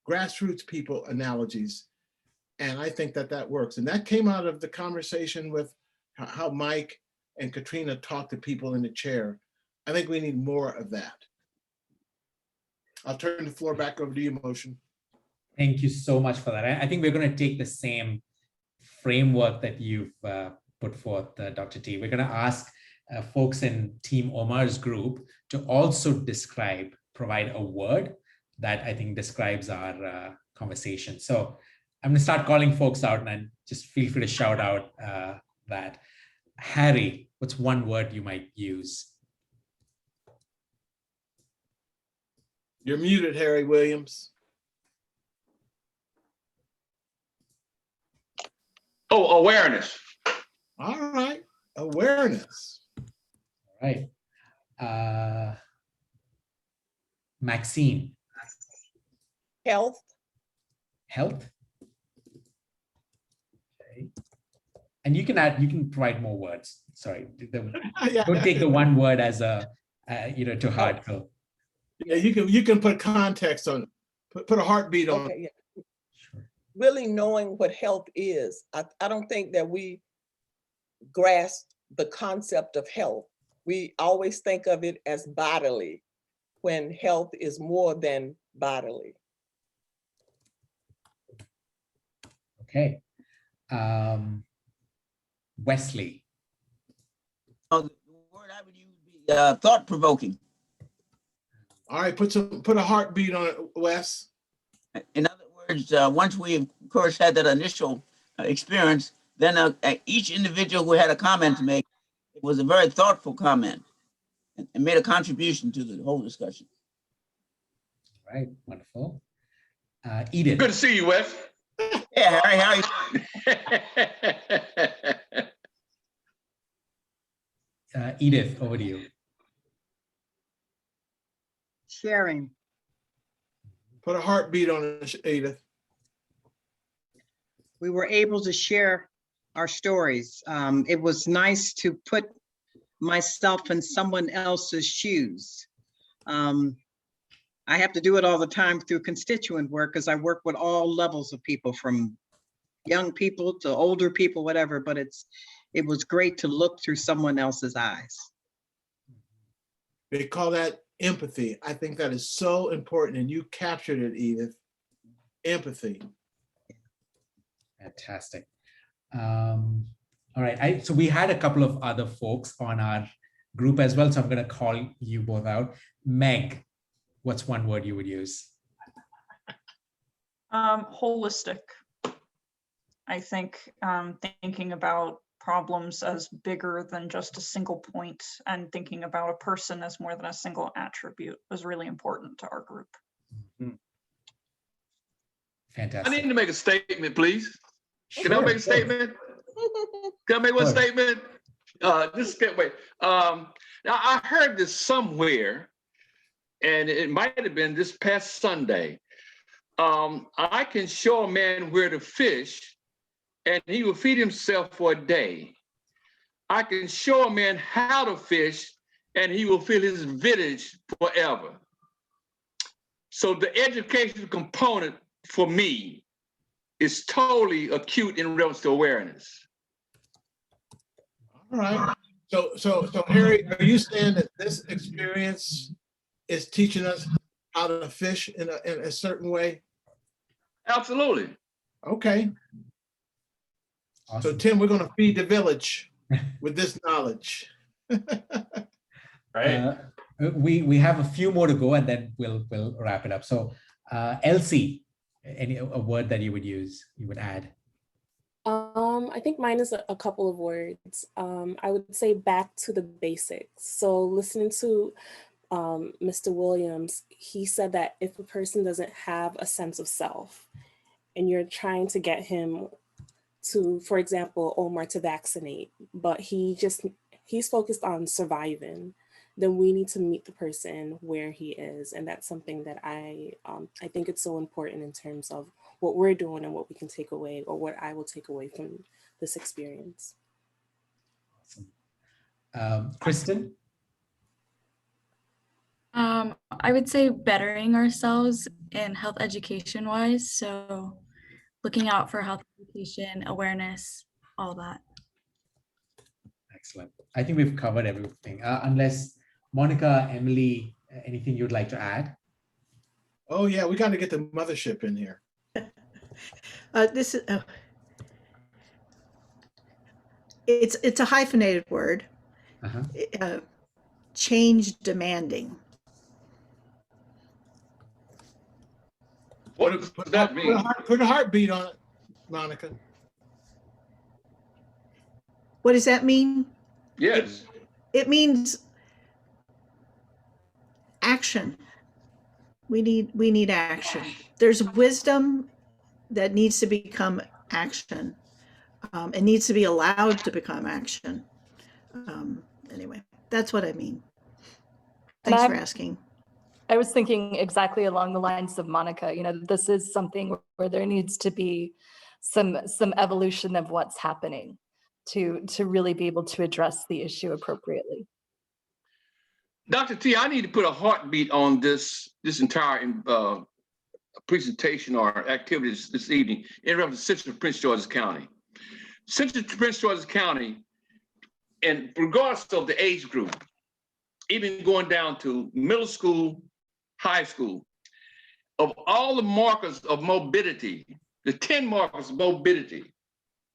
grassroots people analogies. And I think that works. And that came out of the conversation with how Mike and Katrina talk to people in the chair. I think we need more of that. I'll turn the floor back over to you, Motion. Thank you so much for that. I think we're going to take the same framework that you've put forth, Dr. T. We're going to ask folks in Team Omar's group to also provide a word that I think describes our conversation. So I'm going to start calling folks out, and just feel free to shout out that. Harry, what's one word you might use? You're muted, Harry Williams. Oh, awareness. All right, awareness. All right. Maxine. Health. Health. Okay. And you can provide more words. Sorry, don't take the one word as a to heart. So. Yeah, you can put context on it. Put a heartbeat on it. Yeah. Sure. Really knowing what health is. I don't think that we grasp the concept of health. We always think of it as bodily, when health is more than bodily. Okay. Wesley. Oh, the word I would use would be thought-provoking. All right, put a heartbeat on it, Wes. In other words, once we, of course, had that initial experience, then each individual who had a comment to make, it was a very thoughtful comment and made a contribution to the whole discussion. All right, wonderful. Edith. Good to see you, Wes. Yeah, Harry, how are you? Edith, over to you. Sharing. Put a heartbeat on it, Edith. We were able to share our stories. It was nice to put myself in someone else's shoes. I have to do it all the time through constituent work because I work with all levels of people, from young people to older people, whatever, but it was great to look through someone else's eyes. They call that empathy. I think that is so important, and you captured it, Edith. Empathy. Fantastic. All right, so we had a couple of other folks on our group as well, so I'm going to call you both out. Meg, what's one word you would use? Holistic. I think thinking about problems as bigger than just a single point and thinking about a person as more than a single attribute was really important to our group. Mm-hmm. Fantastic. I need to make a statement, please. Sure, Can I make a statement? Can I make one statement? Just get wait. Now I heard this somewhere, and it might have been this past Sunday. I can show a man where to fish, and he will feed himself for a day. I can show a man how to fish, and he will fill his village forever. So the education component for me is totally acute in reference to awareness. All right. So Harry, are you saying that this experience is teaching us how to fish in a certain way? Absolutely. Okay. So Awesome. Tim, we're going to feed the village with this knowledge. Right. We have a few more to go, and then we'll wrap it up. So Elsie, a word that you would add? I think mine is a couple of words. I would say back to the basics. So listening to Mr. Williams, he said that if a person doesn't have a sense of self and you're trying to get him to, for example, Omar to vaccinate, but he's focused on surviving, then we need to meet the person where he is. And that's something that I think it's so important in terms of what we're doing and what we can take away, or what I will take away from this experience. Awesome. Kristen? I would say bettering ourselves in health education wise. So looking out for health education, awareness, all that. Excellent. I think we've covered everything. Unless Monica, Emily, anything you'd like to add? Oh yeah, we got to get the mothership in here. This is it's a hyphenated word. Change demanding. What does that mean? Put a heartbeat on it, Monica. What does that mean? Yes. It means action. We need action. There's wisdom that needs to become action. It needs to be allowed to become action. Anyway, that's what I mean. Thanks for asking. I was thinking exactly along the lines of Monica. You know, this is something where there needs to be some evolution of what's happening to really be able to address the issue appropriately. Dr. T, I need to put a heartbeat on this entire presentation or activities this evening in reference to Central Prince George's County. Central Prince George's County, and regardless of the age group, even going down to middle school, high school, of all the markers of morbidity, the 10 markers of morbidity,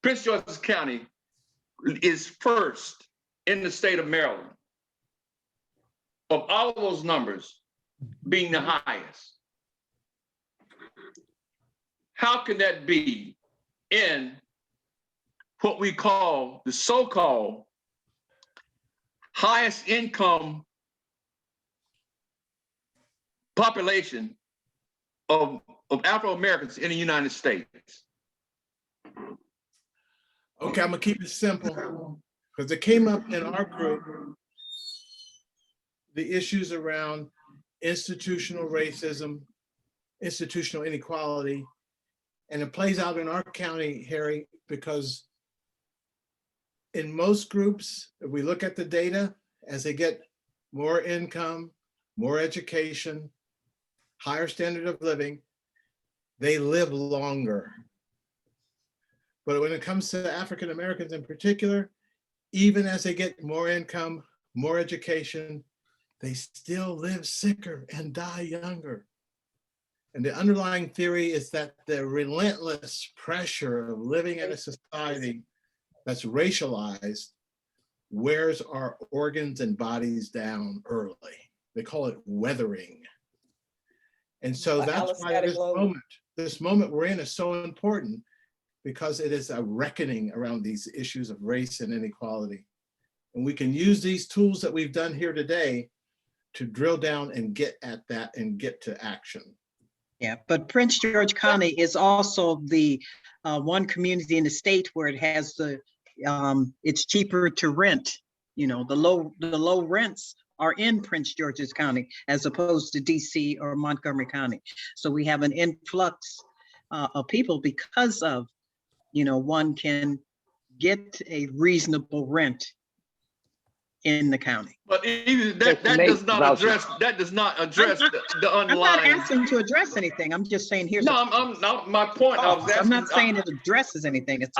Prince George's County is first in the state of Maryland. Of all those numbers being the highest. How can that be in what we call the so-called highest income population of Afro-Americans in the United States? Okay, I'm gonna keep it simple because it came up in our group, the issues around institutional racism, institutional inequality, and it plays out in our county, Harry, because in most groups, if we look at the data, as they get more income, more education, higher standard of living, they live longer. But when it comes to African Americans in particular, even as they get more income, more education, they still live sicker and die younger. And the underlying theory is that the relentless pressure of living in a society that's racialized wears our organs and bodies down early. They call it weathering. And so that's why this moment we're in is so important, because it is a reckoning around these issues of race and inequality. And we can use these tools that we've done here today to drill down and get at that and get to action. Yeah, but Prince George County is also the one community in the state where it has the, it's cheaper to rent. You know, the low rents are in Prince George's County as opposed to DC or Montgomery County. So we have an influx of people because of, you know, one can get a reasonable rent in the county. But even that does not address the I'm not underlying. asking to address anything. I'm just saying here's. No, I'm not. My point. I was asking. I'm not saying it addresses anything. It's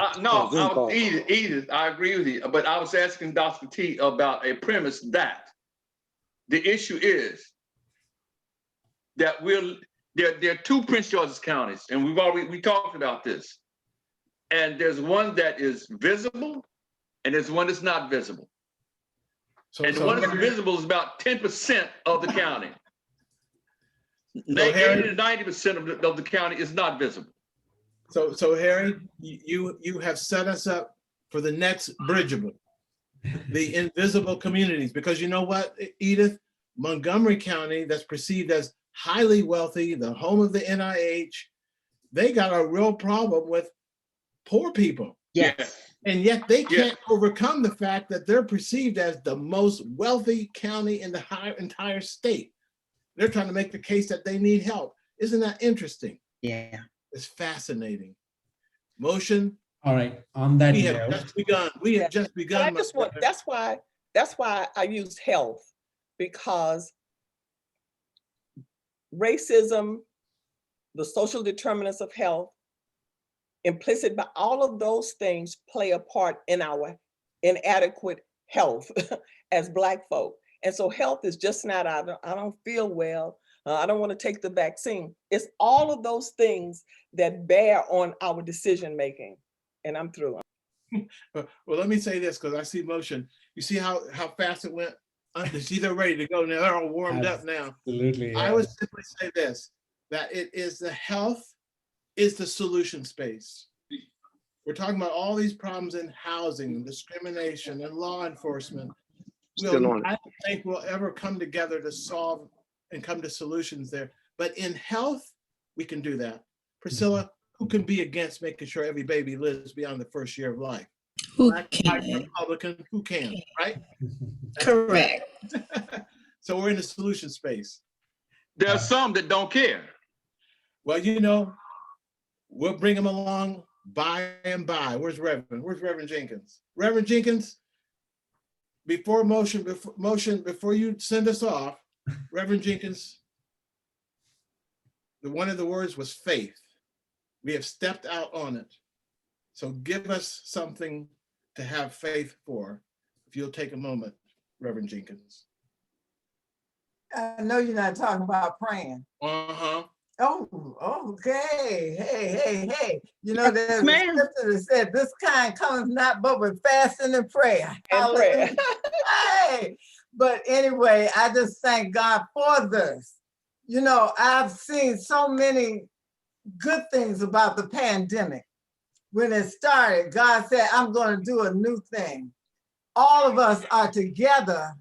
Edith, I agree with you. But I was asking Dr. T about a premise that the issue is that there are two Prince George's counties, and we talked about this. And there's one that is visible, and there's one that's not visible. And the one that's visible is about 10% of the county. 80 to 90% of the county is not visible. So Harry, you have set us up for the next bridgeable, the invisible communities, because you know what, Edith, Montgomery County, that's perceived as highly wealthy, the home of the NIH, they got a real problem with poor people. Yes. And yet they can't overcome the fact that they're perceived as the most wealthy county in the entire state. They're trying to make the case that they need help. Isn't that interesting? Yeah. It's fascinating. Motion. All right. On that we note, have just begun. We have just begun. I just want, that's why I use health, because racism, the social determinants of health, implicit by all of those things play a part in our inadequate health as Black folk. And so health is just not, I don't feel well, I don't want to take the vaccine. It's all of those things that bear on our decision making. And I'm through. Well, let me say this, because I see motion. You see how fast it went? See, they're ready to go now. They're all warmed up now. Absolutely. I would simply say this, that it is the health is the solution space. We're talking about all these problems in housing and discrimination and law enforcement. I don't think we'll ever come together to solve and come to solutions there. But in health, we can do that. Priscilla, who can be against making sure every baby lives beyond the first year of life? Black, white, Republican, who can, right? Correct. So we're in the solution space. There are some that don't care. Well, you know, we'll bring them along by and by. Where's Reverend? Where's Reverend Jenkins? Reverend Jenkins, before you send us off, Reverend Jenkins, one of the words was faith. We have stepped out on it. So give us something to have faith for, if you'll take a moment, Reverend Jenkins. I know you're not talking about praying. Uh-huh. Oh, okay. Hey. You know, there's a scripture that said, this kind cometh not but with fasting and prayer. Hey. But anyway, I just thank God for this. You know, I've seen so many good things about the pandemic. When it started, God said, I'm going to do a new thing. All of us are together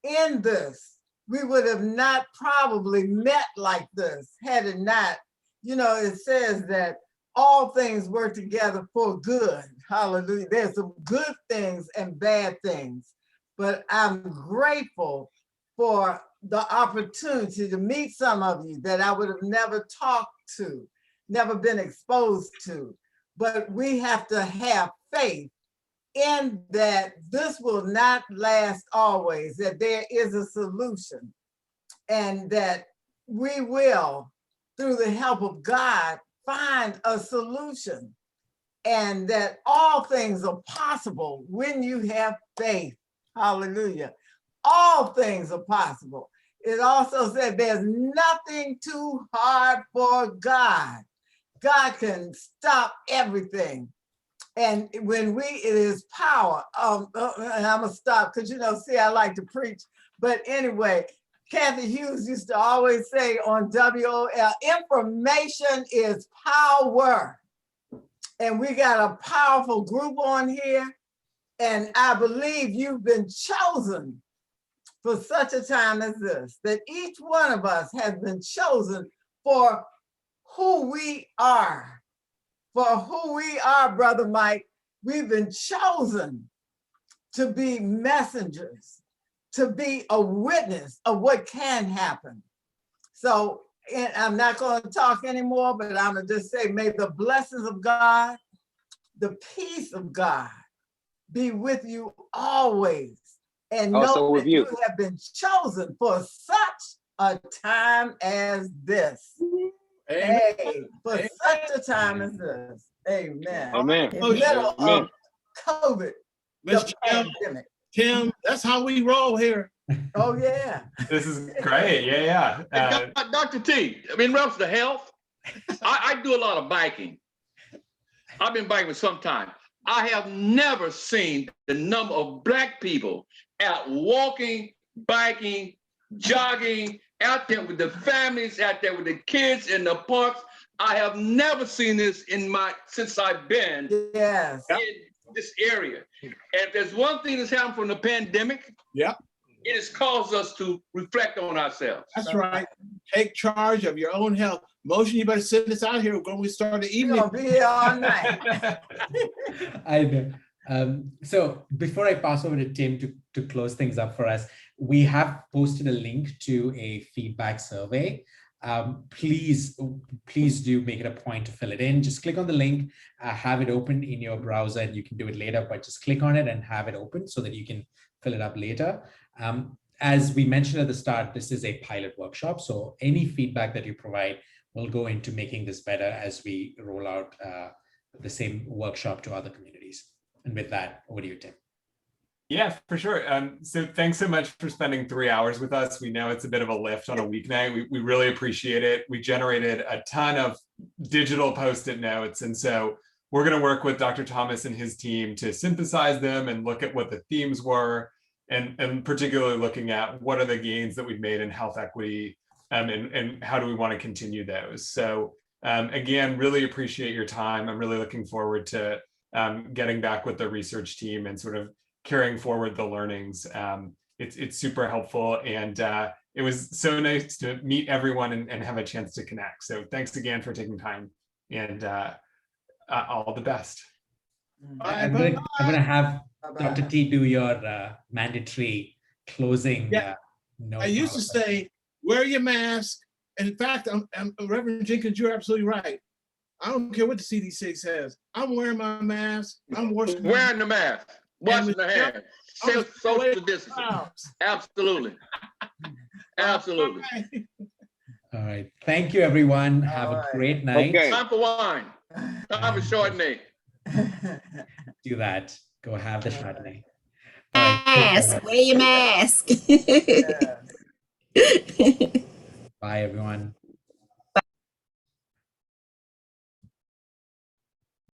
in this. We would have not probably met like this had it not. You know, it says that all things work together for good. Hallelujah. There's some good things and bad things, but I'm grateful for the opportunity to meet some of you that I would have never talked to, never been exposed to. But we have to have faith in that this will not last always, that there is a solution, and that we will, through the help of God, find a solution, and that all things are possible when you have faith. Hallelujah. All things are possible. It also said there's nothing too hard for God. God can stop everything. And when it is power, and I'm gonna stop because, you know, see, I like to preach. But anyway, Kathy Hughes used to always say on WOL, information is power. And we got a powerful group on here. And I believe you've been chosen for such a time as this, that each one of us has been chosen for who we are. For who we are, Brother Mike, we've been chosen to be messengers, to be a witness of what can happen. So, and I'm not going to talk anymore, but I'm going to just say, may the blessings of God, the peace of God be with you always. and Also know with that you. you have been chosen for such a time as this. Amen. Hey, for such a time as this. Amen. Amen. In the middle Amen. of COVID, Miss the Tim, pandemic. Tim, that's how we roll here. Oh, yeah. This is great. Yeah. Dr. T, I mean, in reference to health, I do a lot of biking. I've been biking for some time. I have never seen the number of Black people out walking, biking, jogging, out there with the families, out there with the kids in the parks. I have never seen this since I've been in this area. And if there's one thing that's happened from the pandemic, it has caused us to reflect on ourselves. That's right. Take charge of your own health. Motion, you better send us out here when we start the evening. We're gonna be here all night. I know. So before I pass over to Tim to close things up for us, we have posted a link to a feedback survey. Please do make it a point to fill it in. Just click on the link, have it open in your browser, and you can do it later, but just click on it and have it open so that you can fill it up later. As we mentioned at the start, this is a pilot workshop. So any feedback that you provide will go into making this better as we roll out the same workshop to other communities. And with that, over to you, Tim. Yeah, for sure. So thanks so much for spending 3 hours with us. We know it's a bit of a lift on a weeknight. We really appreciate it. We generated a ton of digital Post-it notes. And so we're going to work with Dr. Thomas and his team to synthesize them and look at what the themes were, and particularly looking at what are the gains that we've made in health equity, and how do we want to continue those. So again, really appreciate your time. I'm really looking forward to getting back with the research team and sort of carrying forward the learnings. It's super helpful, and it was so nice to meet everyone and have a chance to connect. So thanks again for taking time, and all the best. I'm gonna have Dr. T do your mandatory closing. I used to say, wear your mask. And in fact, Reverend Jenkins, you're absolutely right. I don't care what the CDC says. I'm wearing my mask. I'm wearing the mask. Washing the hands. Social distancing. Absolutely. Absolutely. All right. Thank you, everyone. Have a great night. Okay. Time for wine. Time for Chardonnay. Do that. Go have the Chardonnay. Mask. Wear your mask. Bye, everyone.